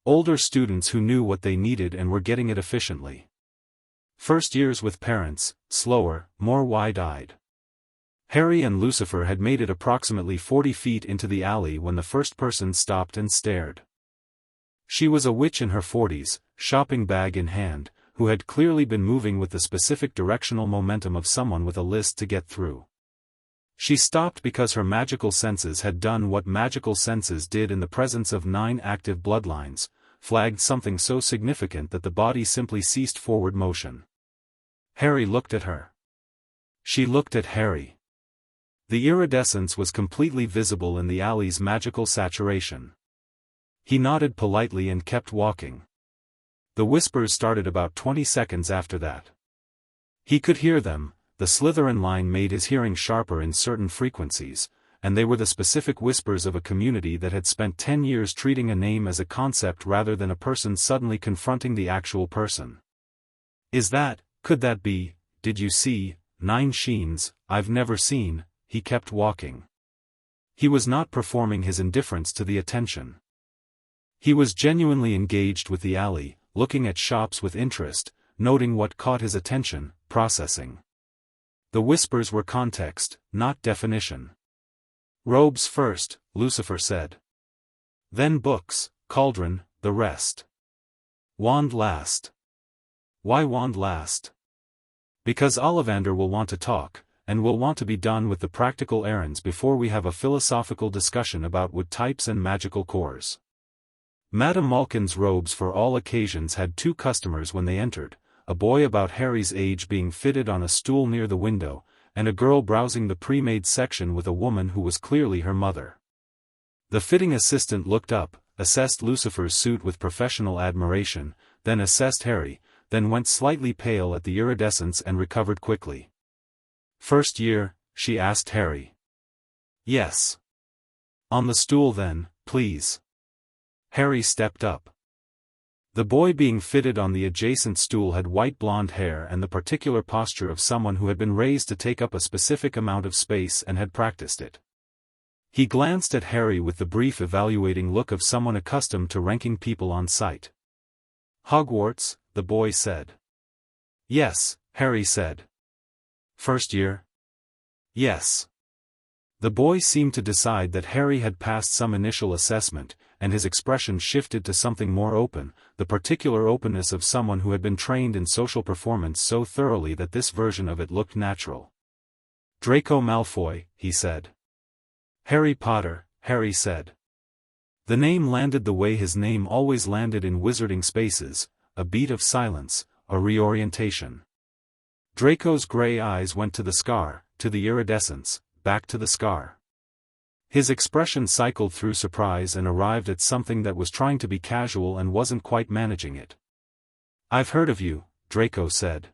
Older students who knew what they needed and were getting it efficiently. First years with parents, slower, more wide-eyed. Harry and Lucifer had made it approximately 40 feet into the alley when the first person stopped and stared. She was a witch in her 40s, shopping bag in hand, who had clearly been moving with the specific directional momentum of someone with a list to get through. She stopped because her magical senses had done what magical senses did in the presence of 9 active bloodlines, flagged something so significant that the body simply ceased forward motion. Harry looked at her. She looked at Harry. The iridescence was completely visible in the alley's magical saturation. He nodded politely and kept walking. The whispers started about 20 seconds after that. He could hear them, the Slytherin line made his hearing sharper in certain frequencies, and they were the specific whispers of a community that had spent 10 years treating a name as a concept rather than a person suddenly confronting the actual person. "Is that, could that be, did you see, 9 sheens, I've never seen," he kept walking. He was not performing his indifference to the attention. He was genuinely engaged with the alley, looking at shops with interest, noting what caught his attention, processing. The whispers were context, not definition. "Robes first," Lucifer said. "Then books, cauldron, the rest. Wand last." "Why wand last?" "Because Ollivander will want to talk, and will want to be done with the practical errands before we have a philosophical discussion about wood types and magical cores." Madame Malkin's robes for all occasions had 2 customers when they entered, a boy about Harry's age being fitted on a stool near the window, and a girl browsing the pre-made section with a woman who was clearly her mother. The fitting assistant looked up, assessed Lucifer's suit with professional admiration, then assessed Harry, then went slightly pale at the iridescence and recovered quickly. "First year?" she asked Harry. "Yes." "On the stool then, please." Harry stepped up. The boy being fitted on the adjacent stool had white blonde hair and the particular posture of someone who had been raised to take up a specific amount of space and had practiced it. He glanced at Harry with the brief evaluating look of someone accustomed to ranking people on sight. "Hogwarts," the boy said. Yes, Harry said. First year? Yes. The boy seemed to decide that Harry had passed some initial assessment, and his expression shifted to something more open, the particular openness of someone who had been trained in social performance so thoroughly that this version of it looked natural. Draco Malfoy, he said. Harry Potter, Harry said. The name landed the way his name always landed in wizarding spaces, a beat of silence, a reorientation. Draco's gray eyes went to the scar, to the iridescence, back to the scar. His expression cycled through surprise and arrived at something that was trying to be casual and wasn't quite managing it. I've heard of you, Draco said.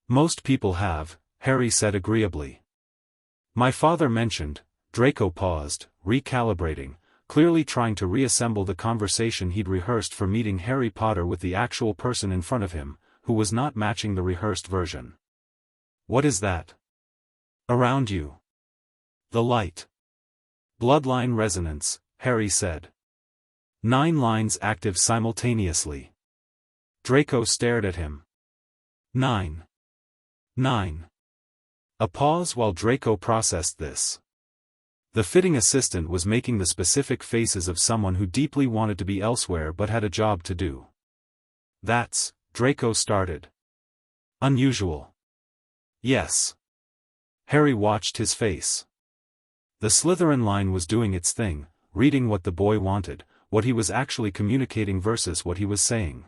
Most people have, Harry said agreeably. My father mentioned. Draco paused, recalibrating, clearly trying to reassemble the conversation he'd rehearsed for meeting Harry Potter with the actual person in front of him, who was not matching the rehearsed version. What is that? Around you. The light. Bloodline resonance, Harry said. 9 lines active simultaneously. Draco stared at him. 9. 9. A pause while Draco processed this. The fitting assistant was making the specific faces of someone who deeply wanted to be elsewhere but had a job to do. That's, Draco started. Unusual. Yes. Harry watched his face. The Slytherin line was doing its thing, reading what the boy wanted, what he was actually communicating versus what he was saying.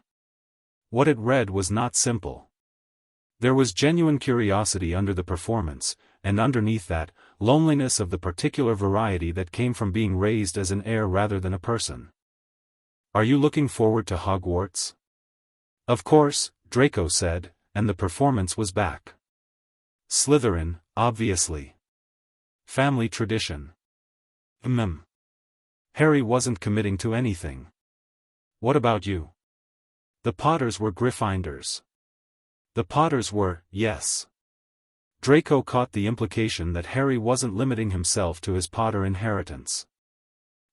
What it read was not simple. There was genuine curiosity under the performance, and underneath that, loneliness of the particular variety that came from being raised as an heir rather than a person. Are you looking forward to Hogwarts? Of course, Draco said, and the performance was back. Slytherin, obviously. Family tradition. Harry wasn't committing to anything. What about you? The Potters were Gryffindors. The Potters were, yes. Draco caught the implication that Harry wasn't limiting himself to his Potter inheritance.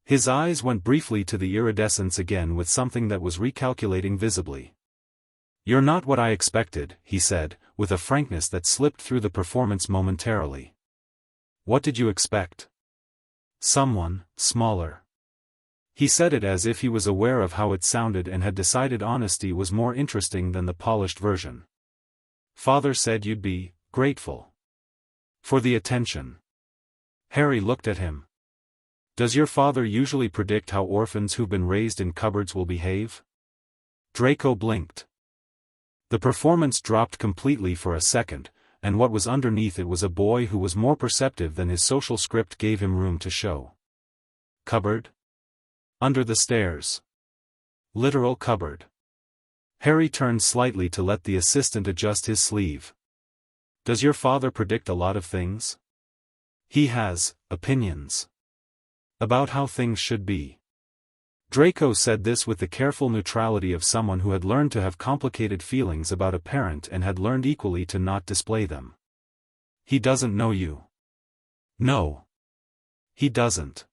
His eyes went briefly to the iridescence again with something that was recalculating visibly. You're not what I expected, he said, with a frankness that slipped through the performance momentarily. What did you expect? Someone, smaller. He said it as if he was aware of how it sounded and had decided honesty was more interesting than the polished version. Father said you'd be grateful for the attention. Harry looked at him. Does your father usually predict how orphans who've been raised in cupboards will behave? Draco blinked. The performance dropped completely for a second, and what was underneath it was a boy who was more perceptive than his social script gave him room to show. Cupboard? Under the stairs. Literal cupboard. Harry turned slightly to let the assistant adjust his sleeve. Does your father predict a lot of things? He has opinions about how things should be. Draco said this with the careful neutrality of someone who had learned to have complicated feelings about a parent and had learned equally to not display them. He doesn't know you. No. He doesn't.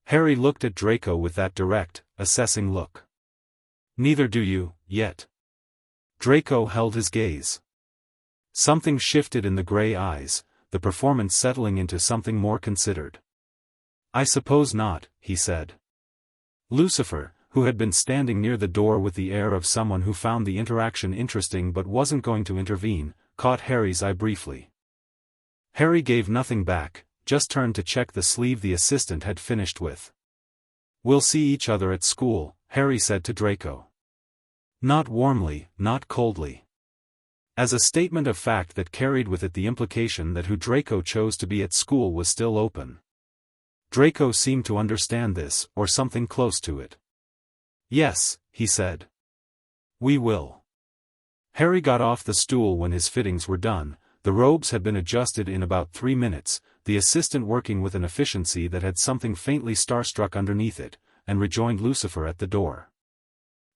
Harry looked at Draco with that direct, assessing look. Neither do you, yet. Draco held his gaze. Something shifted in the gray eyes, the performance settling into something more considered. I suppose not, he said. Lucifer, who had been standing near the door with the air of someone who found the interaction interesting but wasn't going to intervene, caught Harry's eye briefly. Harry gave nothing back, just turned to check the sleeve the assistant had finished with. We'll see each other at school, Harry said to Draco. Not warmly, not coldly. As a statement of fact that carried with it the implication that who Draco chose to be at school was still open. Draco seemed to understand this, or something close to it. Yes, he said. We will. Harry got off the stool when his fittings were done. The robes had been adjusted in about 3 minutes, the assistant working with an efficiency that had something faintly starstruck underneath it, and rejoined Lucifer at the door.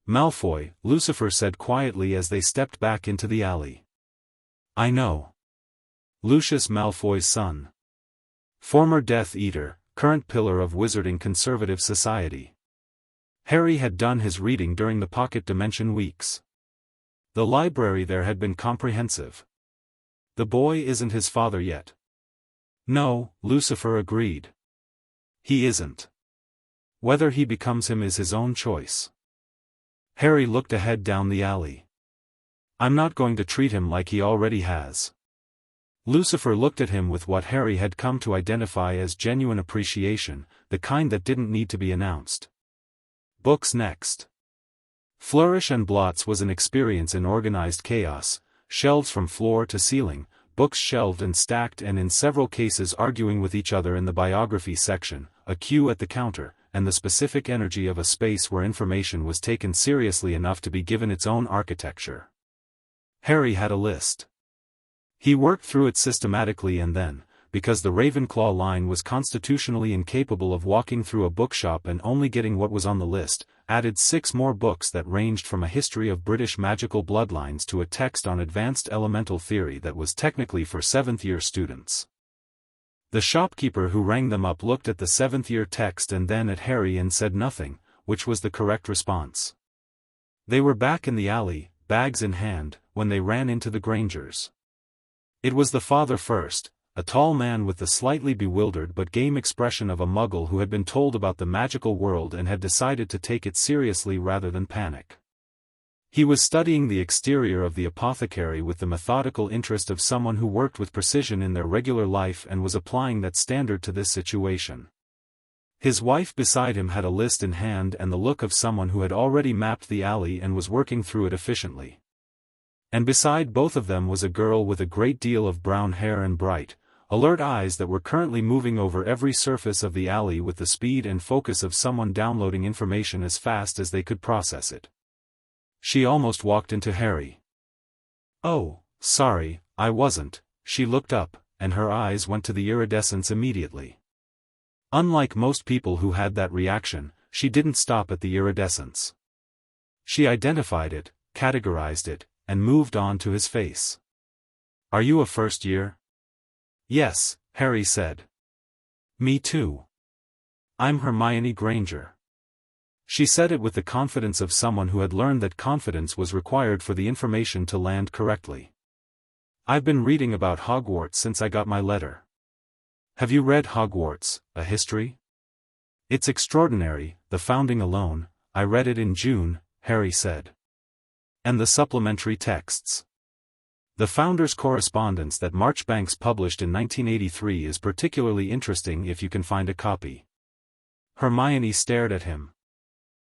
Malfoy, Lucifer said quietly as they stepped back into the alley. I know. Lucius Malfoy's son. Former Death Eater, current pillar of wizarding conservative society. Harry had done his reading during the pocket dimension weeks. The library there had been comprehensive. The boy isn't his father yet. No, Lucifer agreed. He isn't. Whether he becomes him is his own choice. Harry looked ahead down the alley. I'm not going to treat him like he already has. Lucifer looked at him with what Harry had come to identify as genuine appreciation, the kind that didn't need to be announced. Books next. Flourish and Blots was an experience in organized chaos, shelves from floor to ceiling, books shelved and stacked and in several cases arguing with each other in the biography section, a queue at the counter, and the specific energy of a space where information was taken seriously enough to be given its own architecture. Harry had a list. He worked through it systematically and then, because the Ravenclaw line was constitutionally incapable of walking through a bookshop and only getting what was on the list, added 6 more books that ranged from a history of British magical bloodlines to a text on advanced elemental theory that was technically for 7th-year students. The shopkeeper who rang them up looked at the 7th-year text and then at Harry and said nothing, which was the correct response. They were back in the alley, bags in hand, when they ran into the Grangers. It was the father first, a tall man with the slightly bewildered but game expression of a muggle who had been told about the magical world and had decided to take it seriously rather than panic. He was studying the exterior of the apothecary with the methodical interest of someone who worked with precision in their regular life and was applying that standard to this situation. His wife beside him had a list in hand and the look of someone who had already mapped the alley and was working through it efficiently. And beside both of them was a girl with a great deal of brown hair and bright, alert eyes that were currently moving over every surface of the alley with the speed and focus of someone downloading information as fast as they could process it. She almost walked into Harry. "Oh, sorry, I wasn't." She looked up, and her eyes went to the iridescence immediately. Unlike most people who had that reaction, she didn't stop at the iridescence. She identified it, categorized it, and moved on to his face. "Are you a first year?" "Yes," Harry said. "Me too. I'm Hermione Granger." She said it with the confidence of someone who had learned that confidence was required for the information to land correctly. "I've been reading about Hogwarts since I got my letter." "Have you read Hogwarts, a history?" "It's extraordinary, the founding alone. I read it in June," Harry said. "And the supplementary texts. The founder's correspondence that Marchbanks published in 1983 is particularly interesting if you can find a copy." Hermione stared at him.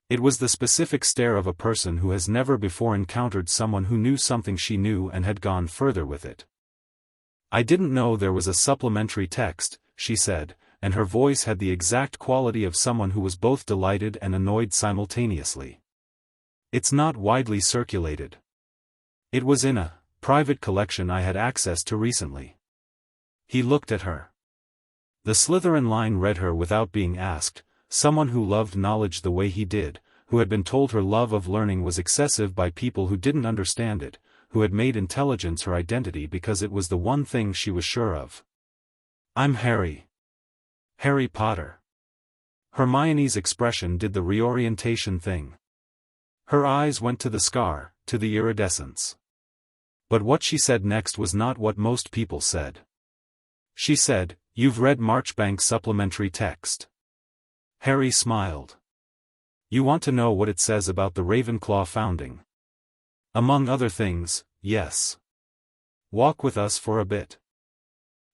It was the specific stare of a person who has never before encountered someone who knew something she knew and had gone further with it. "I didn't know there was a supplementary text," she said, and her voice had the exact quality of someone who was both delighted and annoyed simultaneously. "It's not widely circulated. It was in a private collection I had access to recently." He looked at her. The Slytherin line read her without being asked, someone who loved knowledge the way he did, who had been told her love of learning was excessive by people who didn't understand it, who had made intelligence her identity because it was the one thing she was sure of. "I'm Harry. Harry Potter." Hermione's expression did the reorientation thing. Her eyes went to the scar, to the iridescence. But what she said next was not what most people said. She said, "You've read Marchbank's supplementary text." Harry smiled. "You want to know what it says about the Ravenclaw founding?" "Among other things, yes." "Walk with us for a bit."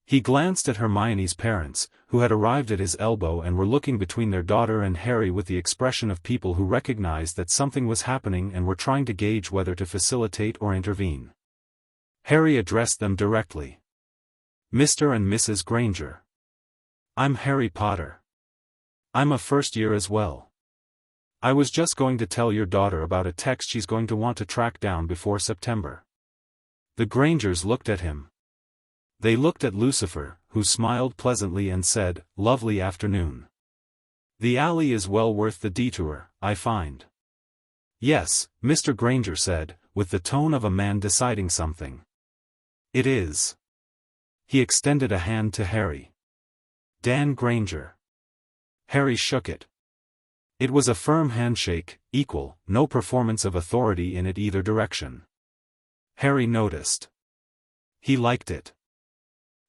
He glanced at Hermione's parents, who had arrived at his elbow and were looking between their daughter and Harry with the expression of people who recognized that something was happening and were trying to gauge whether to facilitate or intervene. Harry addressed them directly. "Mr. and Mrs. Granger. I'm Harry Potter. I'm a first year as well. I was just going to tell your daughter about a text she's going to want to track down before September." The Grangers looked at him. They looked at Lucifer, who smiled pleasantly and said, "Lovely afternoon. The alley is well worth the detour, I find." "Yes," Mr. Granger said, with the tone of a man deciding something. "It is." He extended a hand to Harry. "Dan Granger." Harry shook it. It was a firm handshake, equal, no performance of authority in it either direction. Harry noticed. He liked it.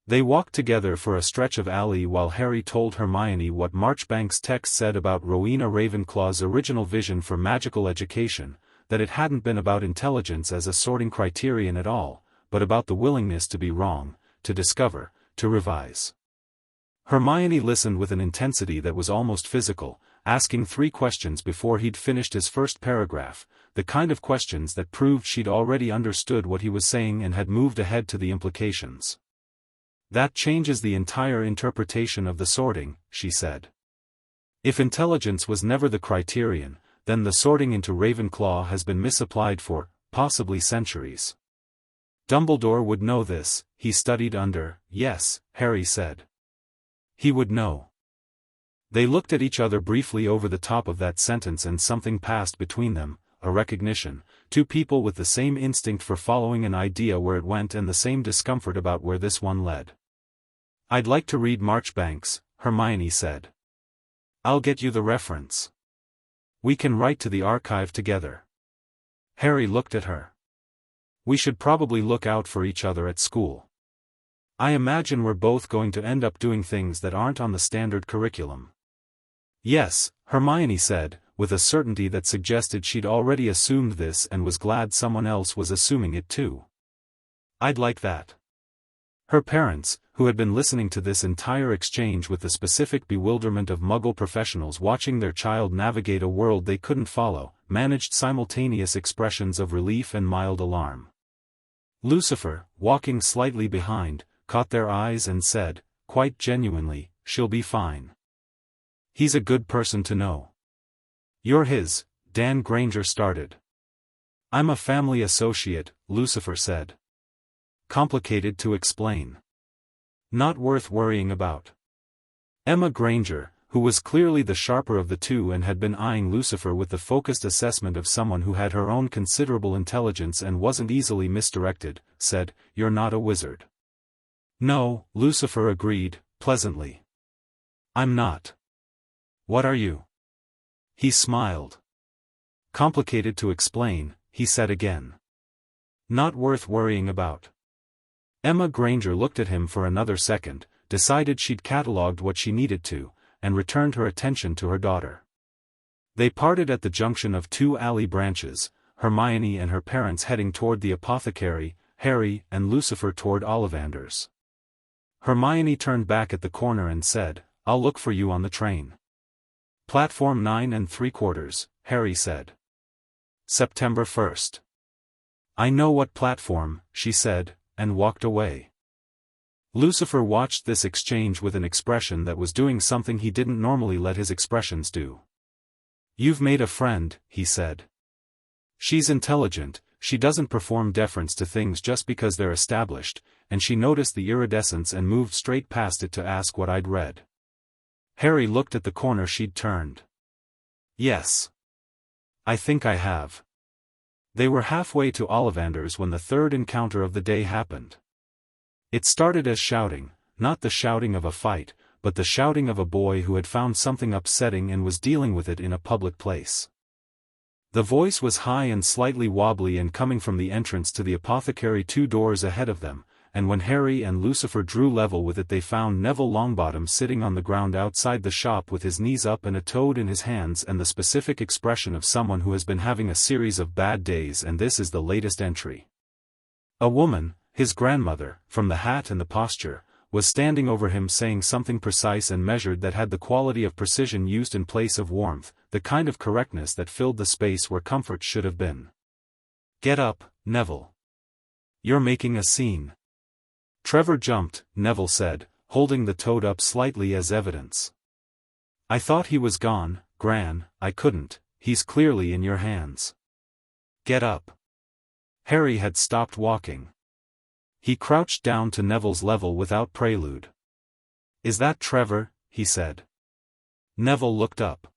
They walked together for a stretch of alley while Harry told Hermione what Marchbank's text said about Rowena Ravenclaw's original vision for magical education, that it hadn't been about intelligence as a sorting criterion at all, but about the willingness to be wrong, to discover, to revise. Hermione listened with an intensity that was almost physical, asking 3 questions before he'd finished his first paragraph, the kind of questions that proved she'd already understood what he was saying and had moved ahead to the implications. That changes the entire interpretation of the sorting, she said. If intelligence was never the criterion, then the sorting into Ravenclaw has been misapplied for, possibly centuries. Dumbledore would know this, he studied under. Yes, Harry said. He would know. They looked at each other briefly over the top of that sentence and something passed between them, a recognition, 2 people with the same instinct for following an idea where it went and the same discomfort about where this one led. I'd like to read Marchbank's, Hermione said. I'll get you the reference. We can write to the archive together. Harry looked at her. We should probably look out for each other at school. I imagine we're both going to end up doing things that aren't on the standard curriculum. Yes, Hermione said, with a certainty that suggested she'd already assumed this and was glad someone else was assuming it too. I'd like that. Her parents, who had been listening to this entire exchange with the specific bewilderment of Muggle professionals watching their child navigate a world they couldn't follow, managed simultaneous expressions of relief and mild alarm. Lucifer, walking slightly behind, caught their eyes and said, quite genuinely, she'll be fine. He's a good person to know. You're his, Dan Granger started. I'm a family associate, Lucifer said. Complicated to explain. Not worth worrying about. Emma Granger, who was clearly the sharper of the two and had been eyeing Lucifer with the focused assessment of someone who had her own considerable intelligence and wasn't easily misdirected, said, You're not a wizard. No, Lucifer agreed, pleasantly. I'm not. What are you? He smiled. Complicated to explain, he said again. Not worth worrying about. Emma Granger looked at him for another second, decided she'd catalogued what she needed to, and returned her attention to her daughter. They parted at the junction of 2 alley branches, Hermione and her parents heading toward the apothecary, Harry and Lucifer toward Ollivander's. Hermione turned back at the corner and said, I'll look for you on the train. Platform 9 3/4, Harry said. September 1st. I know what platform, she said, and walked away. Lucifer watched this exchange with an expression that was doing something he didn't normally let his expressions do. You've made a friend, he said. She's intelligent, she doesn't perform deference to things just because they're established, and she noticed the iridescence and moved straight past it to ask what I'd read. Harry looked at the corner she'd turned. Yes. I think I have. They were halfway to Ollivander's when the third encounter of the day happened. It started as shouting, not the shouting of a fight, but the shouting of a boy who had found something upsetting and was dealing with it in a public place. The voice was high and slightly wobbly and coming from the entrance to the apothecary 2 doors ahead of them, and when Harry and Lucifer drew level with it they found Neville Longbottom sitting on the ground outside the shop with his knees up and a toad in his hands and the specific expression of someone who has been having a series of bad days, and this is the latest entry. A woman, his grandmother, from the hat and the posture, was standing over him saying something precise and measured that had the quality of precision used in place of warmth, the kind of correctness that filled the space where comfort should have been. Get up, Neville. You're making a scene. Trevor jumped, Neville said, holding the toad up slightly as evidence. I thought he was gone, Gran, I couldn't, he's clearly in your hands. Get up. Harry had stopped walking. He crouched down to Neville's level without prelude. Is that Trevor? He said. Neville looked up.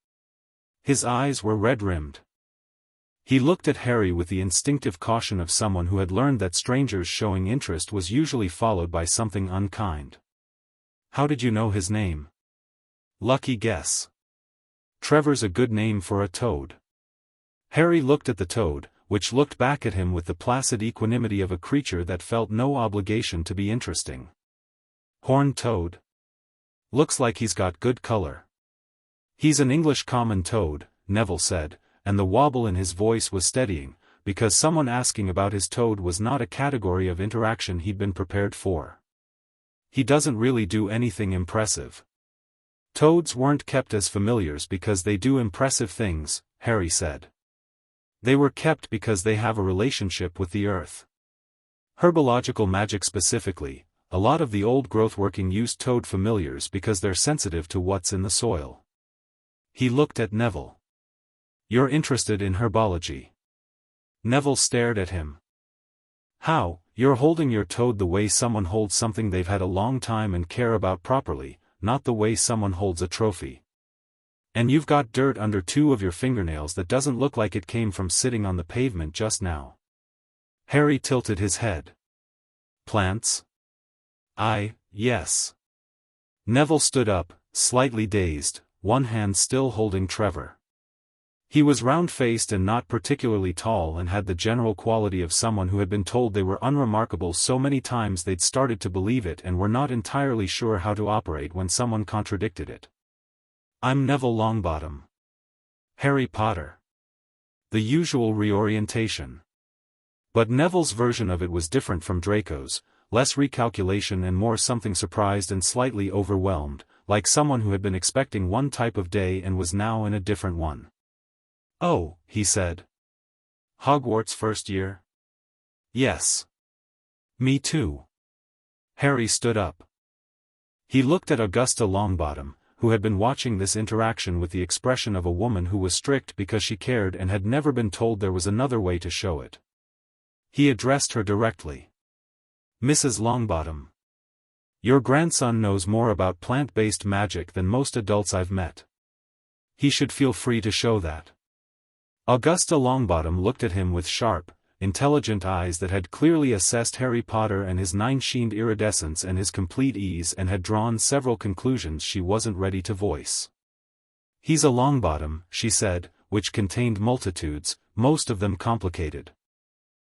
His eyes were red-rimmed. He looked at Harry with the instinctive caution of someone who had learned that strangers showing interest was usually followed by something unkind. How did you know his name? Lucky guess. Trevor's a good name for a toad. Harry looked at the toad, which looked back at him with the placid equanimity of a creature that felt no obligation to be interesting. Horned toad. Looks like he's got good color. He's an English common toad, Neville said, and the wobble in his voice was steadying, because someone asking about his toad was not a category of interaction he'd been prepared for. He doesn't really do anything impressive. Toads weren't kept as familiars because they do impressive things, Harry said. They were kept because they have a relationship with the earth. Herbological magic specifically, a lot of the old growth working used toad familiars because they're sensitive to what's in the soil. He looked at Neville. You're interested in herbology. Neville stared at him. How? You're holding your toad the way someone holds something they've had a long time and care about properly, not the way someone holds a trophy. And you've got dirt under 2 of your fingernails that doesn't look like it came from sitting on the pavement just now. Harry tilted his head. Plants? Yes. Neville stood up, slightly dazed, one hand still holding Trevor. He was round-faced and not particularly tall and had the general quality of someone who had been told they were unremarkable so many times they'd started to believe it and were not entirely sure how to operate when someone contradicted it. I'm Neville Longbottom. Harry Potter. The usual reorientation. But Neville's version of it was different from Draco's, less recalculation and more something surprised and slightly overwhelmed, like someone who had been expecting one type of day and was now in a different one. Oh, he said. Hogwarts first year? Yes. Me too. Harry stood up. He looked at Augusta Longbottom, who had been watching this interaction with the expression of a woman who was strict because she cared and had never been told there was another way to show it. He addressed her directly. Mrs. Longbottom. Your grandson knows more about plant-based magic than most adults I've met. He should feel free to show that. Augusta Longbottom looked at him with sharp, intelligent eyes that had clearly assessed Harry Potter and his 9-sheened iridescence and his complete ease and had drawn several conclusions she wasn't ready to voice. He's a Longbottom, she said, which contained multitudes, most of them complicated.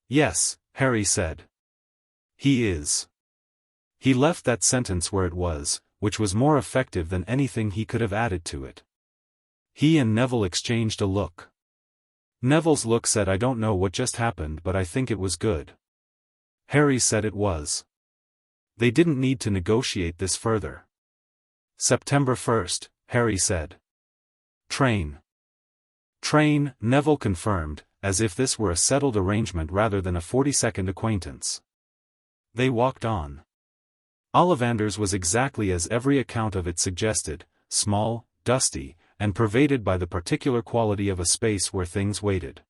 Yes, Harry said. He is. He left that sentence where it was, which was more effective than anything he could have added to it. He and Neville exchanged a look. Neville's look said, I don't know what just happened, but I think it was good. Harry said it was. They didn't need to negotiate this further. September 1st, Harry said. Train. Train, Neville confirmed, as if this were a settled arrangement rather than a 40-second acquaintance. They walked on. Ollivander's was exactly as every account of it suggested, small, dusty, and pervaded by the particular quality of a space where things waited.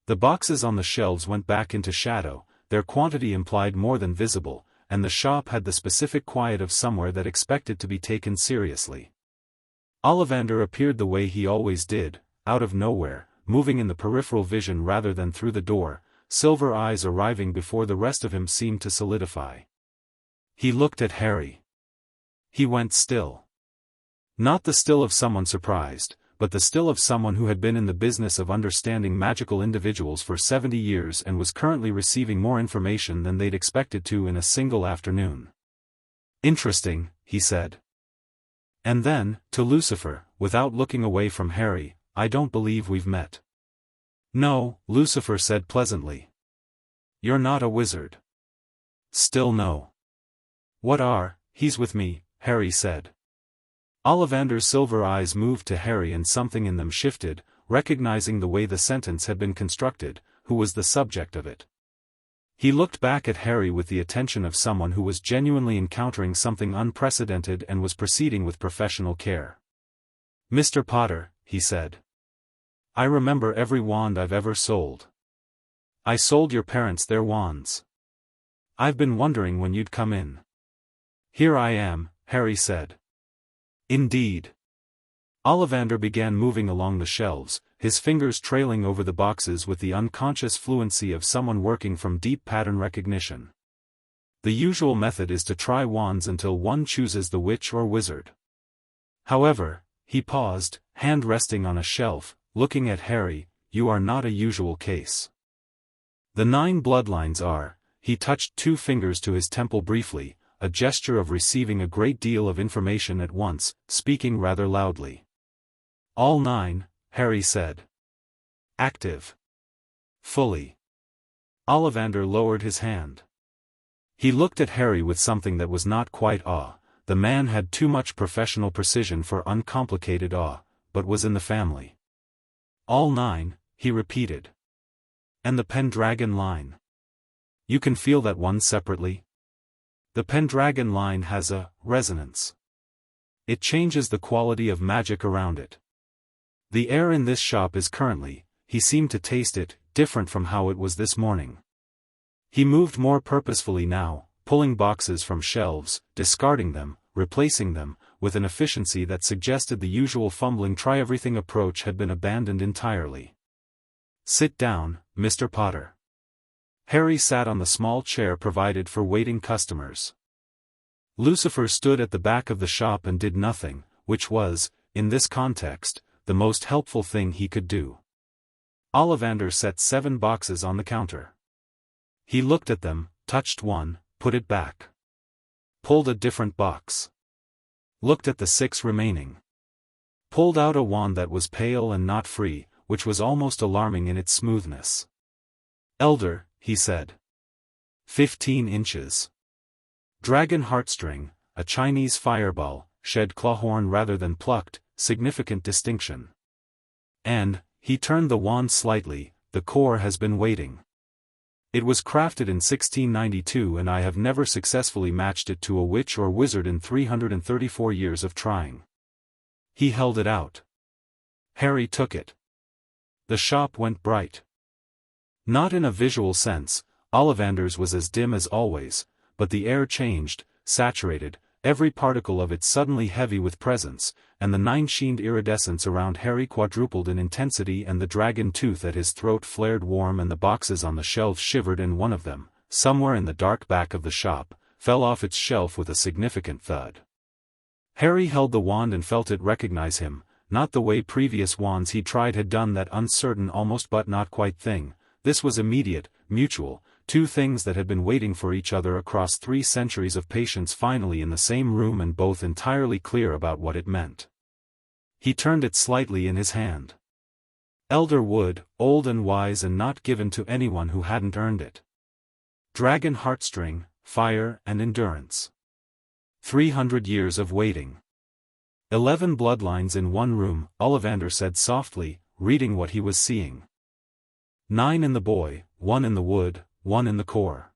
The boxes on the shelves went back into shadow, their quantity implied more than visible, and the shop had the specific quiet of somewhere that expected to be taken seriously. Ollivander appeared the way he always did, out of nowhere, moving in the peripheral vision rather than through the door, silver eyes arriving before the rest of him seemed to solidify. He looked at Harry. He went still. Not the still of someone surprised, but the still of someone who had been in the business of understanding magical individuals for 70 years and was currently receiving more information than they'd expected to in a single afternoon. Interesting, he said. And then, to Lucifer, without looking away from Harry, I don't believe we've met. No, Lucifer said pleasantly. You're not a wizard. Still no. What are, he's with me, Harry said. Ollivander's silver eyes moved to Harry and something in them shifted, recognizing the way the sentence had been constructed, who was the subject of it. He looked back at Harry with the attention of someone who was genuinely encountering something unprecedented and was proceeding with professional care. Mr. Potter, he said. I remember every wand I've ever sold. I sold your parents their wands. I've been wondering when you'd come in. Here I am, Harry said. Indeed. Ollivander began moving along the shelves, his fingers trailing over the boxes with the unconscious fluency of someone working from deep pattern recognition. The usual method is to try wands until one chooses the witch or wizard. However, he paused, hand resting on a shelf, looking at Harry, you are not a usual case. The 9 bloodlines are, he touched 2 fingers to his temple briefly, a gesture of receiving a great deal of information at once, speaking rather loudly. All 9, Harry said. Active. Fully. Ollivander lowered his hand. He looked at Harry with something that was not quite awe. The man had too much professional precision for uncomplicated awe, but was in the family. All 9, he repeated. And the Pendragon line. You can feel that one separately? The Pendragon line has a resonance. It changes the quality of magic around it. The air in this shop is currently, he seemed to taste it, different from how it was this morning. He moved more purposefully now, pulling boxes from shelves, discarding them, replacing them, with an efficiency that suggested the usual fumbling try-everything approach had been abandoned entirely. Sit down, Mr. Potter. Harry sat on the small chair provided for waiting customers. Lucifer stood at the back of the shop and did nothing, which was, in this context, the most helpful thing he could do. Ollivander set 7 boxes on the counter. He looked at them, touched one, put it back. Pulled a different box. Looked at the 6 remaining. Pulled out a wand that was pale and not free, which was almost alarming in its smoothness. Elder, he said. 15 inches. Dragon heartstring, a Chinese fireball, shed clawhorn rather than plucked, significant distinction. And, he turned the wand slightly, the core has been waiting. It was crafted in 1692 and I have never successfully matched it to a witch or wizard in 334 years of trying. He held it out. Harry took it. The shop went bright. Not in a visual sense, Ollivander's was as dim as always, but the air changed, saturated, every particle of it suddenly heavy with presence, and the 9-sheened iridescence around Harry quadrupled in intensity and the dragon tooth at his throat flared warm and the boxes on the shelf shivered and one of them, somewhere in the dark back of the shop, fell off its shelf with a significant thud. Harry held the wand and felt it recognize him, not the way previous wands he tried had done that uncertain almost but not quite thing. This was immediate, mutual, 2 things that had been waiting for each other across 3 centuries of patience finally in the same room and both entirely clear about what it meant. He turned it slightly in his hand. Elder wood, old and wise and not given to anyone who hadn't earned it. Dragon heartstring, fire and endurance. 300 years of waiting. 11 bloodlines in one room, Ollivander said softly, reading what he was seeing. 9 in the boy, 1 in the wood, 1 in the core.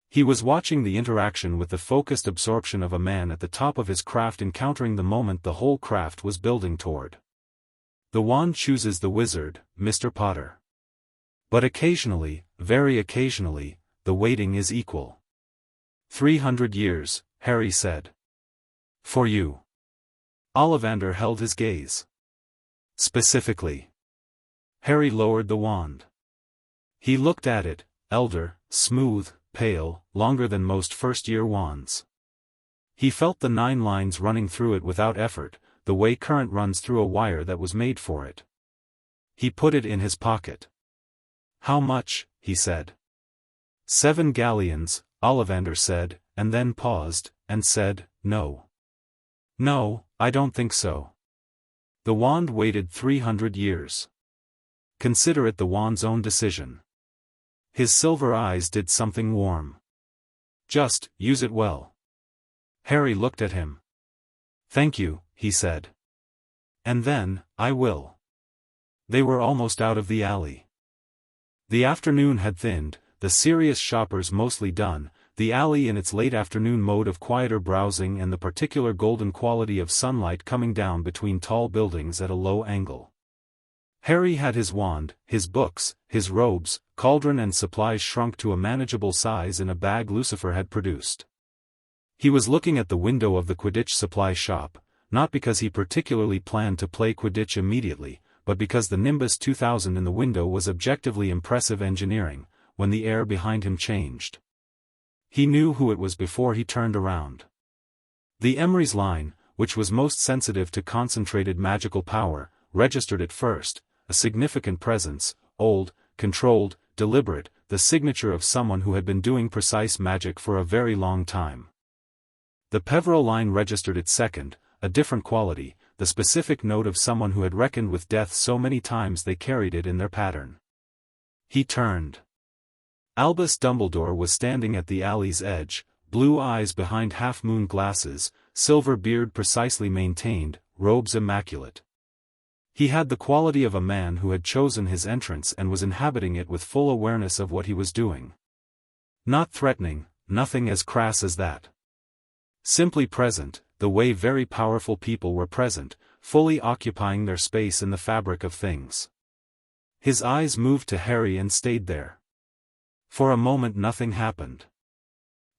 He was watching the interaction with the focused absorption of a man at the top of his craft encountering the moment the whole craft was building toward. The wand chooses the wizard, Mr. Potter. But occasionally, very occasionally, the waiting is equal. 300 years, Harry said. For you. Ollivander held his gaze. Specifically. Harry lowered the wand. He looked at it, elder, smooth, pale, longer than most first-year wands. He felt the 9 lines running through it without effort, the way current runs through a wire that was made for it. He put it in his pocket. How much, he said. 7 galleons, Ollivander said, and then paused, and said, no. No, I don't think so. The wand waited 300 years. Consider it the wand's own decision. His silver eyes did something warm. Just, use it well. Harry looked at him. Thank you, he said. And then, I will. They were almost out of the alley. The afternoon had thinned, the serious shoppers mostly done, the alley in its late afternoon mode of quieter browsing and the particular golden quality of sunlight coming down between tall buildings at a low angle. Harry had his wand, his books, his robes, cauldron and supplies shrunk to a manageable size in a bag Lucifer had produced. He was looking at the window of the Quidditch supply shop, not because he particularly planned to play Quidditch immediately, but because the Nimbus 2000 in the window was objectively impressive engineering, when the air behind him changed. He knew who it was before he turned around. The Emery's line, which was most sensitive to concentrated magical power, registered it first, a significant presence, old, controlled, deliberate, the signature of someone who had been doing precise magic for a very long time. The Peveril line registered its second, a different quality, the specific note of someone who had reckoned with death so many times they carried it in their pattern. He turned. Albus Dumbledore was standing at the alley's edge, blue eyes behind half-moon glasses, silver beard precisely maintained, robes immaculate. He had the quality of a man who had chosen his entrance and was inhabiting it with full awareness of what he was doing. Not threatening, nothing as crass as that. Simply present, the way very powerful people were present, fully occupying their space in the fabric of things. His eyes moved to Harry and stayed there. For a moment nothing happened.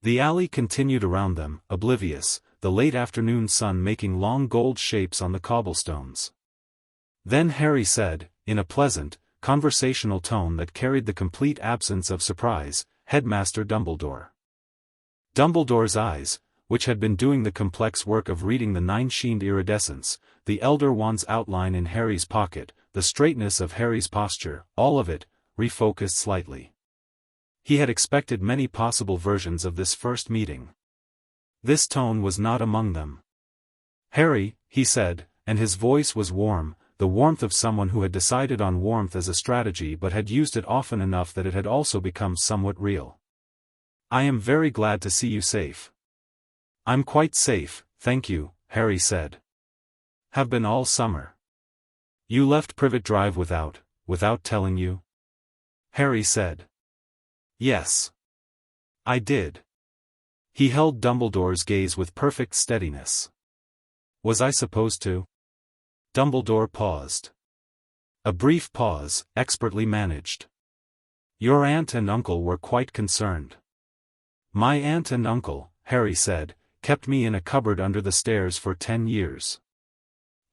The alley continued around them, oblivious, the late afternoon sun making long gold shapes on the cobblestones. Then Harry said, in a pleasant, conversational tone that carried the complete absence of surprise, "Headmaster Dumbledore." Dumbledore's eyes, which had been doing the complex work of reading the nine-sheened iridescence, the Elder Wand's outline in Harry's pocket, the straightness of Harry's posture, all of it, refocused slightly. He had expected many possible versions of this first meeting. This tone was not among them. "Harry," he said, and his voice was warm, the warmth of someone who had decided on warmth as a strategy but had used it often enough that it had also become somewhat real. "I am very glad to see you safe." "I'm quite safe, thank you," Harry said. "Have been all summer." "You left Privet Drive without telling you?" Harry said. "Yes. I did." He held Dumbledore's gaze with perfect steadiness. "Was I supposed to?" Dumbledore paused. A brief pause, expertly managed. "Your aunt and uncle were quite concerned." "My aunt and uncle," Harry said, "kept me in a cupboard under the stairs for 10 years.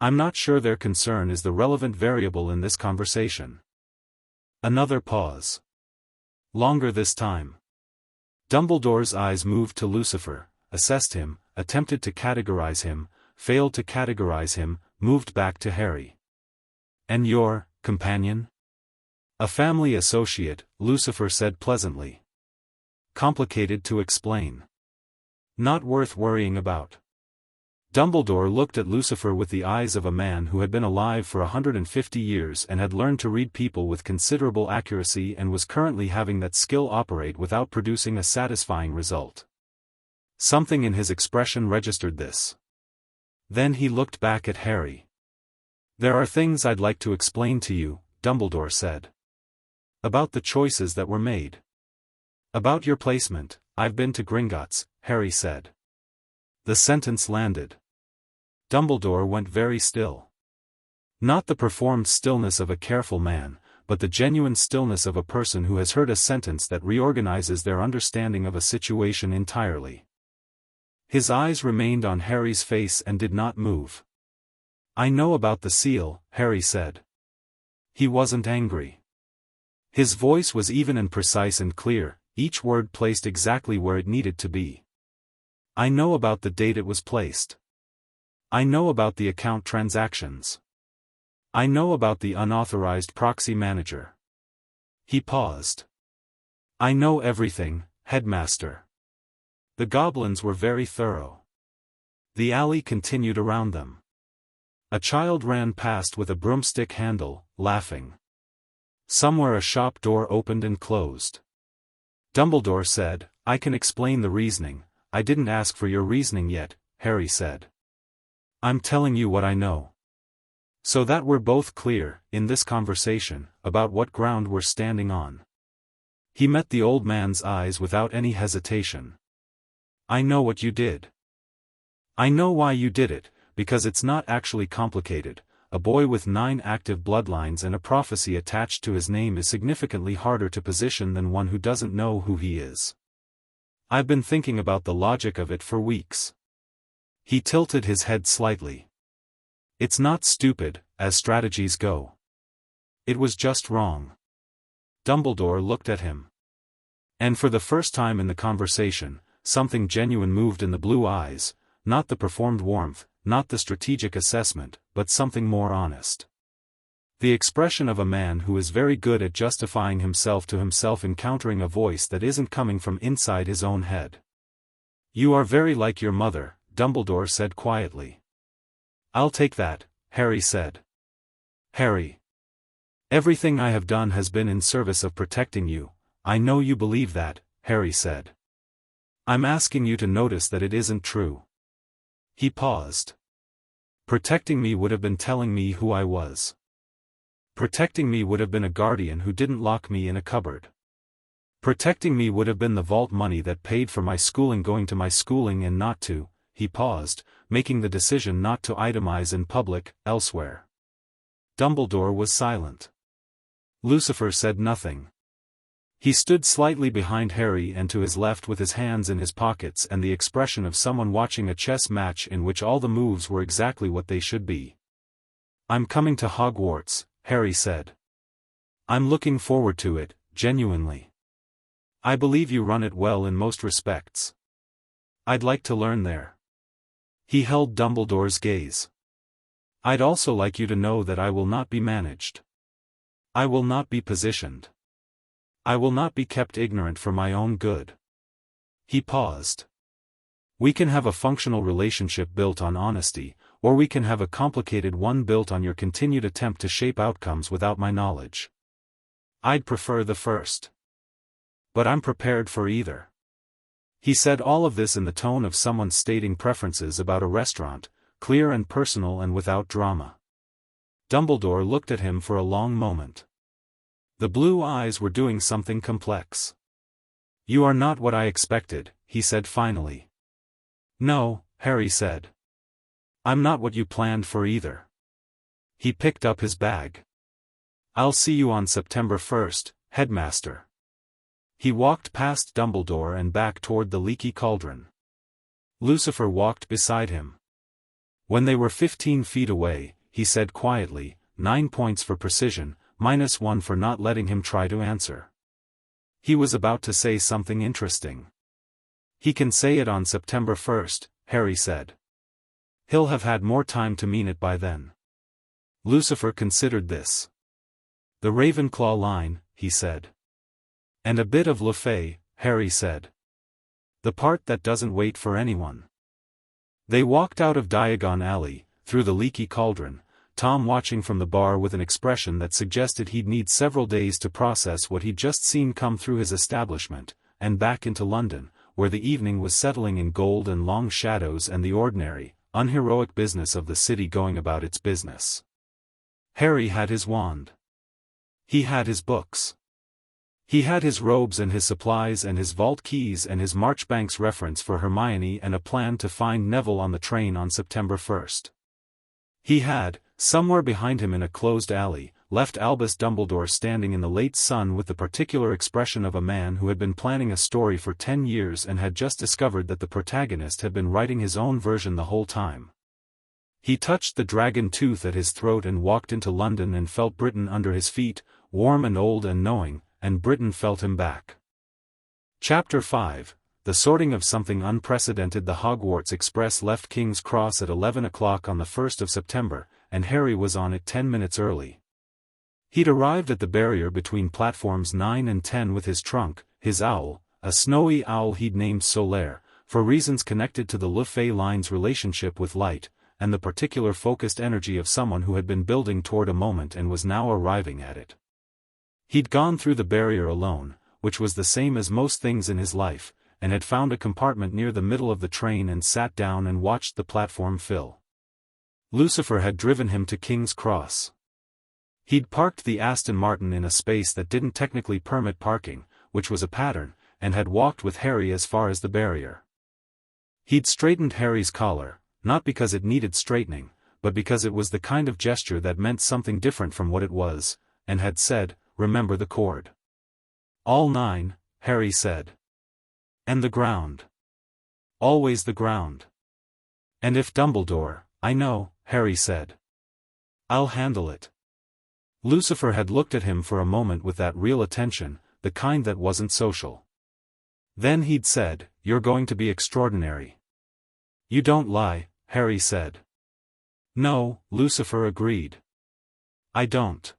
I'm not sure their concern is the relevant variable in this conversation." Another pause. Longer this time. Dumbledore's eyes moved to Lucifer, assessed him, attempted to categorize him, failed to categorize him, moved back to Harry. "And your companion?" "A family associate," Lucifer said pleasantly. "Complicated to explain. Not worth worrying about." Dumbledore looked at Lucifer with the eyes of a man who had been alive for 150 years and had learned to read people with considerable accuracy and was currently having that skill operate without producing a satisfying result. Something in his expression registered this. Then he looked back at Harry. "There are things I'd like to explain to you," Dumbledore said. "About the choices that were made. About your placement." "I've been to Gringotts," Harry said. The sentence landed. Dumbledore went very still. Not the performed stillness of a careful man, but the genuine stillness of a person who has heard a sentence that reorganizes their understanding of a situation entirely. His eyes remained on Harry's face and did not move. "I know about the seal," Harry said. He wasn't angry. His voice was even and precise and clear, each word placed exactly where it needed to be. "I know about the date it was placed. I know about the account transactions. I know about the unauthorized proxy manager." He paused. "I know everything, Headmaster." The goblins were very thorough. The alley continued around them. A child ran past with a broomstick handle, laughing. Somewhere a shop door opened and closed. Dumbledore said, "I can explain the reasoning." "I didn't ask for your reasoning yet," Harry said. "I'm telling you what I know. So that we're both clear, in this conversation, about what ground we're standing on." He met the old man's eyes without any hesitation. "I know what you did. I know why you did it, because it's not actually complicated. A boy with 9 active bloodlines and a prophecy attached to his name is significantly harder to position than one who doesn't know who he is. I've been thinking about the logic of it for weeks." He tilted his head slightly. "It's not stupid, as strategies go. It was just wrong." Dumbledore looked at him. And for the first time in the conversation, something genuine moved in the blue eyes, not the performed warmth, not the strategic assessment, but something more honest. The expression of a man who is very good at justifying himself to himself encountering a voice that isn't coming from inside his own head. "You are very like your mother," Dumbledore said quietly. "I'll take that," Harry said. "Harry. Everything I have done has been in service of protecting you. I know you believe that," Harry said. "I'm asking you to notice that it isn't true." He paused. "Protecting me would have been telling me who I was. Protecting me would have been a guardian who didn't lock me in a cupboard. Protecting me would have been the vault money that paid for my schooling going to my schooling and not to," he paused, making the decision not to itemize in public, elsewhere. Dumbledore was silent. Lucifer said nothing. He stood slightly behind Harry and to his left with his hands in his pockets and the expression of someone watching a chess match in which all the moves were exactly what they should be. "I'm coming to Hogwarts," Harry said. "I'm looking forward to it, genuinely. I believe you run it well in most respects. I'd like to learn there." He held Dumbledore's gaze. "I'd also like you to know that I will not be managed. I will not be positioned. I will not be kept ignorant for my own good." He paused. "We can have a functional relationship built on honesty, or we can have a complicated one built on your continued attempt to shape outcomes without my knowledge. I'd prefer the first. But I'm prepared for either." He said all of this in the tone of someone stating preferences about a restaurant, clear and personal and without drama. Dumbledore looked at him for a long moment. The blue eyes were doing something complex. "You are not what I expected," he said finally. "No," Harry said. "I'm not what you planned for either." He picked up his bag. "I'll see you on September 1st, Headmaster." He walked past Dumbledore and back toward the leaky cauldron. Lucifer walked beside him. When they were 15 feet away, he said quietly, 9 points for precision, -1 for not letting him try to answer. He was about to say something interesting. "He can say it on September 1st, Harry said. "He'll have had more time to mean it by then." Lucifer considered this. "The Ravenclaw line," he said. "And a bit of Le Fay," Harry said. "The part that doesn't wait for anyone." They walked out of Diagon Alley, through the leaky cauldron, Tom watching from the bar with an expression that suggested he'd need several days to process what he'd just seen come through his establishment, and back into London, where the evening was settling in gold and long shadows and the ordinary, unheroic business of the city going about its business. Harry had his wand. He had his books. He had his robes and his supplies and his vault keys and his Marchbanks reference for Hermione and a plan to find Neville on the train on September 1st. He had, somewhere behind him in a closed alley, left Albus Dumbledore standing in the late sun with the particular expression of a man who had been planning a story for 10 years and had just discovered that the protagonist had been writing his own version the whole time. He touched the dragon tooth at his throat and walked into London and felt Britain under his feet, warm and old and knowing, and Britain felt him back. Chapter 5, The Sorting of Something Unprecedented. The Hogwarts Express left King's Cross at 11 o'clock on the 1st of September, and Harry was on it 10 minutes early. He'd arrived at the barrier between platforms 9 and 10 with his trunk, his owl, a snowy owl he'd named Solaire, for reasons connected to the Le Fay line's relationship with light, and the particular focused energy of someone who had been building toward a moment and was now arriving at it. He'd gone through the barrier alone, which was the same as most things in his life, and had found a compartment near the middle of the train and sat down and watched the platform fill. Lucifer had driven him to King's Cross. He'd parked the Aston Martin in a space that didn't technically permit parking, which was a pattern, and had walked with Harry as far as the barrier. He'd straightened Harry's collar, not because it needed straightening, but because it was the kind of gesture that meant something different from what it was, and had said, "Remember the cord." "All 9, Harry said. "And the ground. Always the ground." "And if Dumbledore—" "I know," Harry said. "I'll handle it." Lucifer had looked at him for a moment with that real attention, the kind that wasn't social. Then he'd said, "You're going to be extraordinary." "You don't lie," Harry said. "No," Lucifer agreed. I don't.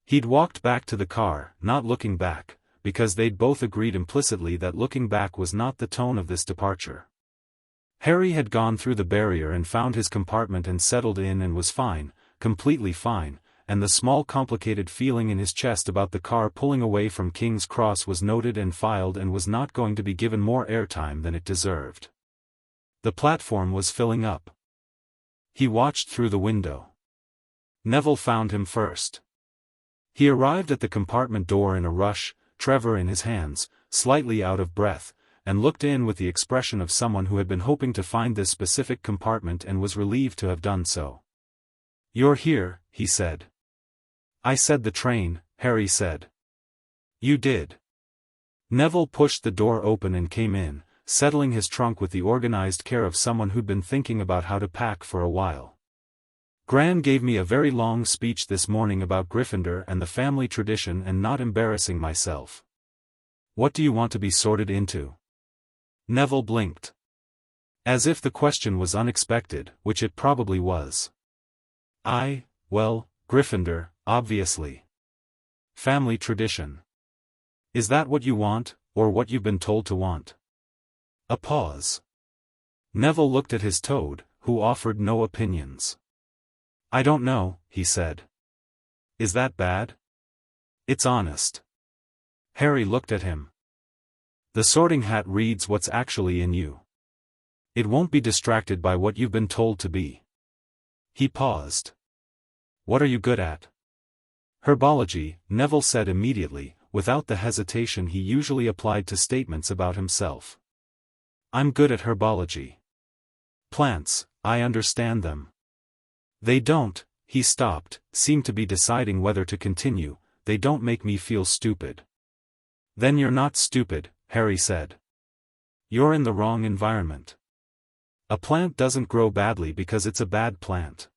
He'd walked back to the car, not looking back, because they'd both agreed implicitly that looking back was not the tone of this departure. Harry had gone through the barrier and found his compartment and settled in and was fine, completely fine, and the small complicated feeling in his chest about the car pulling away from King's Cross was noted and filed and was not going to be given more airtime than it deserved. The platform was filling up. He watched through the window. Neville found him first. He arrived at the compartment door in a rush, Trevor in his hands, slightly out of breath, and looked in with the expression of someone who had been hoping to find this specific compartment and was relieved to have done so. "You're here," he said. "I said the train," Harry said. "You did." Neville pushed the door open and came in, settling his trunk with the organized care of someone who'd been thinking about how to pack for a while. "Gran gave me a very long speech this morning about Gryffindor and the family tradition and not embarrassing myself. What do you want to be sorted into?" Neville blinked. As if the question was unexpected, which it probably was. Well, Gryffindor, obviously. Family tradition. Is that what you want, or what you've been told to want? A pause. Neville looked at his toad, who offered no opinions. "I don't know," he said. "Is that bad?" "It's honest." Harry looked at him. "The sorting hat reads what's actually in you. It won't be distracted by what you've been told to be." He paused. "What are you good at?" "Herbology," Neville said immediately, without the hesitation he usually applied to statements about himself. "I'm good at herbology. Plants, I understand them." "They don't," he stopped, seemed to be deciding whether to continue, "they don't make me feel stupid." "Then you're not stupid," Harry said. "You're in the wrong environment. A plant doesn't grow badly because it's a bad plant.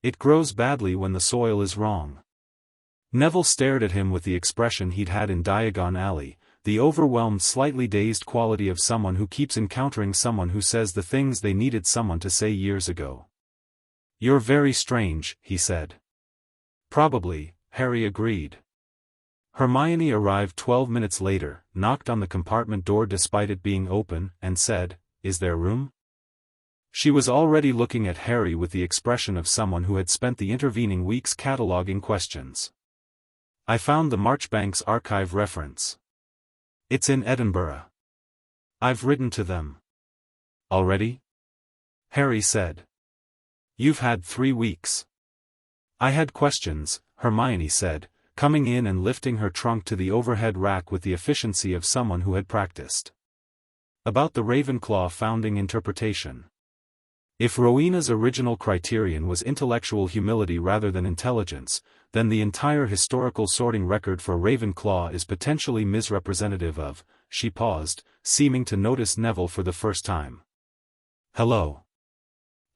It grows badly when the soil is wrong." Neville stared at him with the expression he'd had in Diagon Alley, the overwhelmed, slightly dazed quality of someone who keeps encountering someone who says the things they needed someone to say years ago. "You're very strange," he said. "Probably," Harry agreed. Hermione arrived 12 minutes later, knocked on the compartment door despite it being open, and said, "Is there room?" She was already looking at Harry with the expression of someone who had spent the intervening weeks cataloguing questions. "I found the Marchbanks archive reference. It's in Edinburgh. I've written to them." "Already?" Harry said. "You've had 3 weeks." "I had questions," Hermione said, coming in and lifting her trunk to the overhead rack with the efficiency of someone who had practiced. "About the Ravenclaw founding interpretation. If Rowena's original criterion was intellectual humility rather than intelligence, then the entire historical sorting record for Ravenclaw is potentially misrepresentative of." She paused, seeming to notice Neville for the first time. "Hello.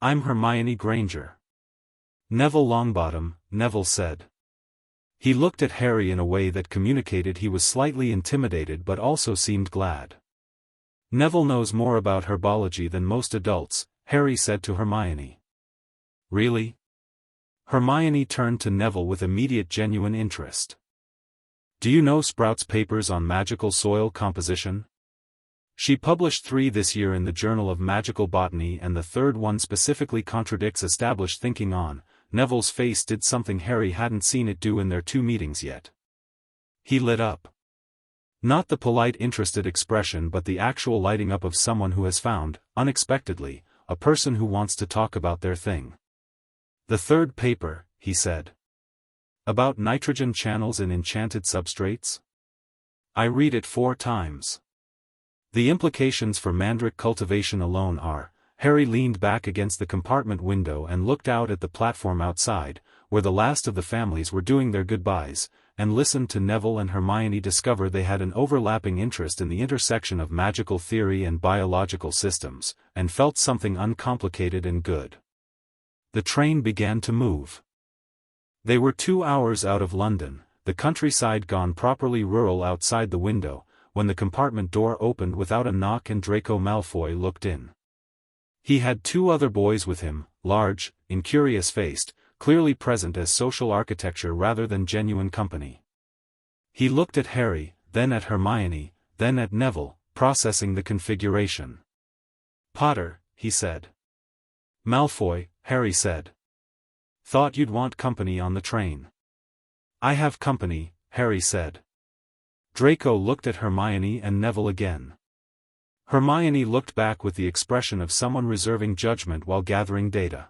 I'm Hermione Granger." "Neville Longbottom," Neville said. He looked at Harry in a way that communicated he was slightly intimidated but also seemed glad. "Neville knows more about herbology than most adults," Harry said to Hermione. "Really?" Hermione turned to Neville with immediate genuine interest. "Do you know Sprout's papers on magical soil composition? She published 3 this year in the Journal of Magical Botany and the third one specifically contradicts established thinking on." Neville's face did something Harry hadn't seen it do in their 2 meetings yet. He lit up. Not the polite interested expression but the actual lighting up of someone who has found, unexpectedly, a person who wants to talk about their thing. "The third paper," he said. "About nitrogen channels in enchanted substrates? I read it 4 times. The implications for mandrake cultivation alone are." Harry leaned back against the compartment window and looked out at the platform outside, where the last of the families were doing their goodbyes, and listened to Neville and Hermione discover they had an overlapping interest in the intersection of magical theory and biological systems, and felt something uncomplicated and good. The train began to move. They were 2 hours out of London, the countryside gone properly rural outside the window, when the compartment door opened without a knock and Draco Malfoy looked in. He had 2 other boys with him, large, incurious-faced, clearly present as social architecture rather than genuine company. He looked at Harry, then at Hermione, then at Neville, processing the configuration. "Potter," he said. "Malfoy," Harry said. "Thought you'd want company on the train." "I have company," Harry said. Draco looked at Hermione and Neville again. Hermione looked back with the expression of someone reserving judgment while gathering data.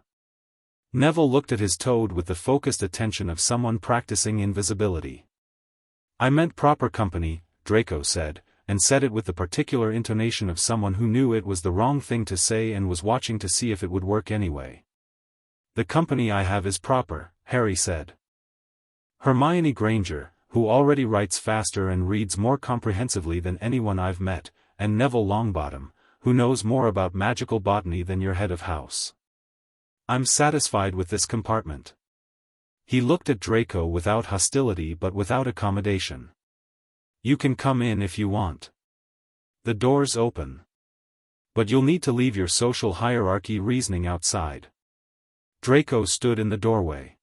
Neville looked at his toad with the focused attention of someone practicing invisibility. "I meant proper company," Draco said, and said it with the particular intonation of someone who knew it was the wrong thing to say and was watching to see if it would work anyway. "The company I have is proper," Harry said. Hermione Granger, who already writes faster and reads more comprehensively than anyone I've met, and Neville Longbottom, who knows more about magical botany than your head of house. "I'm satisfied with this compartment." He looked at Draco without hostility but without accommodation. "You can come in if you want. The door's open. But you'll need to leave your social hierarchy reasoning outside." Draco stood in the doorway.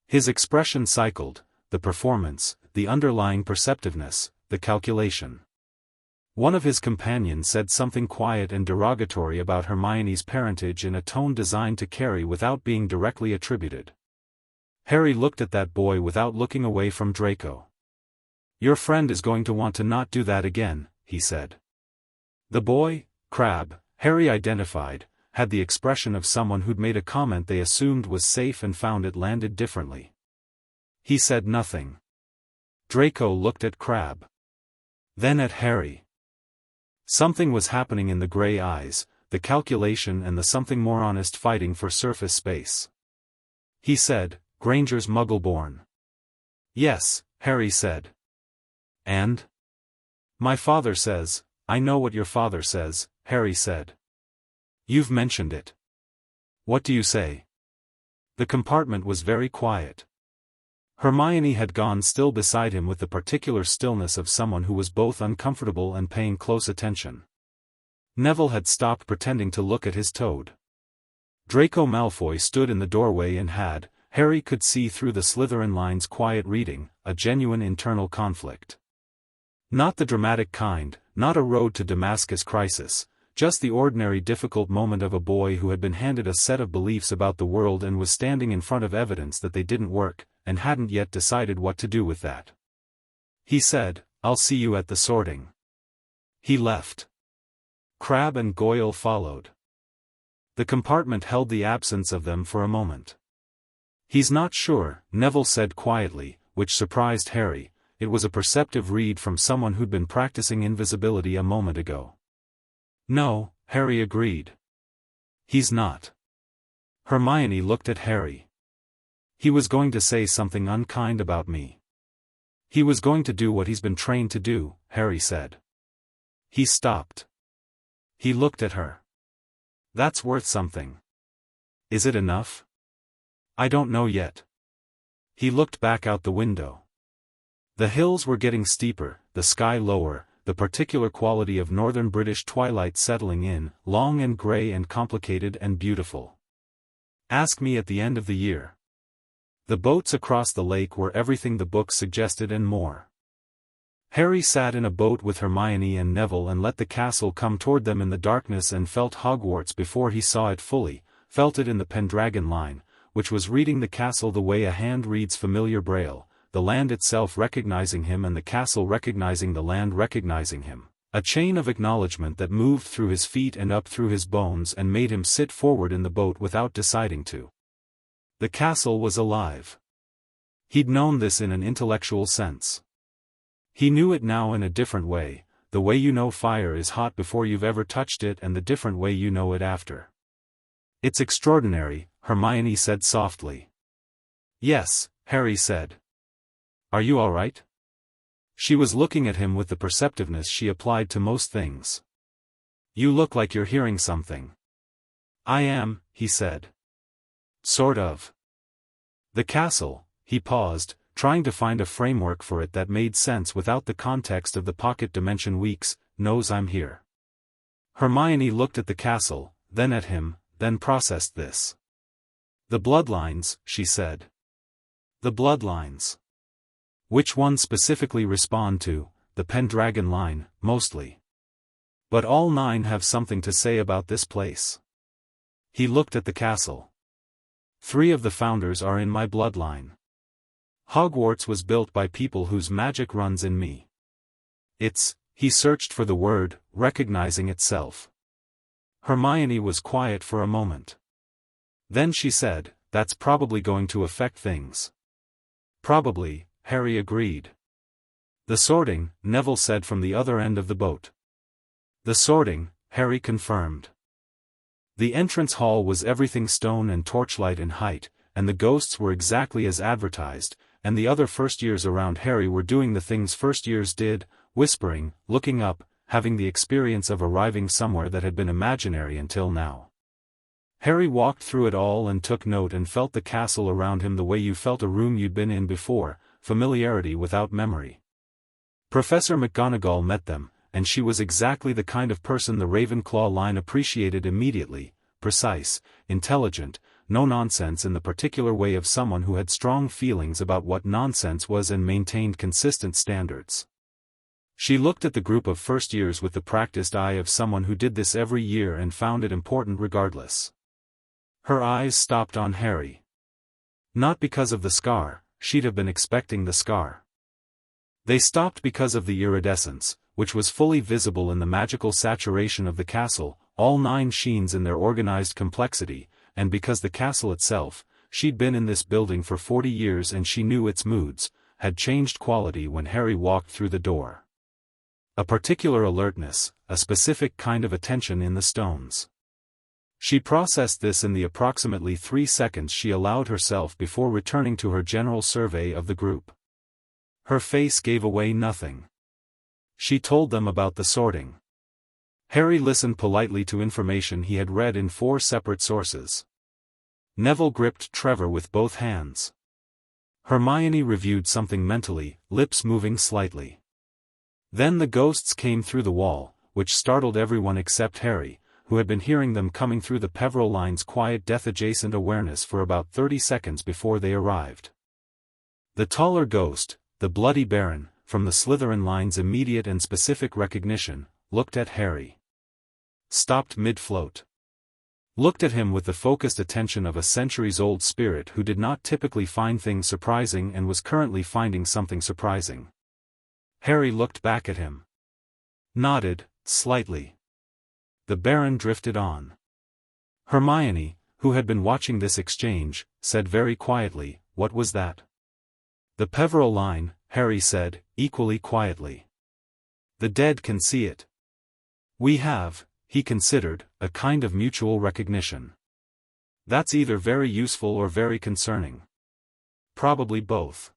His expression cycled, the performance, the underlying perceptiveness, the calculation. One of his companions said something quiet and derogatory about Hermione's parentage in a tone designed to carry without being directly attributed. Harry looked at that boy without looking away from Draco. "Your friend is going to want to not do that again," he said. The boy, Crabbe, Harry identified, had the expression of someone who'd made a comment they assumed was safe and found it landed differently. He said nothing. Draco looked at Crabbe. Then at Harry. Something was happening in the grey eyes, the calculation and the something more honest fighting for surface space. He said, "Granger's Muggle-born." "Yes," Harry said. "And?" "My father says." "I know what your father says," Harry said. "You've mentioned it." "What do you say?" The compartment was very quiet. Hermione had gone still beside him with the particular stillness of someone who was both uncomfortable and paying close attention. Neville had stopped pretending to look at his toad. Draco Malfoy stood in the doorway and had, Harry could see through the Slytherin lines quiet reading, a genuine internal conflict. Not the dramatic kind, not a road to Damascus crisis, just the ordinary difficult moment of a boy who had been handed a set of beliefs about the world and was standing in front of evidence that they didn't work, and hadn't yet decided what to do with that. He said, "I'll see you at the sorting." He left. Crabbe and Goyle followed. The compartment held the absence of them for a moment. "He's not sure," Neville said quietly, which surprised Harry. It was a perceptive read from someone who'd been practicing invisibility a moment ago. "No," Harry agreed. "He's not." Hermione looked at Harry. "He was going to say something unkind about me." "He was going to do what he's been trained to do," Harry said. He stopped. He looked at her. "That's worth something. Is it enough?" "I don't know yet." He looked back out the window. The hills were getting steeper, the sky lower, the particular quality of northern British twilight settling in, long and grey and complicated and beautiful. "Ask me at the end of the year." The boats across the lake were everything the book suggested and more. Harry sat in a boat with Hermione and Neville and let the castle come toward them in the darkness and felt Hogwarts before he saw it fully, felt it in the Pendragon line, which was reading the castle the way a hand reads familiar braille, the land itself recognizing him and the castle recognizing the land recognizing him, a chain of acknowledgement that moved through his feet and up through his bones and made him sit forward in the boat without deciding to. The castle was alive. He'd known this in an intellectual sense. He knew it now in a different way, the way you know fire is hot before you've ever touched it and the different way you know it after. "It's extraordinary," Hermione said softly. "Yes," Harry said. "Are you all right?" She was looking at him with the perceptiveness she applied to most things. "You look like you're hearing something." "I am," he said. "Sort of." "The castle," he paused, trying to find a framework for it that made sense without the context of the pocket dimension weeks, "knows I'm here." Hermione looked at the castle, then at him, then processed this. The Bloodlines, she said. The Bloodlines. Which one specifically respond to the Pendragon line, mostly. But all 9 have something to say about this place. He looked at the castle. 3 of the founders are in my bloodline. Hogwarts was built by people whose magic runs in me. He searched for the word, recognizing itself. Hermione was quiet for a moment. Then she said, "That's probably going to affect things." "Probably," Harry agreed. "The sorting," Neville said from the other end of the boat. "The sorting," Harry confirmed. The entrance hall was everything stone and torchlight in height, and the ghosts were exactly as advertised, and the other first-years around Harry were doing the things first-years did, whispering, looking up, having the experience of arriving somewhere that had been imaginary until now. Harry walked through it all and took note and felt the castle around him the way you felt a room you'd been in before, familiarity without memory. Professor McGonagall met them, and she was exactly the kind of person the Ravenclaw line appreciated immediately, precise, intelligent, no nonsense in the particular way of someone who had strong feelings about what nonsense was and maintained consistent standards. She looked at the group of first-years with the practiced eye of someone who did this every year and found it important regardless. Her eyes stopped on Harry. Not because of the scar, she'd have been expecting the scar. They stopped because of the iridescence, which was fully visible in the magical saturation of the castle, all 9 sheens in their organized complexity, and because the castle itself, she'd been in this building for 40 years and she knew its moods, had changed quality when Harry walked through the door. A particular alertness, a specific kind of attention in the stones. She processed this in the approximately 3 seconds she allowed herself before returning to her general survey of the group. Her face gave away nothing. She told them about the sorting. Harry listened politely to information he had read in 4 separate sources. Neville gripped Trevor with both hands. Hermione reviewed something mentally, lips moving slightly. Then the ghosts came through the wall, which startled everyone except Harry, who had been hearing them coming through the Peveril line's quiet death-adjacent awareness for about 30 seconds before they arrived. The taller ghost, the Bloody Baron, from the Slytherin line's immediate and specific recognition, looked at Harry. Stopped mid-float. Looked at him with the focused attention of a centuries-old spirit who did not typically find things surprising and was currently finding something surprising. Harry looked back at him. Nodded, slightly. The Baron drifted on. Hermione, who had been watching this exchange, said very quietly, "What was that?" "The Peveril line," Harry said, equally quietly. "The dead can see it. We have," he considered, "a kind of mutual recognition. That's either very useful or very concerning. Probably both."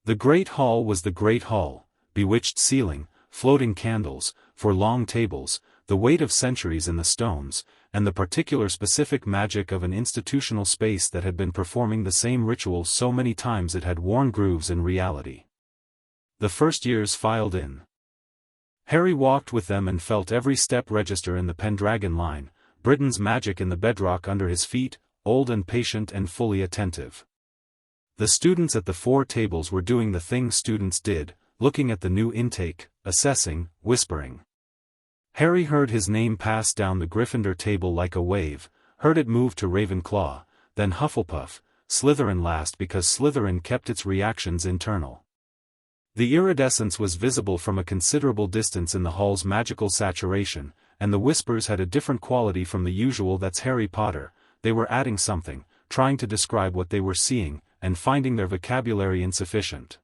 The Great Hall was the Great Hall, bewitched ceiling, floating candles, for long tables, the weight of centuries in the stones, and the particular specific magic of an institutional space that had been performing the same rituals so many times it had worn grooves in reality. The first-years filed in. Harry walked with them and felt every step register in the Pendragon line, Britain's magic in the bedrock under his feet, old and patient and fully attentive. The students at the 4 tables were doing the things students did, looking at the new intake, assessing, whispering. Harry heard his name pass down the Gryffindor table like a wave, heard it move to Ravenclaw, then Hufflepuff, Slytherin last because Slytherin kept its reactions internal. The iridescence was visible from a considerable distance in the hall's magical saturation, and the whispers had a different quality from the usual "That's Harry Potter." They were adding something, trying to describe what they were seeing, and finding their vocabulary insufficient.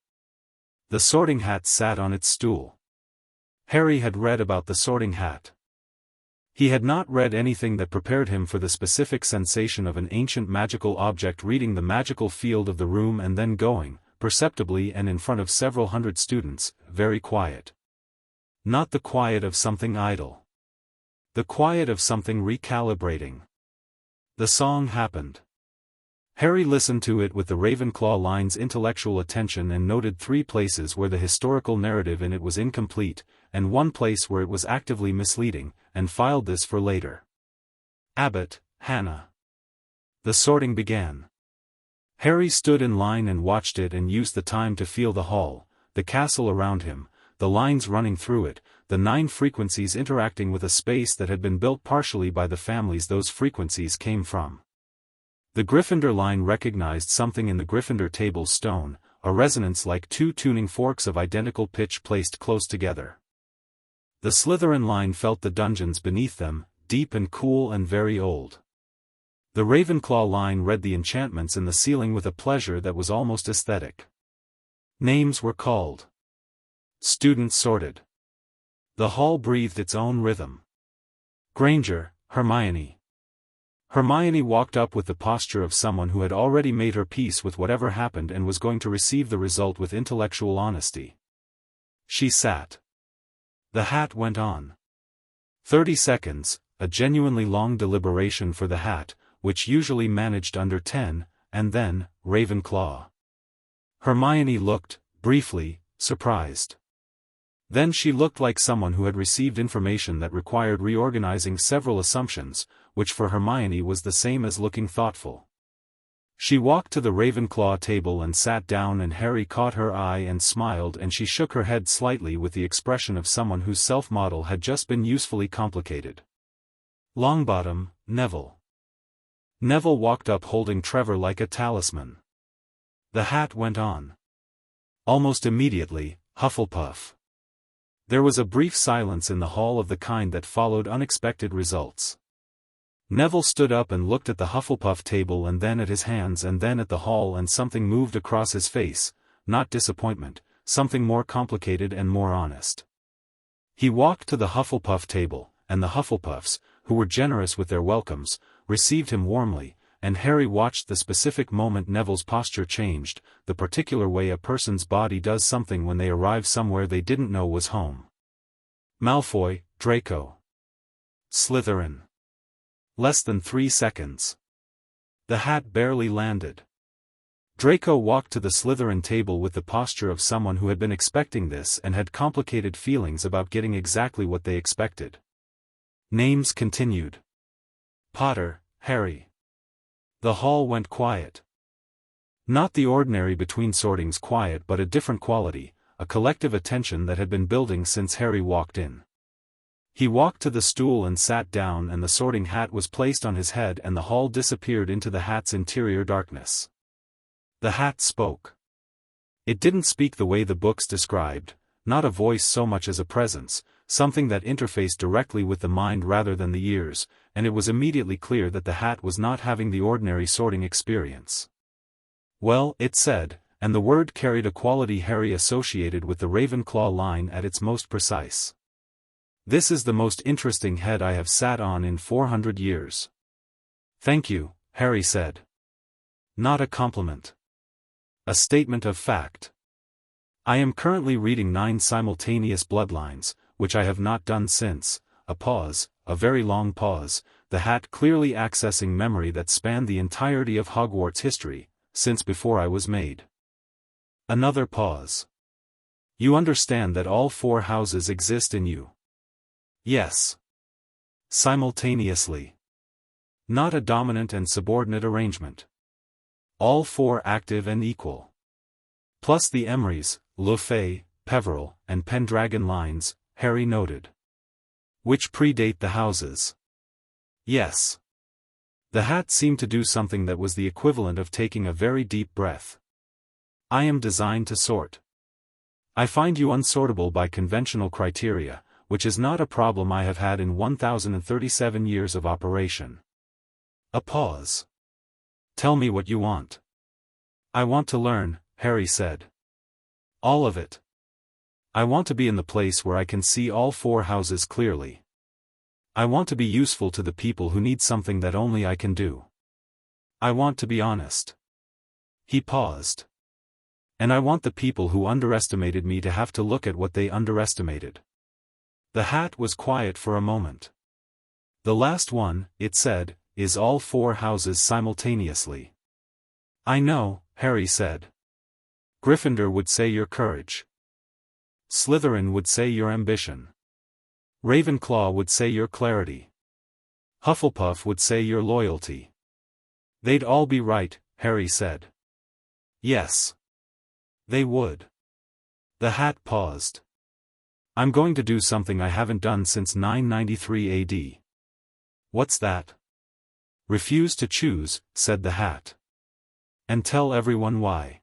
The Sorting Hat sat on its stool. Harry had read about the Sorting Hat. He had not read anything that prepared him for the specific sensation of an ancient magical object reading the magical field of the room and then going, perceptibly and in front of several hundred students, very quiet. Not the quiet of something idle. The quiet of something recalibrating. The song happened. Harry listened to it with the Ravenclaw line's intellectual attention and noted 3 places where the historical narrative in it was incomplete, and 1 place where it was actively misleading, and filed this for later. Abbott, Hannah. The sorting began. Harry stood in line and watched it and used the time to feel the hall, the castle around him, the lines running through it, the 9 frequencies interacting with a space that had been built partially by the families those frequencies came from. The Gryffindor line recognized something in the Gryffindor table's stone, a resonance like 2 tuning forks of identical pitch placed close together. The Slytherin line felt the dungeons beneath them, deep and cool and very old. The Ravenclaw line read the enchantments in the ceiling with a pleasure that was almost aesthetic. Names were called. Students sorted. The hall breathed its own rhythm. Granger, Hermione. Hermione walked up with the posture of someone who had already made her peace with whatever happened and was going to receive the result with intellectual honesty. She sat. The hat went on. 30 seconds, a genuinely long deliberation for the hat, which usually managed under 10, and then, Ravenclaw. Hermione looked, briefly, surprised. Then she looked like someone who had received information that required reorganizing several assumptions, which for Hermione was the same as looking thoughtful. She walked to the Ravenclaw table and sat down, and Harry caught her eye and smiled, and she shook her head slightly with the expression of someone whose self-model had just been usefully complicated. Longbottom, Neville. Neville walked up holding Trevor like a talisman. The hat went on. Almost immediately, Hufflepuff. There was a brief silence in the hall of the kind that followed unexpected results. Neville stood up and looked at the Hufflepuff table and then at his hands and then at the hall, and something moved across his face, not disappointment, something more complicated and more honest. He walked to the Hufflepuff table, and the Hufflepuffs, who were generous with their welcomes, received him warmly, and Harry watched the specific moment Neville's posture changed, the particular way a person's body does something when they arrive somewhere they didn't know was home. Malfoy, Draco. Slytherin. Less than 3 seconds. The hat barely landed. Draco walked to the Slytherin table with the posture of someone who had been expecting this and had complicated feelings about getting exactly what they expected. Names continued. Potter, Harry. The hall went quiet. Not the ordinary between sortings quiet, but a different quality, a collective attention that had been building since Harry walked in. He walked to the stool and sat down, and the sorting hat was placed on his head, and the hall disappeared into the hat's interior darkness. The hat spoke. It didn't speak the way the books described, not a voice so much as a presence, something that interfaced directly with the mind rather than the ears, and it was immediately clear that the hat was not having the ordinary sorting experience. Well, it said, and the word carried a quality Harry associated with the Ravenclaw line at its most precise. This is the most interesting head I have sat on in 400 years. Thank you, Harry said. Not a compliment. A statement of fact. I am currently reading 9 simultaneous Bloodlines, which I have not done since, a pause, a very long pause, the hat clearly accessing memory that spanned the entirety of Hogwarts history, since before I was made. Another pause. You understand that all 4 houses exist in you? Yes. Simultaneously. Not a dominant and subordinate arrangement. All 4 active and equal. Plus the Emrys, Lefay, Peveril, and Pendragon lines, Harry noted. Which predate the houses. Yes. The hat seemed to do something that was the equivalent of taking a very deep breath. I am designed to sort. I find you unsortable by conventional criteria, which is not a problem I have had in 1037 years of operation. A pause. Tell me what you want. I want to learn, Harry said. All of it. I want to be in the place where I can see all 4 houses clearly. I want to be useful to the people who need something that only I can do. I want to be honest. He paused. And I want the people who underestimated me to have to look at what they underestimated. The hat was quiet for a moment. The last one, it said, is all 4 houses simultaneously. I know, Harry said. Gryffindor would say your courage. Slytherin would say your ambition. Ravenclaw would say your clarity. Hufflepuff would say your loyalty. They'd all be right, Harry said. Yes. They would. The hat paused. I'm going to do something I haven't done since 993 AD. What's that? Refuse to choose, said the hat. And tell everyone why.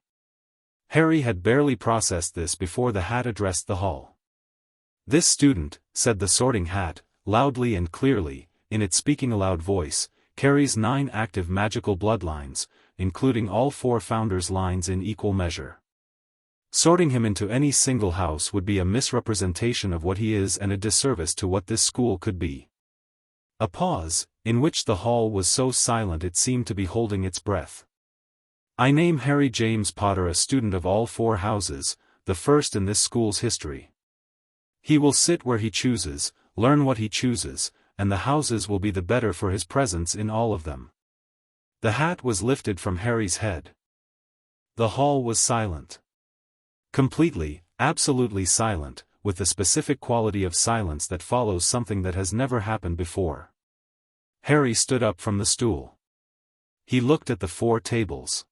Harry had barely processed this before the hat addressed the hall. This student, said the sorting hat, loudly and clearly, in its speaking aloud voice, carries 9 active magical bloodlines, including all 4 founders' lines in equal measure. Sorting him into any single house would be a misrepresentation of what he is and a disservice to what this school could be. A pause, in which the hall was so silent it seemed to be holding its breath. I name Harry James Potter a student of all 4 houses, the first in this school's history. He will sit where he chooses, learn what he chooses, and the houses will be the better for his presence in all of them. The hat was lifted from Harry's head. The hall was silent. Completely, absolutely silent, with the specific quality of silence that follows something that has never happened before. Harry stood up from the stool. He looked at the 4 tables.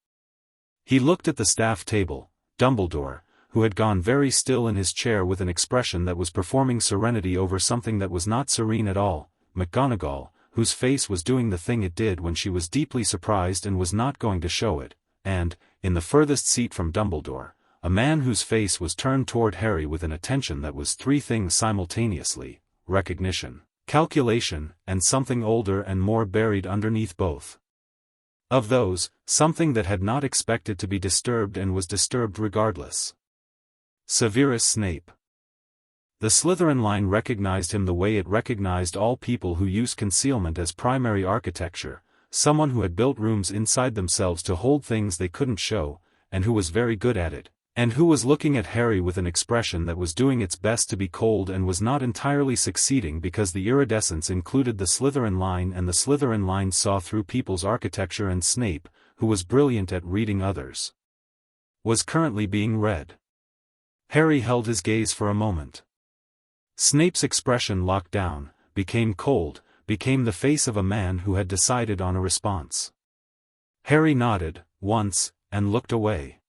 He looked at the staff table, Dumbledore, who had gone very still in his chair with an expression that was performing serenity over something that was not serene at all, McGonagall, whose face was doing the thing it did when she was deeply surprised and was not going to show it, and, in the furthest seat from Dumbledore, a man whose face was turned toward Harry with an attention that was 3 things simultaneously: recognition, calculation, and something older and more buried underneath both. Of those, something that had not expected to be disturbed and was disturbed regardless. Severus Snape. The Slytherin line recognized him the way it recognized all people who use concealment as primary architecture, someone who had built rooms inside themselves to hold things they couldn't show, and who was very good at it, and who was looking at Harry with an expression that was doing its best to be cold and was not entirely succeeding because the iridescence included the Slytherin line and the Slytherin line saw through people's architecture, and Snape, who was brilliant at reading others, was currently being read. Harry held his gaze for a moment. Snape's expression locked down, became cold, became the face of a man who had decided on a response. Harry nodded, once, and looked away.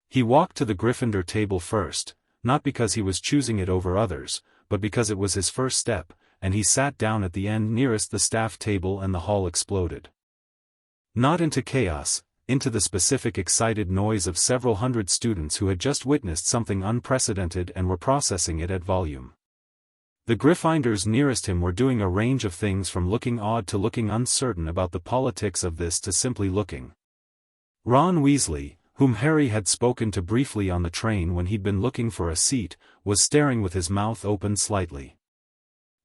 He walked to the Gryffindor table first, not because he was choosing it over others, but because it was his first step, and he sat down at the end nearest the staff table and the hall exploded. Not into chaos, into the specific excited noise of several hundred students who had just witnessed something unprecedented and were processing it at volume. The Gryffindors nearest him were doing a range of things from looking odd to looking uncertain about the politics of this to simply looking. Ron Weasley, whom Harry had spoken to briefly on the train when he'd been looking for a seat, was staring with his mouth open slightly.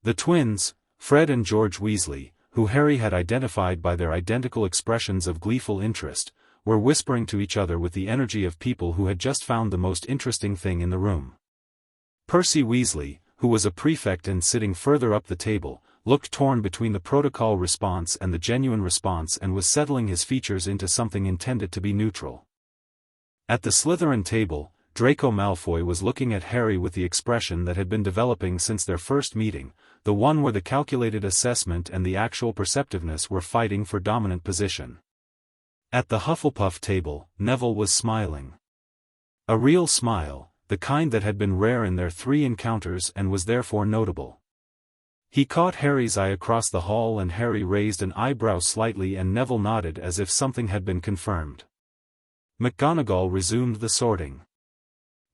The twins, Fred and George Weasley, who Harry had identified by their identical expressions of gleeful interest, were whispering to each other with the energy of people who had just found the most interesting thing in the room. Percy Weasley, who was a prefect and sitting further up the table, looked torn between the protocol response and the genuine response and was settling his features into something intended to be neutral. At the Slytherin table, Draco Malfoy was looking at Harry with the expression that had been developing since their first meeting, the one where the calculated assessment and the actual perceptiveness were fighting for dominant position. At the Hufflepuff table, Neville was smiling. A real smile, the kind that had been rare in their 3 encounters and was therefore notable. He caught Harry's eye across the hall and Harry raised an eyebrow slightly and Neville nodded as if something had been confirmed. McGonagall resumed the sorting.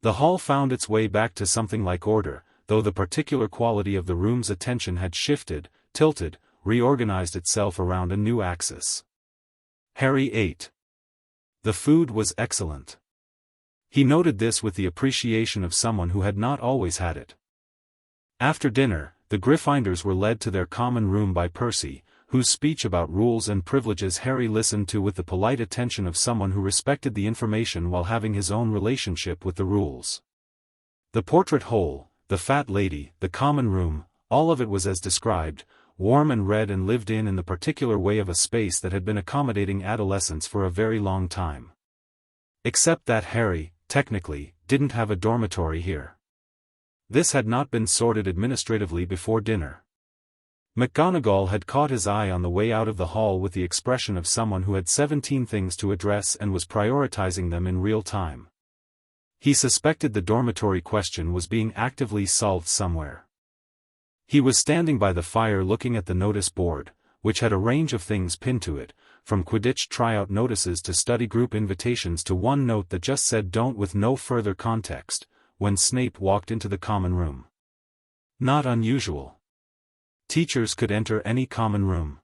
The hall found its way back to something like order, though the particular quality of the room's attention had shifted, tilted, reorganized itself around a new axis. Harry ate. The food was excellent. He noted this with the appreciation of someone who had not always had it. After dinner, the Gryffindors were led to their common room by Percy, whose speech about rules and privileges Harry listened to with the polite attention of someone who respected the information while having his own relationship with the rules. The portrait hole, the fat lady, the common room, all of it was as described, warm and red and lived in the particular way of a space that had been accommodating adolescents for a very long time. Except that Harry, technically, didn't have a dormitory here. This had not been sorted administratively before dinner. McGonagall had caught his eye on the way out of the hall with the expression of someone who had 17 things to address and was prioritizing them in real time. He suspected the dormitory question was being actively solved somewhere. He was standing by the fire looking at the notice board, which had a range of things pinned to it, from Quidditch tryout notices to study group invitations to one note that just said "don't" with no further context, when Snape walked into the common room. Not unusual. Teachers could enter any common room.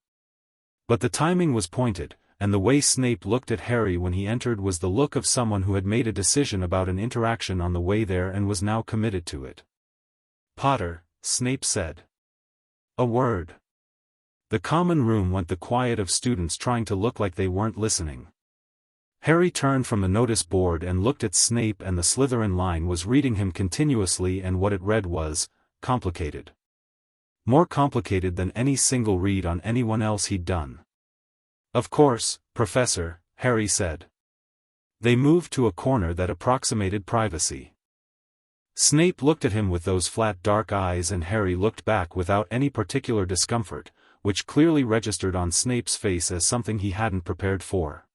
But the timing was pointed, and the way Snape looked at Harry when he entered was the look of someone who had made a decision about an interaction on the way there and was now committed to it. "Potter," Snape said. "A word." The common room went the quiet of students trying to look like they weren't listening. Harry turned from the notice board and looked at Snape, and the Slytherin line was reading him continuously, and what it read was, complicated. More complicated than any single read on anyone else he'd done. "Of course, Professor," Harry said. They moved to a corner that approximated privacy. Snape looked at him with those flat dark eyes, and Harry looked back without any particular discomfort, which clearly registered on Snape's face as something he hadn't prepared for.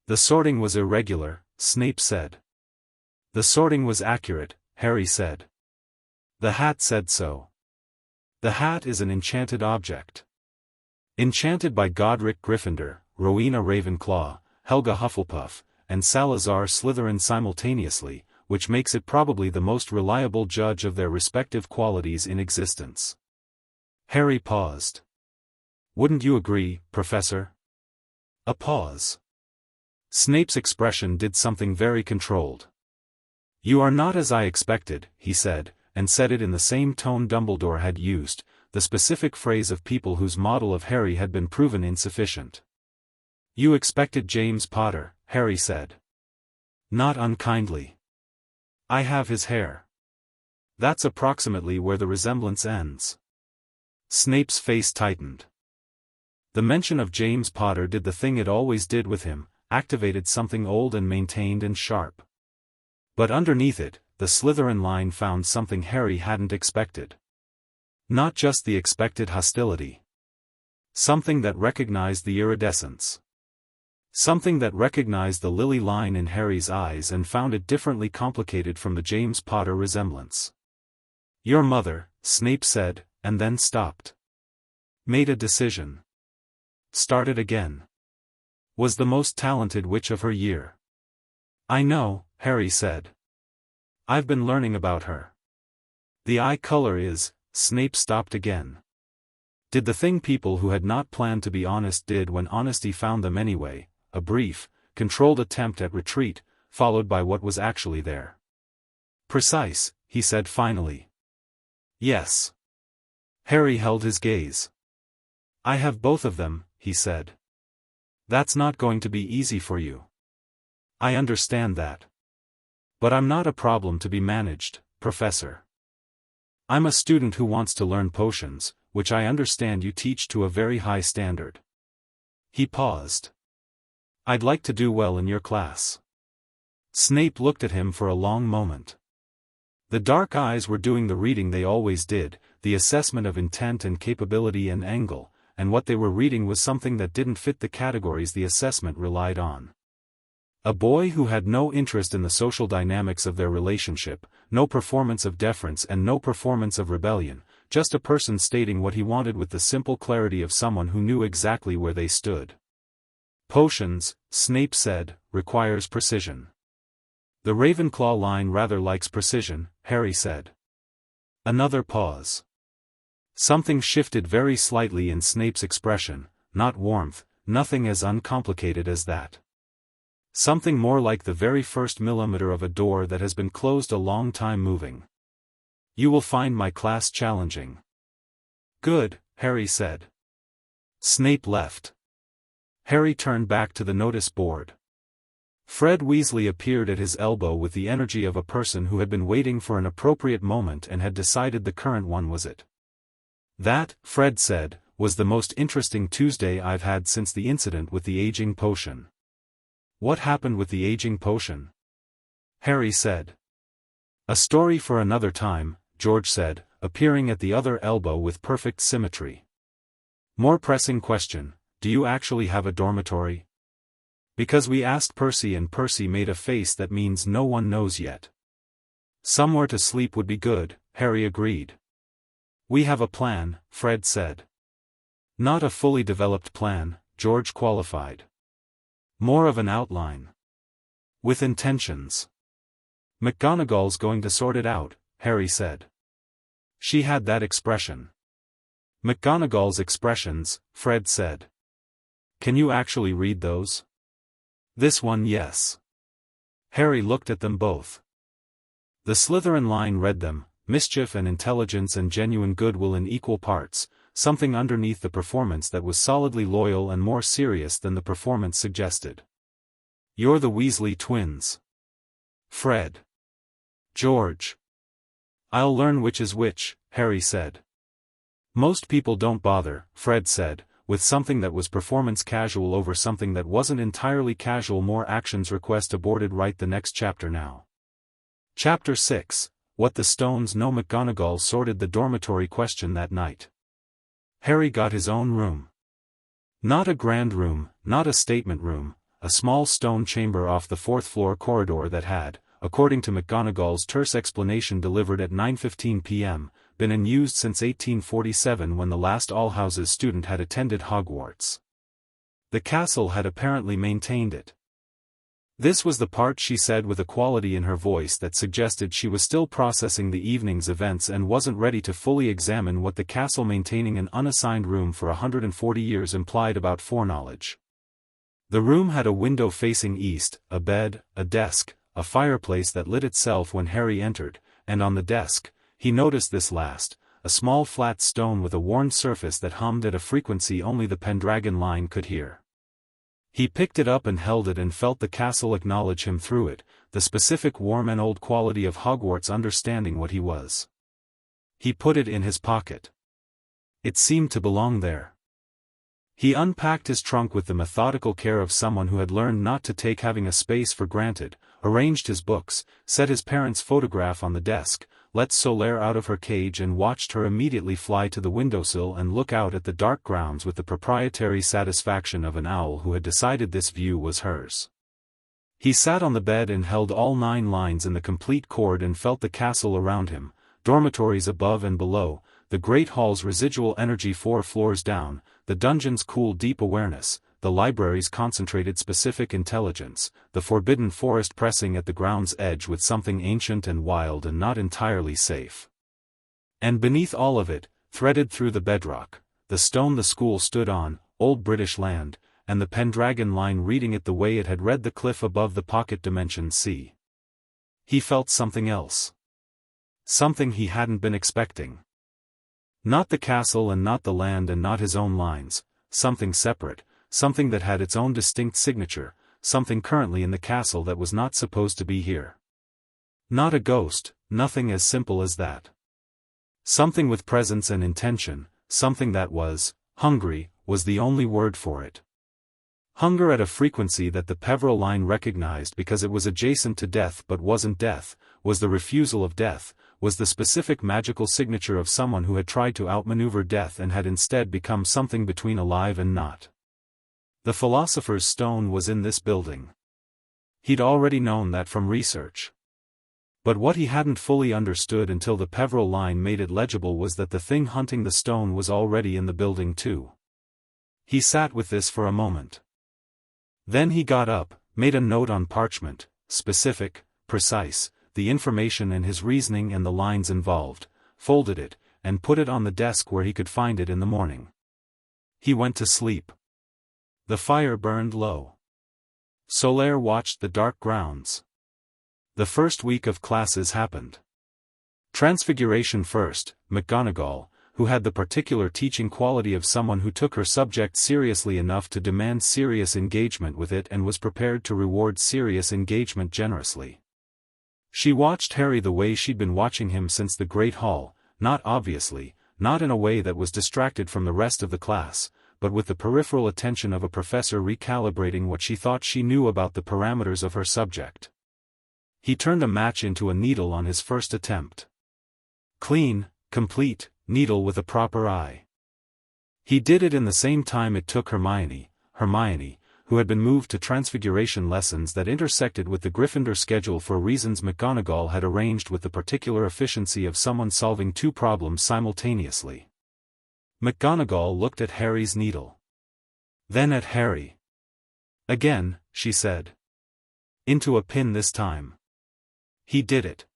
"The sorting was irregular," Snape said. "The sorting was accurate," Harry said. "The hat said so." "The hat is an enchanted object. Enchanted by Godric Gryffindor, Rowena Ravenclaw, Helga Hufflepuff, and Salazar Slytherin simultaneously, which makes it probably the most reliable judge of their respective qualities in existence." Harry paused. "Wouldn't you agree, Professor?" A pause. Snape's expression did something very controlled. "You are not as I expected," he said, and said it in the same tone Dumbledore had used, the specific phrase of people whose model of Harry had been proven insufficient. "You expected James Potter," Harry said. Not unkindly. "I have his hair. That's approximately where the resemblance ends." Snape's face tightened. The mention of James Potter did the thing it always did with him, activated something old and maintained and sharp. But underneath it, the Slytherin line found something Harry hadn't expected. Not just the expected hostility. Something that recognized the iridescence. Something that recognized the lily line in Harry's eyes and found it differently complicated from the James Potter resemblance. "Your mother," Snape said, and then stopped. "Made a decision. Started again. Was the most talented witch of her year." "I know," Harry said. "I've been learning about her. The eye color is..." Snape stopped again. Did the thing people who had not planned to be honest did when honesty found them anyway, a brief, controlled attempt at retreat, followed by what was actually there. "Precise," he said finally. "Yes." Harry held his gaze. "I have both of them," he said. "That's not going to be easy for you. I understand that. But I'm not a problem to be managed, Professor. I'm a student who wants to learn potions, which I understand you teach to a very high standard." He paused. "I'd like to do well in your class." Snape looked at him for a long moment. The dark eyes were doing the reading they always did, the assessment of intent and capability and angle, and what they were reading was something that didn't fit the categories the assessment relied on. A boy who had no interest in the social dynamics of their relationship, no performance of deference and no performance of rebellion, just a person stating what he wanted with the simple clarity of someone who knew exactly where they stood. "Potions," Snape said, "requires precision." "The Ravenclaw line rather likes precision," Harry said. Another pause. Something shifted very slightly in Snape's expression, not warmth, nothing as uncomplicated as that. Something more like the very first millimeter of a door that has been closed a long time moving. "You will find my class challenging." "Good," Harry said. Snape left. Harry turned back to the notice board. Fred Weasley appeared at his elbow with the energy of a person who had been waiting for an appropriate moment and had decided the current one was it. "That," Fred said, "was the most interesting Tuesday I've had since the incident with the aging potion." "What happened with the aging potion?" Harry said. "A story for another time," George said, appearing at the other elbow with perfect symmetry. More pressing question, do you actually have a dormitory? Because we asked Percy and Percy made a face that means no one knows yet. Somewhere to sleep would be good, Harry agreed. We have a plan, Fred said. Not a fully developed plan, George qualified. More of an outline. With intentions. McGonagall's going to sort it out, Harry said. She had that expression. McGonagall's expressions, Fred said. Can you actually read those? This one, yes. Harry looked at them both. The Slytherin line read them, mischief and intelligence and genuine goodwill in equal parts, something underneath the performance that was solidly loyal and more serious than the performance suggested. You're the Weasley twins. Fred. George. I'll learn which is which, Harry said. Most people don't bother, Fred said, with something that was performance casual over something that wasn't entirely casual. More actions request aborted. Write the next chapter now. Chapter 6, What the Stones Know. McGonagall sorted the dormitory question that night. Harry got his own room. Not a grand room, not a statement room, a small stone chamber off the fourth-floor corridor that had, according to McGonagall's terse explanation delivered at 9:15 p.m., been unused since 1847 when the last All-Houses student had attended Hogwarts. The castle had apparently maintained it. This was the part, she said with a quality in her voice that suggested she was still processing the evening's events and wasn't ready to fully examine what the castle maintaining an unassigned room for 140 years implied about foreknowledge. The room had a window facing east, a bed, a desk, a fireplace that lit itself when Harry entered, and on the desk, he noticed this last, a small flat stone with a worn surface that hummed at a frequency only the Pendragon line could hear. He picked it up and held it and felt the castle acknowledge him through it, the specific warm and old quality of Hogwarts understanding what he was. He put it in his pocket. It seemed to belong there. He unpacked his trunk with the methodical care of someone who had learned not to take having a space for granted, arranged his books, set his parents' photograph on the desk, let Solaire out of her cage and watched her immediately fly to the windowsill and look out at the dark grounds with the proprietary satisfaction of an owl who had decided this view was hers. He sat on the bed and held all 9 lines in the complete chord and felt the castle around him, dormitories above and below, the great hall's residual energy 4 floors down, the dungeon's cool deep awareness, the library's concentrated specific intelligence, the forbidden forest pressing at the ground's edge with something ancient and wild and not entirely safe. And beneath all of it, threaded through the bedrock, the stone the school stood on, old British land, and the Pendragon line reading it the way it had read the cliff above the pocket dimension sea. He felt something else. Something he hadn't been expecting. Not the castle and not the land and not his own lines, something separate, something that had its own distinct signature, something currently in the castle that was not supposed to be here. Not a ghost, nothing as simple as that. Something with presence and intention, something that was, hungry, was the only word for it. Hunger at a frequency that the Peveril line recognized because it was adjacent to death but wasn't death, was the refusal of death, was the specific magical signature of someone who had tried to outmaneuver death and had instead become something between alive and not. The Philosopher's Stone was in this building. He'd already known that from research. But what he hadn't fully understood until the Peveril line made it legible was that the thing hunting the stone was already in the building too. He sat with this for a moment. Then he got up, made a note on parchment, specific, precise, the information and his reasoning and the lines involved, folded it, and put it on the desk where he could find it in the morning. He went to sleep. The fire burned low. Solaire watched the dark grounds. The first week of classes happened. Transfiguration first, McGonagall, who had the particular teaching quality of someone who took her subject seriously enough to demand serious engagement with it and was prepared to reward serious engagement generously. She watched Harry the way she'd been watching him since the Great Hall, not obviously, not in a way that was distracted from the rest of the class, but with the peripheral attention of a professor recalibrating what she thought she knew about the parameters of her subject. He turned a match into a needle on his first attempt. Clean, complete, needle with a proper eye. He did it in the same time it took Hermione, who had been moved to transfiguration lessons that intersected with the Gryffindor schedule for reasons McGonagall had arranged with the particular efficiency of someone solving two problems simultaneously. McGonagall looked at Harry's needle. Then at Harry. Again, she said. Into a pin this time. He did it.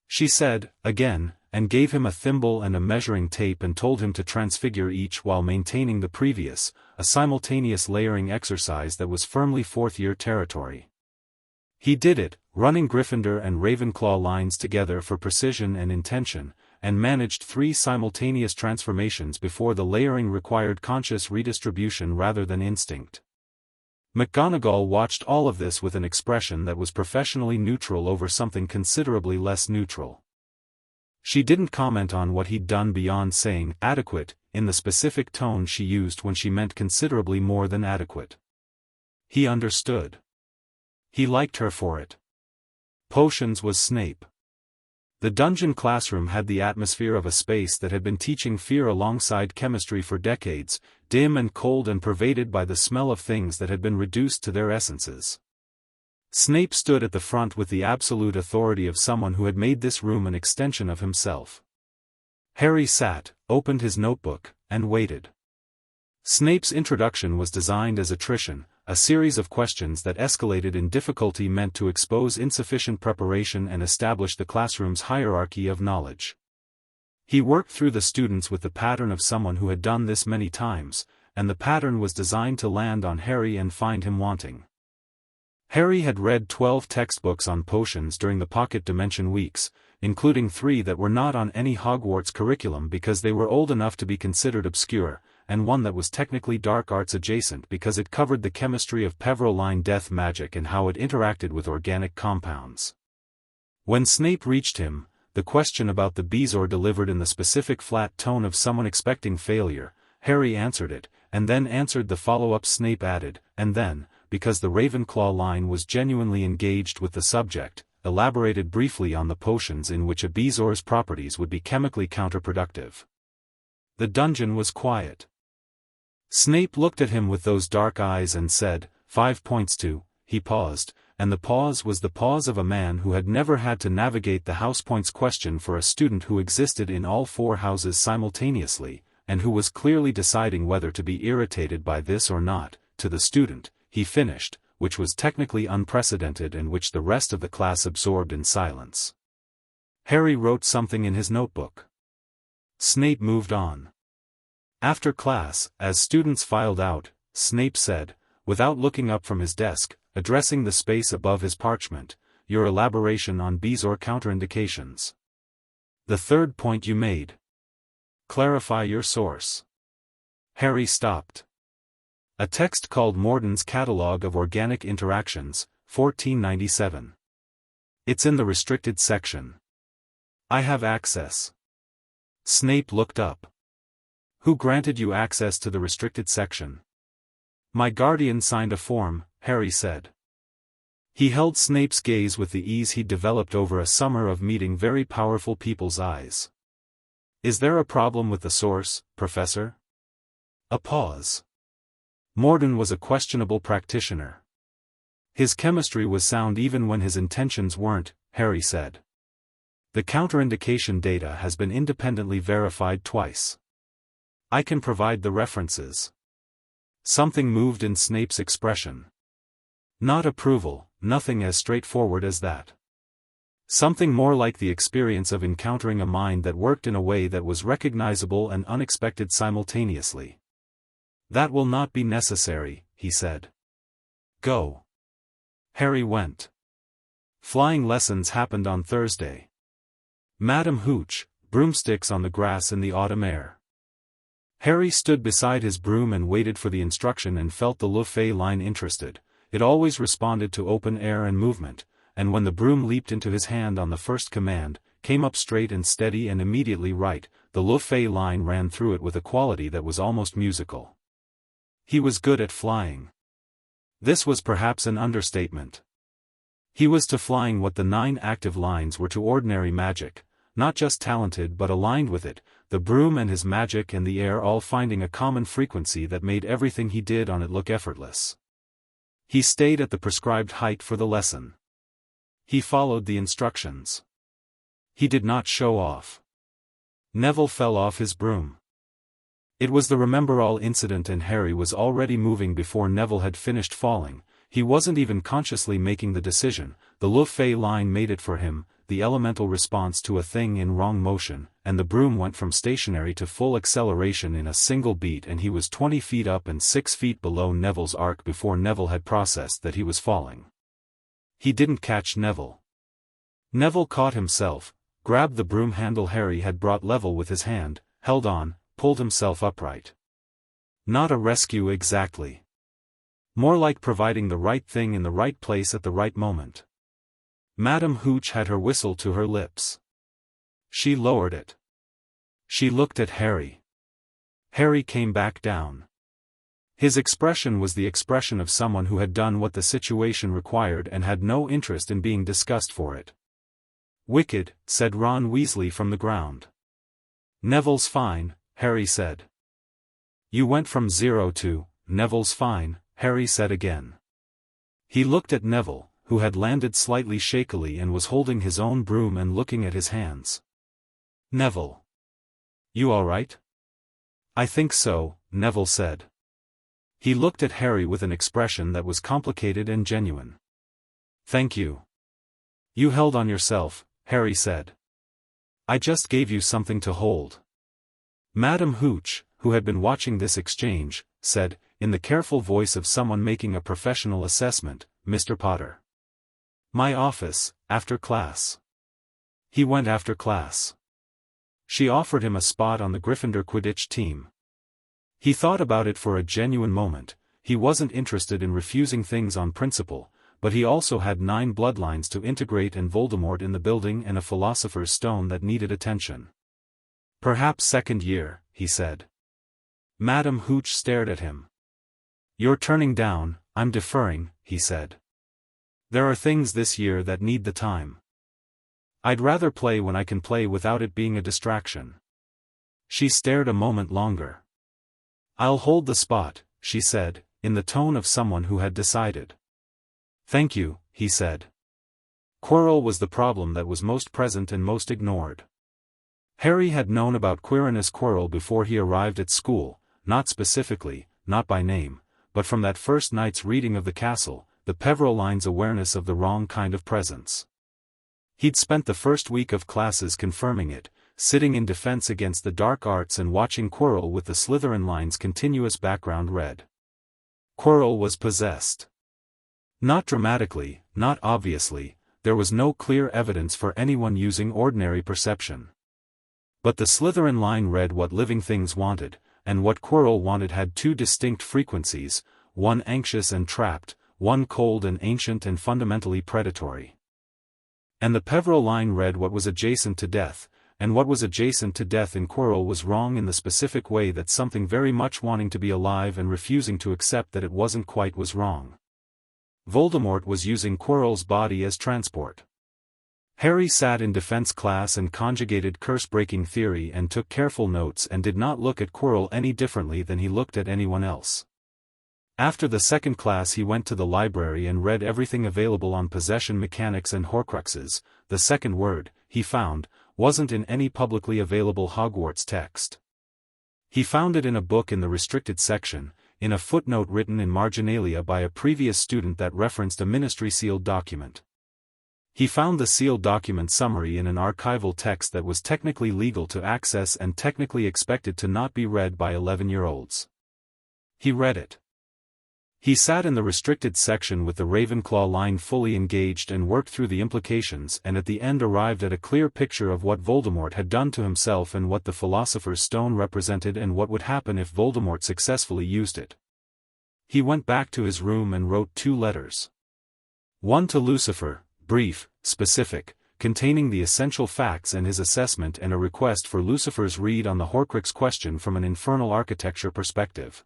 She said, again, and gave him a thimble and a measuring tape and told him to transfigure each while maintaining the previous, a simultaneous layering exercise that was firmly fourth-year territory. He did it, running Gryffindor and Ravenclaw lines together for precision and intention, and managed 3 simultaneous transformations before the layering required conscious redistribution rather than instinct. McGonagall watched all of this with an expression that was professionally neutral over something considerably less neutral. She didn't comment on what he'd done beyond saying adequate, in the specific tone she used when she meant considerably more than adequate. He understood. He liked her for it. Potions was Snape. The dungeon classroom had the atmosphere of a space that had been teaching fear alongside chemistry for decades, dim and cold and pervaded by the smell of things that had been reduced to their essences. Snape stood at the front with the absolute authority of someone who had made this room an extension of himself. Harry sat, opened his notebook, and waited. Snape's introduction was designed as attrition, a series of questions that escalated in difficulty meant to expose insufficient preparation and establish the classroom's hierarchy of knowledge. He worked through the students with the pattern of someone who had done this many times, and the pattern was designed to land on Harry and find him wanting. Harry had read 12 textbooks on potions during the Pocket Dimension weeks, including 3 that were not on any Hogwarts curriculum because they were old enough to be considered obscure, and one that was technically dark arts adjacent because it covered the chemistry of Peveroline death magic and how it interacted with organic compounds. When Snape reached him, the question about the Bezoar delivered in the specific flat tone of someone expecting failure, Harry answered it, and then answered the follow-up. Snape added, and then, because the Ravenclaw line was genuinely engaged with the subject, elaborated briefly on the potions in which a Bezoar's properties would be chemically counterproductive. The dungeon was quiet. Snape looked at him with those dark eyes and said, 5 points to, he paused, and the pause was the pause of a man who had never had to navigate the house points question for a student who existed in all 4 houses simultaneously, and who was clearly deciding whether to be irritated by this or not. To the student, he finished, which was technically unprecedented and which the rest of the class absorbed in silence. Harry wrote something in his notebook. Snape moved on. After class, as students filed out, Snape said, without looking up from his desk, addressing the space above his parchment, your elaboration on Bezoar counterindications. The third point you made. Clarify your source. Harry stopped. A text called Morden's Catalogue of Organic Interactions, 1497. It's in the restricted section. I have access. Snape looked up. Who granted you access to the restricted section? My guardian signed a form, Harry said. He held Snape's gaze with the ease he'd developed over a summer of meeting very powerful people's eyes. Is there a problem with the source, Professor? A pause. Morden was a questionable practitioner. His chemistry was sound even when his intentions weren't, Harry said. The counterindication data has been independently verified twice. I can provide the references. Something moved in Snape's expression. Not approval, nothing as straightforward as that. Something more like the experience of encountering a mind that worked in a way that was recognizable and unexpected simultaneously. That will not be necessary, he said. Go. Harry went. Flying lessons happened on Thursday. Madam Hooch, broomsticks on the grass in the autumn air. Harry stood beside his broom and waited for the instruction and felt the Lucifer line interested. It always responded to open air and movement, and when the broom leaped into his hand on the first command, came up straight and steady and immediately right, the Lucifer line ran through it with a quality that was almost musical. He was good at flying. This was perhaps an understatement. He was to flying what the 9 active lines were to ordinary magic, not just talented but aligned with it, the broom and his magic and the heir all finding a common frequency that made everything he did on it look effortless. He stayed at the prescribed height for the lesson. He followed the instructions. He did not show off. Neville fell off his broom. It was the remember-all incident and Harry was already moving before Neville had finished falling. He wasn't even consciously making the decision, the Lucifer line made it for him, the elemental response to a thing in wrong motion, and the broom went from stationary to full acceleration in a single beat and he was 20 feet up and 6 feet below Neville's arc before Neville had processed that he was falling. He didn't catch Neville. Neville caught himself, grabbed the broom handle Harry had brought level with his hand, held on, pulled himself upright. Not a rescue exactly. More like providing the right thing in the right place at the right moment. Madame Hooch had her whistle to her lips. She lowered it. She looked at Harry. Harry came back down. His expression was the expression of someone who had done what the situation required and had no interest in being discussed for it. "Wicked," said Ron Weasley from the ground. "Neville's fine," Harry said. "You went from 0 to, Neville's fine," Harry said again. He looked at Neville, who had landed slightly shakily and was holding his own broom and looking at his hands. "Neville. You all right?" "I think so," Neville said. He looked at Harry with an expression that was complicated and genuine. "Thank you. You held on yourself," Harry said. "I just gave you something to hold." Madame Hooch, who had been watching this exchange, said, in the careful voice of someone making a professional assessment, "Mr. Potter. My office, after class." He went after class. She offered him a spot on the Gryffindor Quidditch team. He thought about it for a genuine moment. He wasn't interested in refusing things on principle, but he also had 9 bloodlines to integrate and Voldemort in the building and a Philosopher's Stone that needed attention. "Perhaps second year," he said. Madame Hooch stared at him. "You're turning down, I'm deferring," he said. "There are things this year that need the time. I'd rather play when I can play without it being a distraction." She stared a moment longer. "I'll hold the spot," she said, in the tone of someone who had decided. "Thank you," he said. Quirrell was the problem that was most present and most ignored. Harry had known about Quirinus Quirrell before he arrived at school, not specifically, not by name, but from that first night's reading of the castle, the Peveroline's awareness of the wrong kind of presence. He'd spent the first week of classes confirming it, sitting in defense against the dark arts and watching Quirrell with the Slytherin line's continuous background read. Quirrell was possessed. Not dramatically, not obviously, there was no clear evidence for anyone using ordinary perception. But the Slytherin line read what living things wanted, and what Quirrell wanted had 2 distinct frequencies, one anxious and trapped, one cold and ancient and fundamentally predatory. And the Peverell line read what was adjacent to death, and what was adjacent to death in Quirrell was wrong in the specific way that something very much wanting to be alive and refusing to accept that it wasn't quite was wrong. Voldemort was using Quirrell's body as transport. Harry sat in defense class and conjugated curse-breaking theory and took careful notes and did not look at Quirrell any differently than he looked at anyone else. After the second class he went to the library and read everything available on possession mechanics and Horcruxes. The second word, he found, wasn't in any publicly available Hogwarts text. He found it in a book in the restricted section, in a footnote written in marginalia by a previous student that referenced a ministry-sealed document. He found the sealed document summary in an archival text that was technically legal to access and technically expected to not be read by 11-year-olds. He read it. He sat in the restricted section with the Ravenclaw line fully engaged and worked through the implications and at the end arrived at a clear picture of what Voldemort had done to himself and what the Philosopher's Stone represented and what would happen if Voldemort successfully used it. He went back to his room and wrote 2 letters. One to Lucifer, brief, specific, containing the essential facts and his assessment and a request for Lucifer's read on the Horcrux question from an infernal architecture perspective.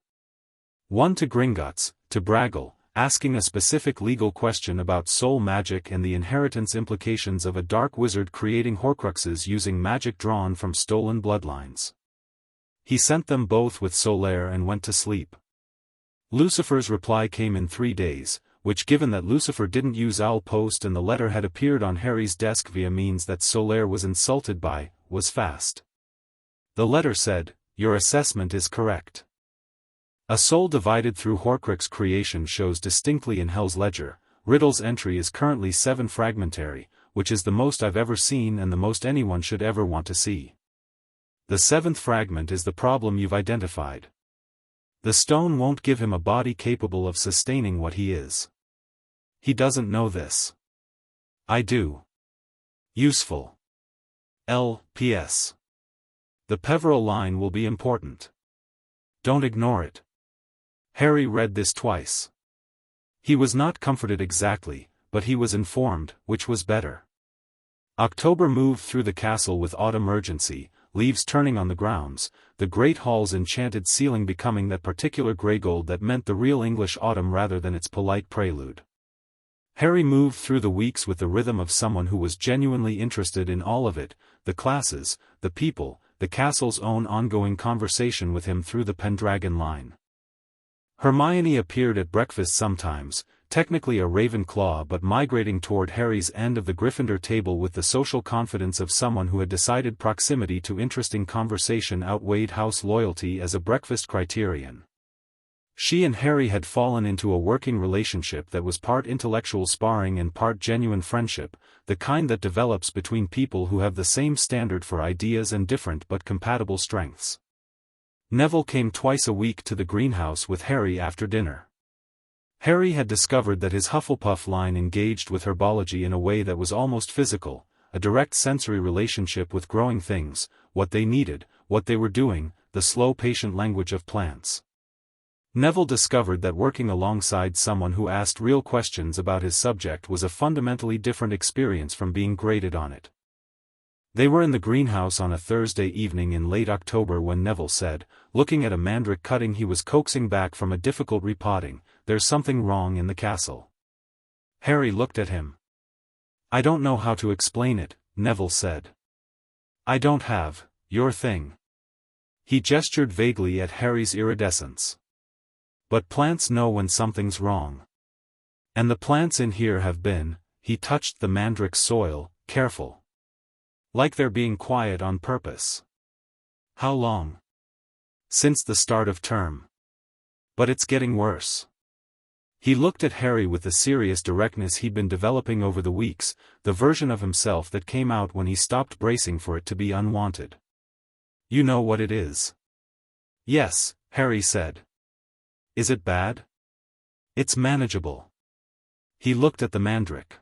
One to Gringotts, to Braggle, asking a specific legal question about soul magic and the inheritance implications of a dark wizard creating Horcruxes using magic drawn from stolen bloodlines. He sent them both with Solaire and went to sleep. Lucifer's reply came in 3 days, which, given that Lucifer didn't use Owl Post and the letter had appeared on Harry's desk via means that Solaire was insulted by, was fast. The letter said, "Your assessment is correct. A soul divided through Horcrux creation shows distinctly in Hell's ledger. Riddle's entry is currently 7 fragmentary, which is the most I've ever seen and the most anyone should ever want to see. The 7th fragment is the problem you've identified. The stone won't give him a body capable of sustaining what he is. He doesn't know this. I do. Useful. L.P.S. The Peveril line will be important. Don't ignore it." Harry read this twice. He was not comforted exactly, but he was informed, which was better. October moved through the castle with autumn urgency, leaves turning on the grounds, the great hall's enchanted ceiling becoming that particular grey gold that meant the real English autumn rather than its polite prelude. Harry moved through the weeks with the rhythm of someone who was genuinely interested in all of it, the classes, the people, the castle's own ongoing conversation with him through the Pendragon line. Hermione appeared at breakfast sometimes, technically a Ravenclaw but migrating toward Harry's end of the Gryffindor table with the social confidence of someone who had decided proximity to interesting conversation outweighed house loyalty as a breakfast criterion. She and Harry had fallen into a working relationship that was part intellectual sparring and part genuine friendship, the kind that develops between people who have the same standard for ideas and different but compatible strengths. Neville came twice a week to the greenhouse with Harry after dinner. Harry had discovered that his Hufflepuff line engaged with herbology in a way that was almost physical, a direct sensory relationship with growing things, what they needed, what they were doing, the slow patient language of plants. Neville discovered that working alongside someone who asked real questions about his subject was a fundamentally different experience from being graded on it. They were in the greenhouse on a Thursday evening in late October when Neville said, looking at a mandrake cutting he was coaxing back from a difficult repotting, "There's something wrong in the castle." Harry looked at him. "I don't know how to explain it," Neville said. "I don't have your thing." He gestured vaguely at Harry's iridescence. "But plants know when something's wrong. And the plants in here have been," he touched the mandrake's soil, "careful. Like they're being quiet on purpose." "How long?" "Since the start of term. But it's getting worse." He looked at Harry with the serious directness he'd been developing over the weeks, the version of himself that came out when he stopped bracing for it to be unwanted. "You know what it is?" "Yes," Harry said. "Is it bad?" "It's manageable." He looked at the mandrake.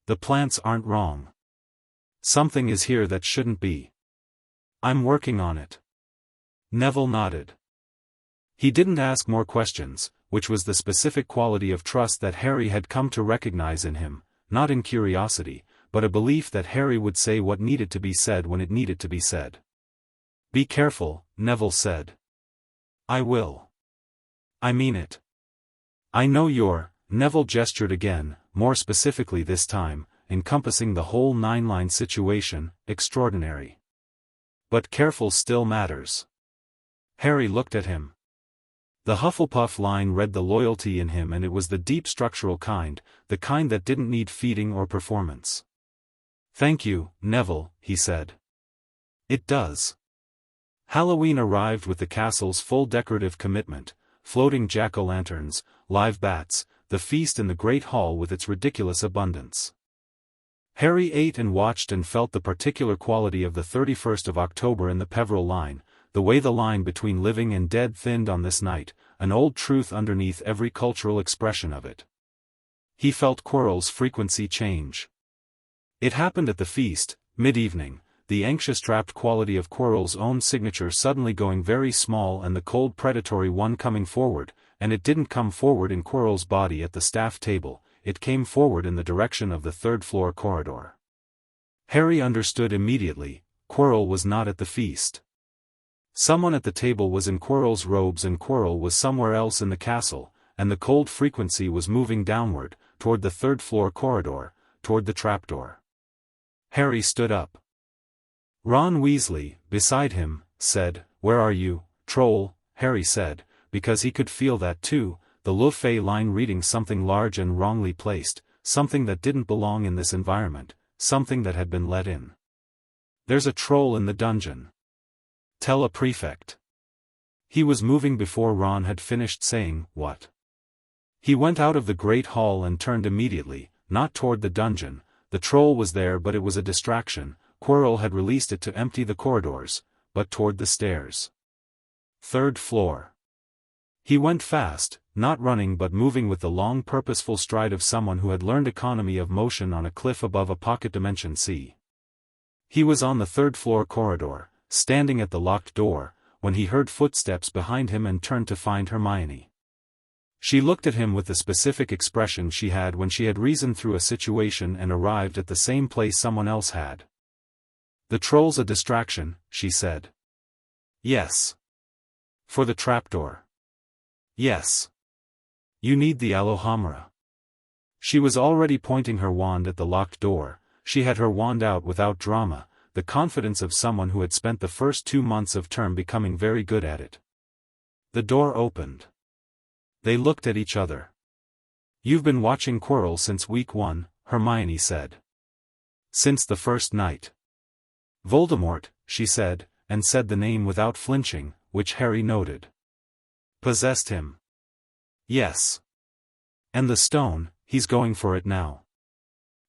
"The plants aren't wrong. Something is here that shouldn't be. I'm working on it." Neville nodded. He didn't ask more questions, which was the specific quality of trust that Harry had come to recognize in him, not in curiosity, but a belief that Harry would say what needed to be said when it needed to be said. "Be careful," Neville said. "I will. I mean it. I know you're," Neville gestured again, more specifically this time, encompassing the whole 9-line situation, "extraordinary. But careful still matters." Harry looked at him. The Hufflepuff line read the loyalty in him, and it was the deep structural kind, the kind that didn't need feeding or performance. "Thank you, Neville," he said. "It does." Halloween arrived with the castle's full decorative commitment, floating jack-o'-lanterns, live bats, the feast in the great hall with its ridiculous abundance. Harry ate and watched and felt the particular quality of the 31st of October in the Peveril line, the way the line between living and dead thinned on this night, an old truth underneath every cultural expression of it. He felt Quirrell's frequency change. It happened at the feast, mid-evening, the anxious trapped quality of Quirrell's own signature suddenly going very small and the cold predatory one coming forward, and it didn't come forward in Quirrell's body at the staff table, it came forward in the direction of the third-floor corridor. Harry understood immediately, Quirrell was not at the feast. Someone at the table was in Quirrell's robes and Quirrell was somewhere else in the castle, and the cold frequency was moving downward, toward the third-floor corridor, toward the trapdoor. Harry stood up. Ron Weasley, beside him, said, "Where are you, troll?" Harry said, because he could feel that too, the Lucifer line reading something large and wrongly placed, something that didn't belong in this environment, something that had been let in. "There's a troll in the dungeon. Tell a prefect." He was moving before Ron had finished saying, "What?" He went out of the great hall and turned immediately, not toward the dungeon. The troll was there, but it was a distraction. Quirrell had released it to empty the corridors, but toward the stairs. Third floor. He went fast, not running but moving with the long purposeful stride of someone who had learned economy of motion on a cliff above a pocket dimension sea. He was on the third-floor corridor, standing at the locked door, when he heard footsteps behind him and turned to find Hermione. She looked at him with the specific expression she had when she had reasoned through a situation and arrived at the same place someone else had. "The troll's a distraction," she said. "Yes." "For the trapdoor." "Yes." "You need the Alohomora." She was already pointing her wand at the locked door. She had her wand out without drama, the confidence of someone who had spent the first 2 months of term becoming very good at it. The door opened. They looked at each other. "You've been watching Quirrell since week 1, Hermione said. "Since the first night." "Voldemort," she said, and said the name without flinching, which Harry noted. "Possessed him." "Yes." "And the stone, he's going for it now."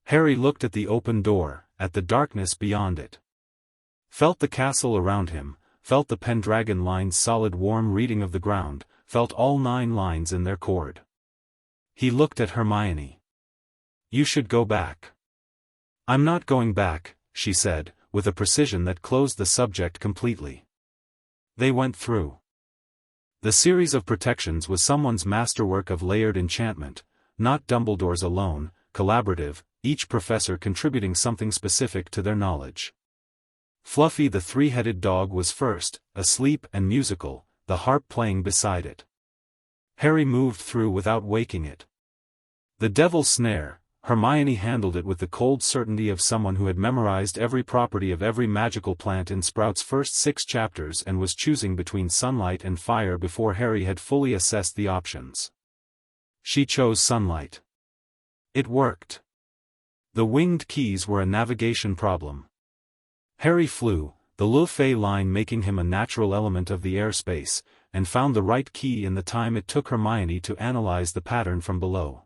Harry looked at the open door, at the darkness beyond it. Felt the castle around him, felt the Pendragon line's solid warm reading of the ground, felt all 9 lines in their chord. He looked at Hermione. "You should go back." "I'm not going back," she said, with a precision that closed the subject completely. They went through. The series of protections was someone's masterwork of layered enchantment, not Dumbledore's alone, collaborative, each professor contributing something specific to their knowledge. Fluffy the three-headed dog was first, asleep and musical, the harp playing beside it. Harry moved through without waking it. The devil's snare, Hermione handled it with the cold certainty of someone who had memorized every property of every magical plant in Sprout's first 6 chapters and was choosing between sunlight and fire before Harry had fully assessed the options. She chose sunlight. It worked. The winged keys were a navigation problem. Harry flew, the Lucifer line making him a natural element of the airspace, and found the right key in the time it took Hermione to analyze the pattern from below.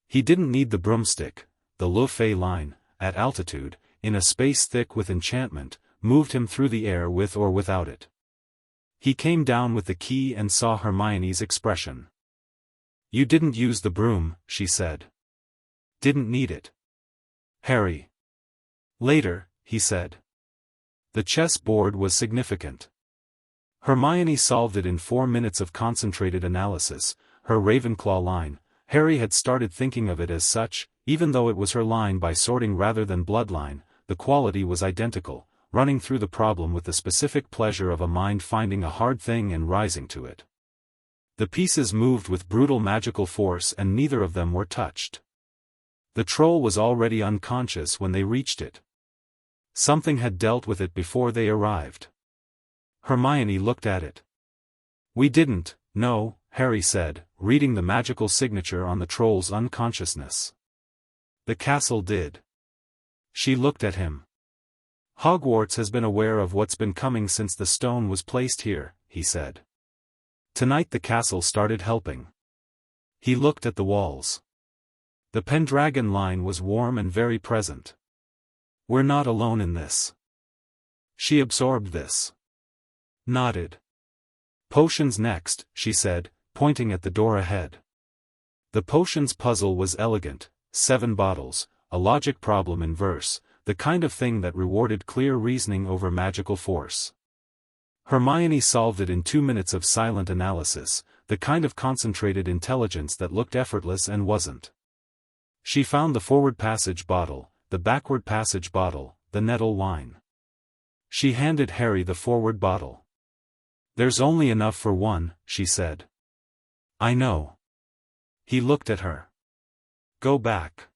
He didn't need the broomstick. The Lucifer line, at altitude, in a space thick with enchantment, moved him through the air with or without it. He came down with the key and saw Hermione's expression. "You didn't use the broom," she said. "Didn't need it." Harry. "Later," he said. The chess board was significant. Hermione solved it in 4 minutes of concentrated analysis, her Ravenclaw line. Harry had started thinking of it as such, even though it was her line by sorting rather than bloodline, the quality was identical, running through the problem with the specific pleasure of a mind finding a hard thing and rising to it. The pieces moved with brutal magical force and neither of them were touched. The troll was already unconscious when they reached it. Something had dealt with it before they arrived. Hermione looked at it. "We didn't, no," Harry said, reading the magical signature on the troll's unconsciousness. "The castle did." She looked at him. "Hogwarts has been aware of what's been coming since the stone was placed here," he said. "Tonight the castle started helping." He looked at the walls. The Pendragon line was warm and very present. "We're not alone in this." She absorbed this. Nodded. "Potions next," she said, pointing at the door ahead. The potions puzzle was elegant, 7 bottles, a logic problem in verse, the kind of thing that rewarded clear reasoning over magical force. Hermione solved it in 2 minutes of silent analysis, the kind of concentrated intelligence that looked effortless and wasn't. She found the forward passage bottle, the backward passage bottle, the nettle wine. She handed Harry the forward bottle. "There's only enough for one," she said. "I know." He looked at her. Go back.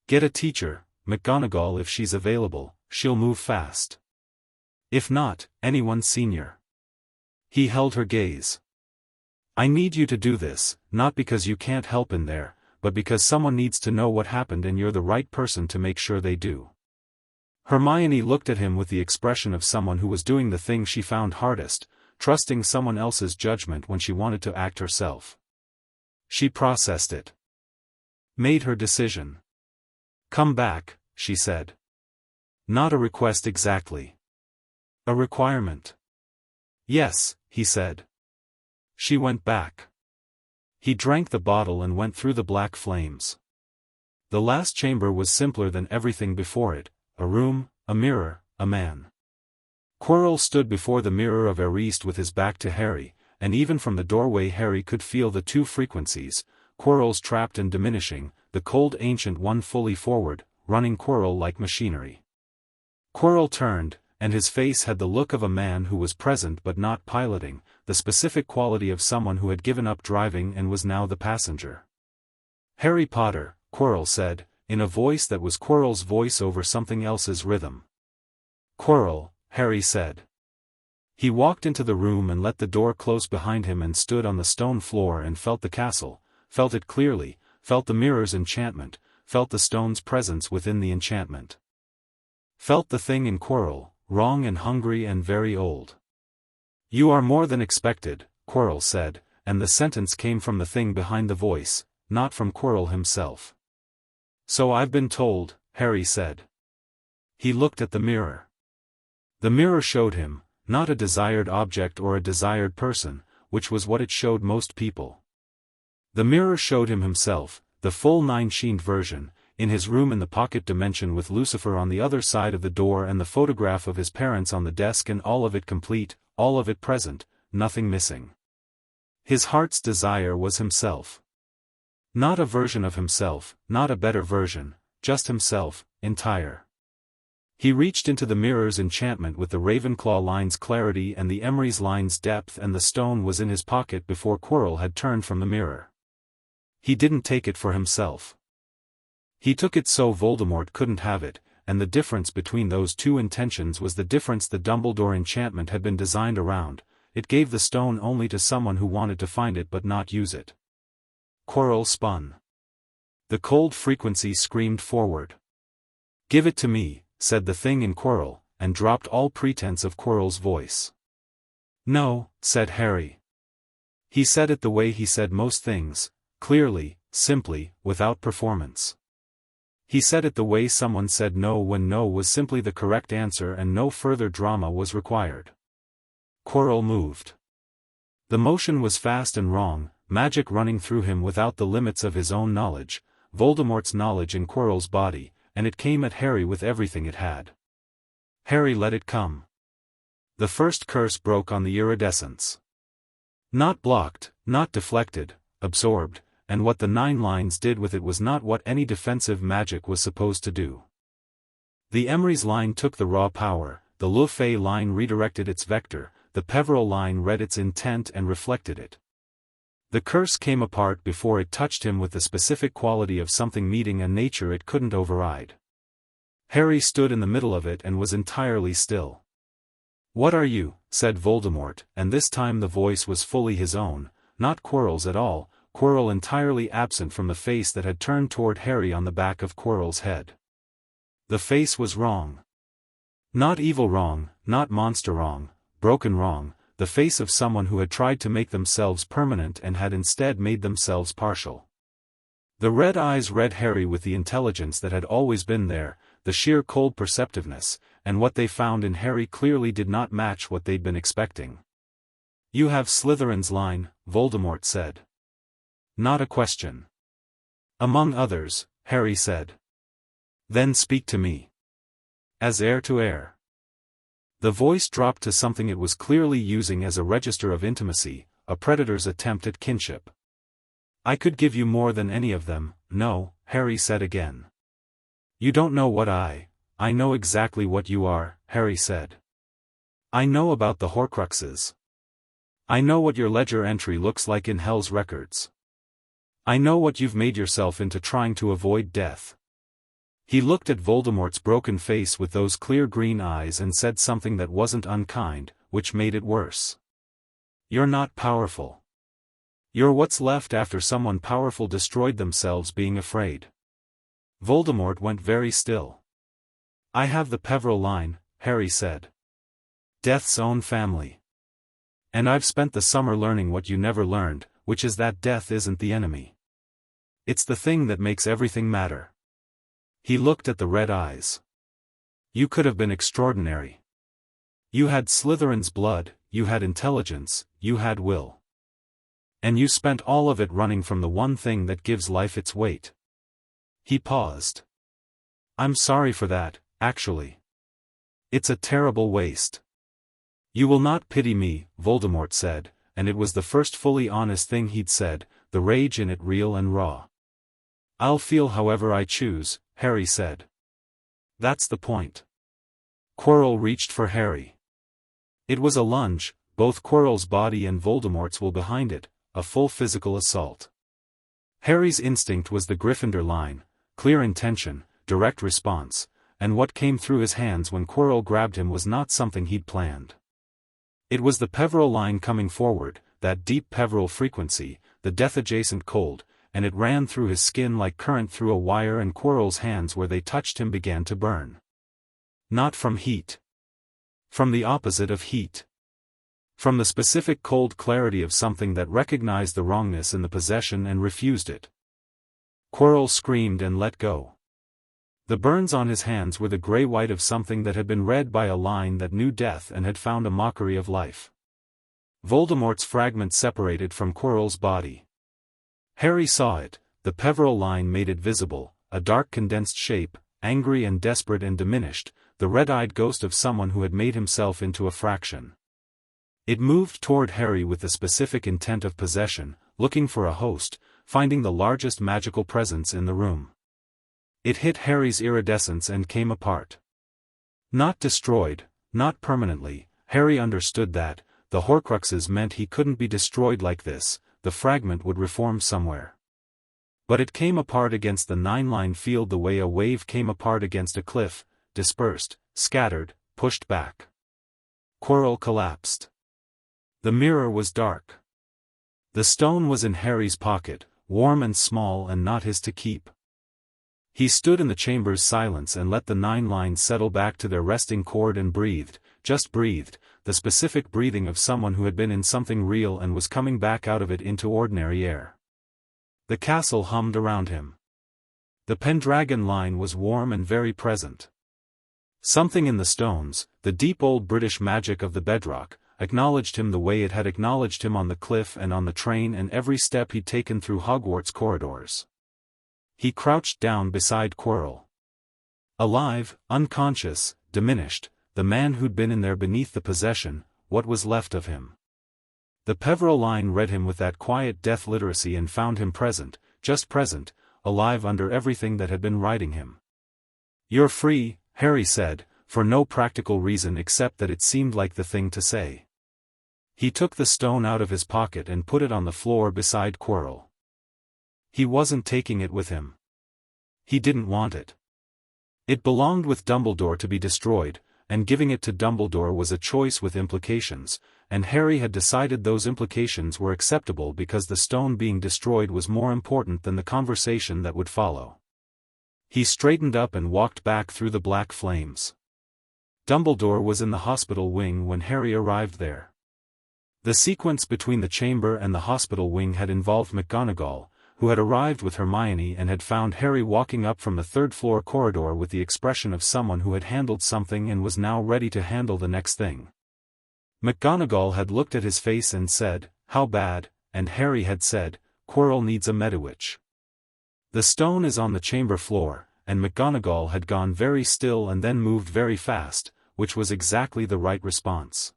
Get a teacher, McGonagall, if she's available, she'll move fast. If not, anyone senior. He held her gaze. I need you to do this, not because you can't help in there, but because someone needs to know what happened and you're the right person to make sure they do. Hermione looked at him with the expression of someone who was doing the thing she found hardest, trusting someone else's judgment when she wanted to act herself. She processed it. Made her decision. Come back, she said. Not a request exactly. A requirement. Yes, he said. She went back. He drank the bottle and went through the black flames. The last chamber was simpler than everything before it, a room, a mirror, a man. Quirrell stood before the mirror of Ariste with his back to Harry, and even from the doorway Harry could feel the two frequencies, Quirrell's trapped and diminishing, the cold ancient one fully forward, running Quirrell like machinery. Quirrell turned, and his face had the look of a man who was present but not piloting, the specific quality of someone who had given up driving and was now the passenger. Harry Potter, Quirrell said, in a voice that was Quirrell's voice over something else's rhythm. Quirrell, Harry said. He walked into the room and let the door close behind him and stood on the stone floor and felt the castle, felt it clearly, felt the mirror's enchantment, felt the stone's presence within the enchantment. Felt the thing in Quirrell, wrong and hungry and very old. You are more than expected, Quirrell said, and the sentence came from the thing behind the voice, not from Quirrell himself. So I've been told, Harry said. He looked at the mirror. The mirror showed him, not a desired object or a desired person, which was what it showed most people. The mirror showed him himself, the full nine-sheened version, in his room in the pocket dimension with Lucifer on the other side of the door and the photograph of his parents on the desk and all of it complete, all of it present, nothing missing. His heart's desire was himself. Not a version of himself, not a better version, just himself, entire. He reached into the mirror's enchantment with the Ravenclaw line's clarity and the Emery's line's depth, and the stone was in his pocket before Quirrell had turned from the mirror. He didn't take it for himself. He took it so Voldemort couldn't have it, and the difference between those two intentions was the difference the Dumbledore enchantment had been designed around. It gave the stone only to someone who wanted to find it but not use it. Quirrell spun. The cold frequency screamed forward. Give it to me, said the thing in Quirrell, and dropped all pretense of Quirrell's voice. No, said Harry. He said it the way he said most things, clearly, simply, without performance. He said it the way someone said no when no was simply the correct answer and no further drama was required. Quirrell moved. The motion was fast and wrong, magic running through him without the limits of his own knowledge, Voldemort's knowledge in Quirrell's body, and it came at Harry with everything it had. Harry let it come. The first curse broke on the iridescence. Not blocked, not deflected, absorbed, and what the 9 lines did with it was not what any defensive magic was supposed to do. The Emery's line took the raw power, the Le Fay line redirected its vector, the Peverell line read its intent and reflected it. The curse came apart before it touched him with the specific quality of something meeting a nature it couldn't override. Harry stood in the middle of it and was entirely still. What are you? Said Voldemort, and this time the voice was fully his own, not Quirrell's at all, Quirrell entirely absent from the face that had turned toward Harry on the back of Quirrell's head. The face was wrong. Not evil wrong, not monster wrong, broken wrong, the face of someone who had tried to make themselves permanent and had instead made themselves partial. The red eyes read Harry with the intelligence that had always been there, the sheer cold perceptiveness, and what they found in Harry clearly did not match what they'd been expecting. You have Slytherin's line, Voldemort said. Not a question. Among others, Harry said. Then speak to me. As heir to heir. The voice dropped to something it was clearly using as a register of intimacy, a predator's attempt at kinship. I could give you more than any of them, no, Harry said again. You don't know what I know exactly what you are, Harry said. I know about the Horcruxes. I know what your ledger entry looks like in Hell's records. I know what you've made yourself into trying to avoid death. He looked at Voldemort's broken face with those clear green eyes and said something that wasn't unkind, which made it worse. You're not powerful. You're what's left after someone powerful destroyed themselves being afraid. Voldemort went very still. I have the Peveril line, Harry said. Death's own family. And I've spent the summer learning what you never learned, which is that death isn't the enemy. It's the thing that makes everything matter. He looked at the red eyes. You could have been extraordinary. You had Slytherin's blood, you had intelligence, you had will. And you spent all of it running from the one thing that gives life its weight. He paused. I'm sorry for that, actually. It's a terrible waste. You will not pity me, Voldemort said, and it was the first fully honest thing he'd said, the rage in it real and raw. I'll feel however I choose, Harry said. That's the point. Quirrell reached for Harry. It was a lunge, both Quirrell's body and Voldemort's will behind it, a full physical assault. Harry's instinct was the Gryffindor line, clear intention, direct response, and what came through his hands when Quirrell grabbed him was not something he'd planned. It was the Peveril line coming forward, that deep Peveril frequency, the death-adjacent cold, and it ran through his skin like current through a wire, and Quirrell's hands where they touched him began to burn. Not from heat. From the opposite of heat. From the specific cold clarity of something that recognized the wrongness in the possession and refused it. Quirrell screamed and let go. The burns on his hands were the gray-white of something that had been read by a line that knew death and had found a mockery of life. Voldemort's fragment separated from Quirrell's body. Harry saw it, the Peveril line made it visible, a dark condensed shape, angry and desperate and diminished, the red-eyed ghost of someone who had made himself into a fraction. It moved toward Harry with the specific intent of possession, looking for a host, finding the largest magical presence in the room. It hit Harry's iridescence and came apart. Not destroyed, not permanently, Harry understood that, the Horcruxes meant he couldn't be destroyed like this, the fragment would reform somewhere. But it came apart against the nine-line field the way a wave came apart against a cliff, dispersed, scattered, pushed back. Quirrell collapsed. The mirror was dark. The stone was in Harry's pocket, warm and small and not his to keep. He stood in the chamber's silence and let the nine lines settle back to their resting chord and breathed, just breathed, the specific breathing of someone who had been in something real and was coming back out of it into ordinary air. The castle hummed around him. The Pendragon line was warm and very present. Something in the stones, the deep old British magic of the bedrock, acknowledged him the way it had acknowledged him on the cliff and on the train and every step he'd taken through Hogwarts corridors. He crouched down beside Quirrell. Alive, unconscious, diminished, the man who'd been in there beneath the possession, what was left of him. The Peveril line read him with that quiet death literacy and found him present, just present, alive under everything that had been riding him. You're free, Harry said, for no practical reason except that it seemed like the thing to say. He took the stone out of his pocket and put it on the floor beside Quirrell. He wasn't taking it with him. He didn't want it. It belonged with Dumbledore to be destroyed, and giving it to Dumbledore was a choice with implications, and Harry had decided those implications were acceptable because the stone being destroyed was more important than the conversation that would follow. He straightened up and walked back through the black flames. Dumbledore was in the hospital wing when Harry arrived there. The sequence between the chamber and the hospital wing had involved McGonagall, who had arrived with Hermione and had found Harry walking up from the third-floor corridor with the expression of someone who had handled something and was now ready to handle the next thing. McGonagall had looked at his face and said, "How bad?" and Harry had said, "Quirrell needs a Medowitch." The stone is on the chamber floor, and McGonagall had gone very still and then moved very fast, which was exactly the right response.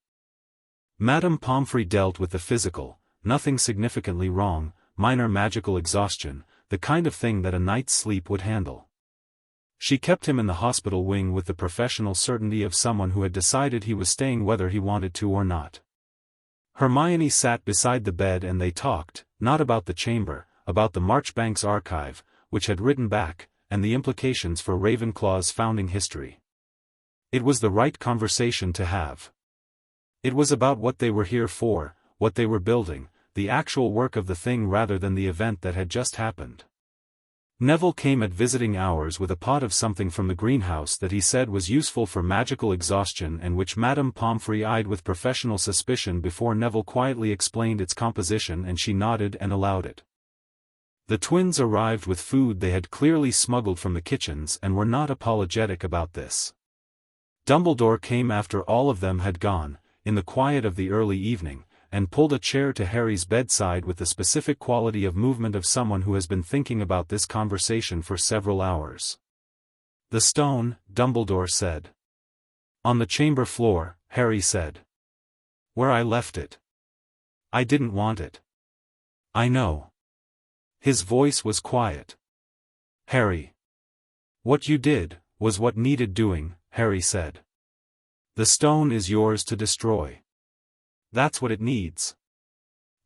Madame Pomfrey dealt with the physical, nothing significantly wrong, minor magical exhaustion, the kind of thing that a night's sleep would handle. She kept him in the hospital wing with the professional certainty of someone who had decided he was staying whether he wanted to or not. Hermione sat beside the bed and they talked, not about the chamber, about the Marchbanks archive, which had written back, and the implications for Ravenclaw's founding history. It was the right conversation to have. It was about what they were here for, what they were building, the actual work of the thing rather than the event that had just happened. Neville came at visiting hours with a pot of something from the greenhouse that he said was useful for magical exhaustion and which Madame Pomfrey eyed with professional suspicion before Neville quietly explained its composition, and she nodded and allowed it. The twins arrived with food they had clearly smuggled from the kitchens and were not apologetic about this. Dumbledore came after all of them had gone, in the quiet of the early evening, and pulled a chair to Harry's bedside with the specific quality of movement of someone who has been thinking about this conversation for several hours. "The stone," Dumbledore said. "On the chamber floor," Harry said. "Where I left it. I didn't want it." "I know." His voice was quiet. "Harry. What you did, was what needed doing," Harry said. "The stone is yours to destroy. That's what it needs.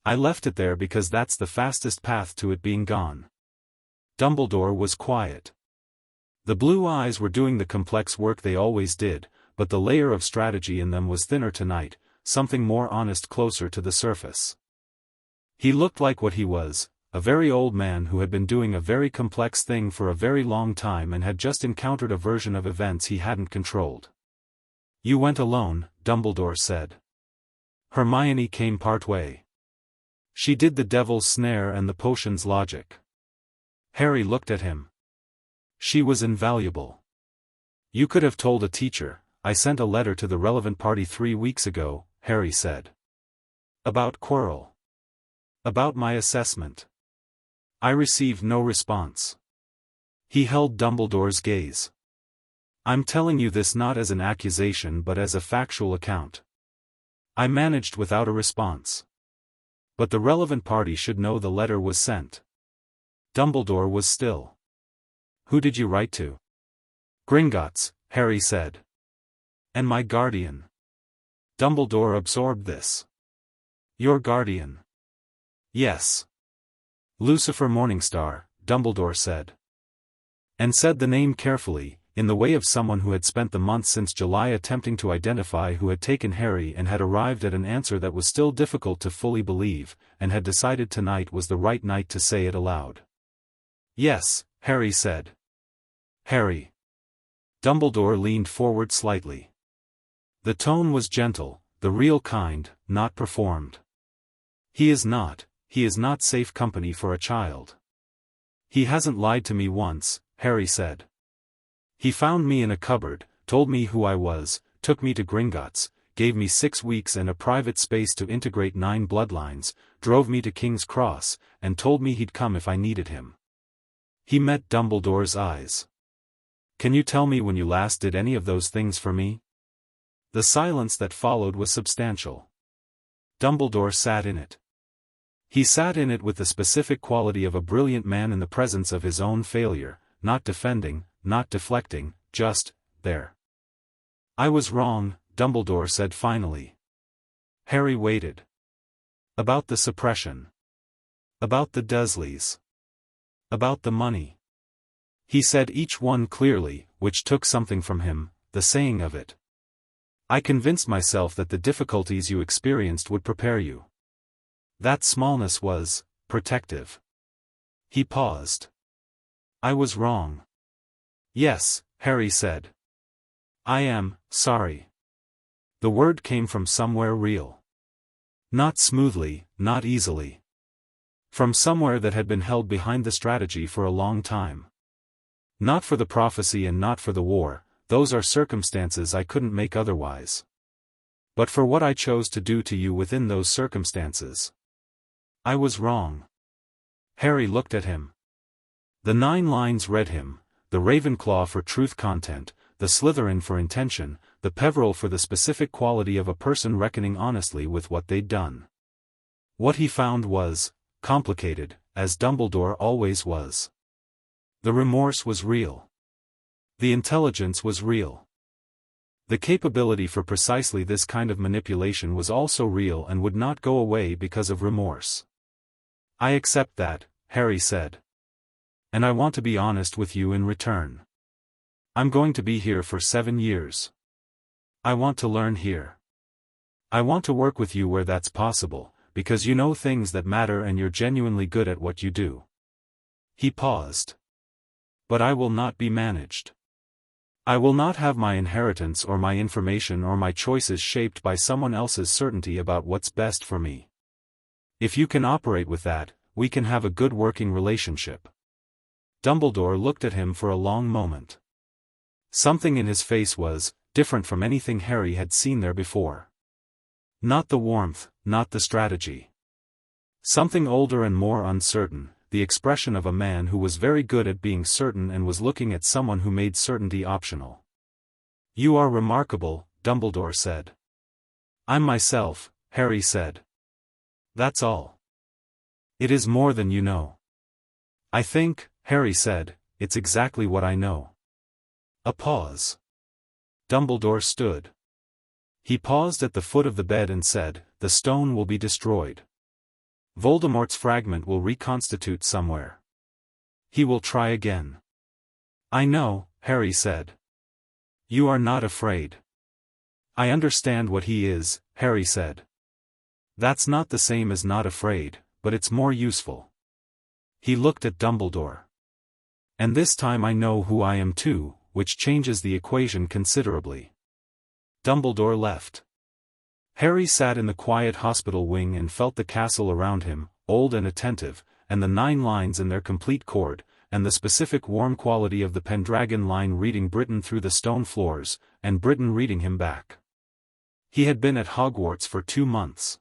I left it there because that's the fastest path to it being gone." Dumbledore was quiet. The blue eyes were doing the complex work they always did, but the layer of strategy in them was thinner tonight, something more honest, closer to the surface. He looked like what he was, a very old man who had been doing a very complex thing for a very long time and had just encountered a version of events he hadn't controlled. "You went alone," Dumbledore said. "Hermione came part way. She did the devil's snare and the potion's logic." Harry looked at him. "She was invaluable. You could have told a teacher. I sent a letter to the relevant party 3 weeks ago," Harry said. "About Quirrell. About my assessment. I received no response." He held Dumbledore's gaze. "I'm telling you this not as an accusation but as a factual account. I managed without a response. But the relevant party should know the letter was sent." Dumbledore was still. "Who did you write to?" "Gringotts," Harry said. "And my guardian." Dumbledore absorbed this. "Your guardian?" "Yes. Lucifer Morningstar," Dumbledore said. And said the name carefully, in the way of someone who had spent the months since July attempting to identify who had taken Harry and had arrived at an answer that was still difficult to fully believe, and had decided tonight was the right night to say it aloud. "Yes," Harry said. "Harry." Dumbledore leaned forward slightly. The tone was gentle, the real kind, not performed. He is not safe company for a child. He hasn't lied to me once," Harry said. "He found me in a cupboard, told me who I was, took me to Gringotts, gave me 6 weeks and a private space to integrate 9 bloodlines, drove me to King's Cross, and told me he'd come if I needed him." He met Dumbledore's eyes. "Can you tell me when you last did any of those things for me?" The silence that followed was substantial. Dumbledore sat in it. He sat in it with the specific quality of a brilliant man in the presence of his own failure, not defending, not deflecting, just there. "I was wrong," Dumbledore said finally. Harry waited. "About the suppression. About the Dursleys. About the money." He said each one clearly, which took something from him, the saying of it. "I convinced myself that the difficulties you experienced would prepare you. That smallness was protective." He paused. "I was wrong." "Yes," Harry said. "I am sorry." The word came from somewhere real. Not smoothly, not easily. From somewhere that had been held behind the strategy for a long time. "Not for the prophecy and not for the war, those are circumstances I couldn't make otherwise. But for what I chose to do to you within those circumstances. I was wrong." Harry looked at him. The 9 lines read him, the Ravenclaw for truth content, the Slytherin for intention, the Peverell for the specific quality of a person reckoning honestly with what they'd done. What he found was complicated, as Dumbledore always was. The remorse was real. The intelligence was real. The capability for precisely this kind of manipulation was also real and would not go away because of remorse. "I accept that," Harry said. And I want to be honest with you in return. I'm going to be here for 7 years. I want to learn here. I want to work with you where that's possible, because you know things that matter and you're genuinely good at what you do. He paused. But I will not be managed. I will not have my inheritance or my information or my choices shaped by someone else's certainty about what's best for me. If you can operate with that, we can have a good working relationship. Dumbledore looked at him for a long moment. Something in his face was different from anything Harry had seen there before. Not the warmth, not the strategy. Something older and more uncertain, the expression of a man who was very good at being certain and was looking at someone who made certainty optional. You are remarkable, Dumbledore said. I'm myself, Harry said. That's all. It is more than you know. I think, Harry said, it's exactly what I know. A pause. Dumbledore stood. He paused at the foot of the bed and said, the stone will be destroyed. Voldemort's fragment will reconstitute somewhere. He will try again. I know, Harry said. You are not afraid. I understand what he is, Harry said. That's not the same as not afraid, but it's more useful. He looked at Dumbledore. And this time I know who I am too, which changes the equation considerably. Dumbledore left. Harry sat in the quiet hospital wing and felt the castle around him, old and attentive, and the 9 lines in their complete chord, and the specific warm quality of the Pendragon line reading Britain through the stone floors, and Britain reading him back. He had been at Hogwarts for 2 months.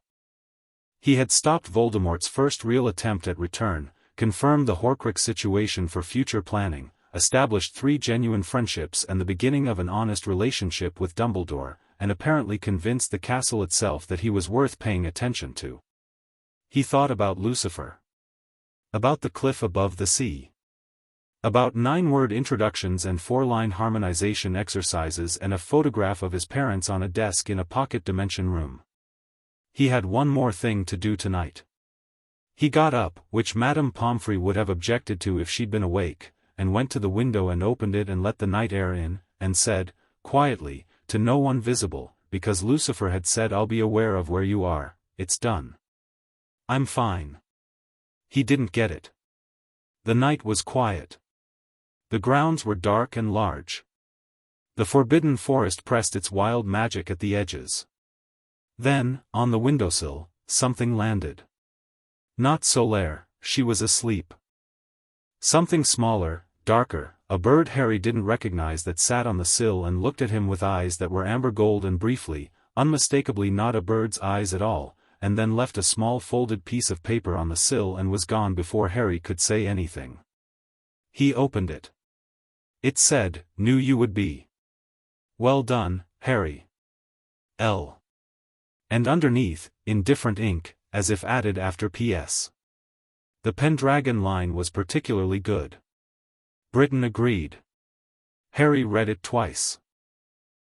He had stopped Voldemort's first real attempt at return, confirmed the Horcrux situation for future planning, established 3 genuine friendships and the beginning of an honest relationship with Dumbledore, and apparently convinced the castle itself that he was worth paying attention to. He thought about Lucifer. About the cliff above the sea. About 9-word introductions and 4-line harmonization exercises and a photograph of his parents on a desk in a pocket dimension room. He had one more thing to do tonight. He got up, which Madame Pomfrey would have objected to if she'd been awake, and went to the window and opened it and let the night air in, and said, quietly, to no one visible, because Lucifer had said I'll be aware of where you are, it's done. I'm fine. He didn't get it. The night was quiet. The grounds were dark and large. The forbidden forest pressed its wild magic at the edges. Then, on the windowsill, something landed. Not Solaire, she was asleep. Something smaller, darker, a bird Harry didn't recognize that sat on the sill and looked at him with eyes that were amber gold and briefly, unmistakably not a bird's eyes at all, and then left a small folded piece of paper on the sill and was gone before Harry could say anything. He opened it. It said, "Knew you would be. Well done, Harry. L." And underneath, in different ink, as if added after P.S. The Pendragon line was particularly good. Britain agreed. Harry read it twice.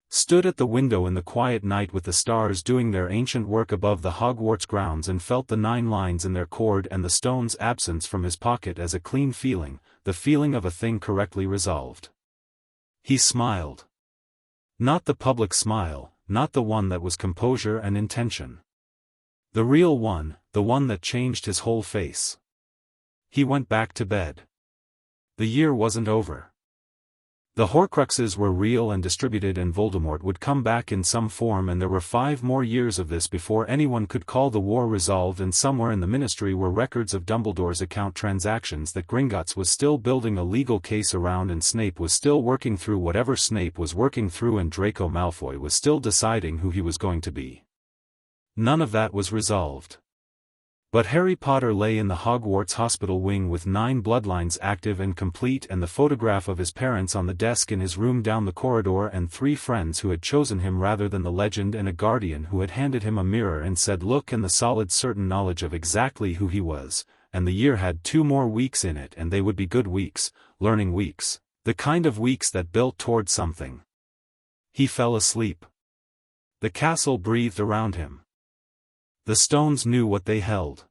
Stood at the window in the quiet night with the stars doing their ancient work above the Hogwarts grounds and felt the 9 lines in their chord and the stone's absence from his pocket as a clean feeling, the feeling of a thing correctly resolved. He smiled. Not the public smile, not the one that was composure and intention. The real one, the one that changed his whole face. He went back to bed. The year wasn't over. The Horcruxes were real and distributed and Voldemort would come back in some form and there were 5 more years of this before anyone could call the war resolved and somewhere in the Ministry were records of Dumbledore's account transactions that Gringotts was still building a legal case around and Snape was still working through whatever Snape was working through and Draco Malfoy was still deciding who he was going to be. None of that was resolved. But Harry Potter lay in the Hogwarts hospital wing with 9 bloodlines active and complete and the photograph of his parents on the desk in his room down the corridor and 3 friends who had chosen him rather than the legend and a guardian who had handed him a mirror and said look and the solid certain knowledge of exactly who he was, and the year had 2 more weeks in it and they would be good weeks, learning weeks, the kind of weeks that built toward something. He fell asleep. The castle breathed around him. The stones knew what they held.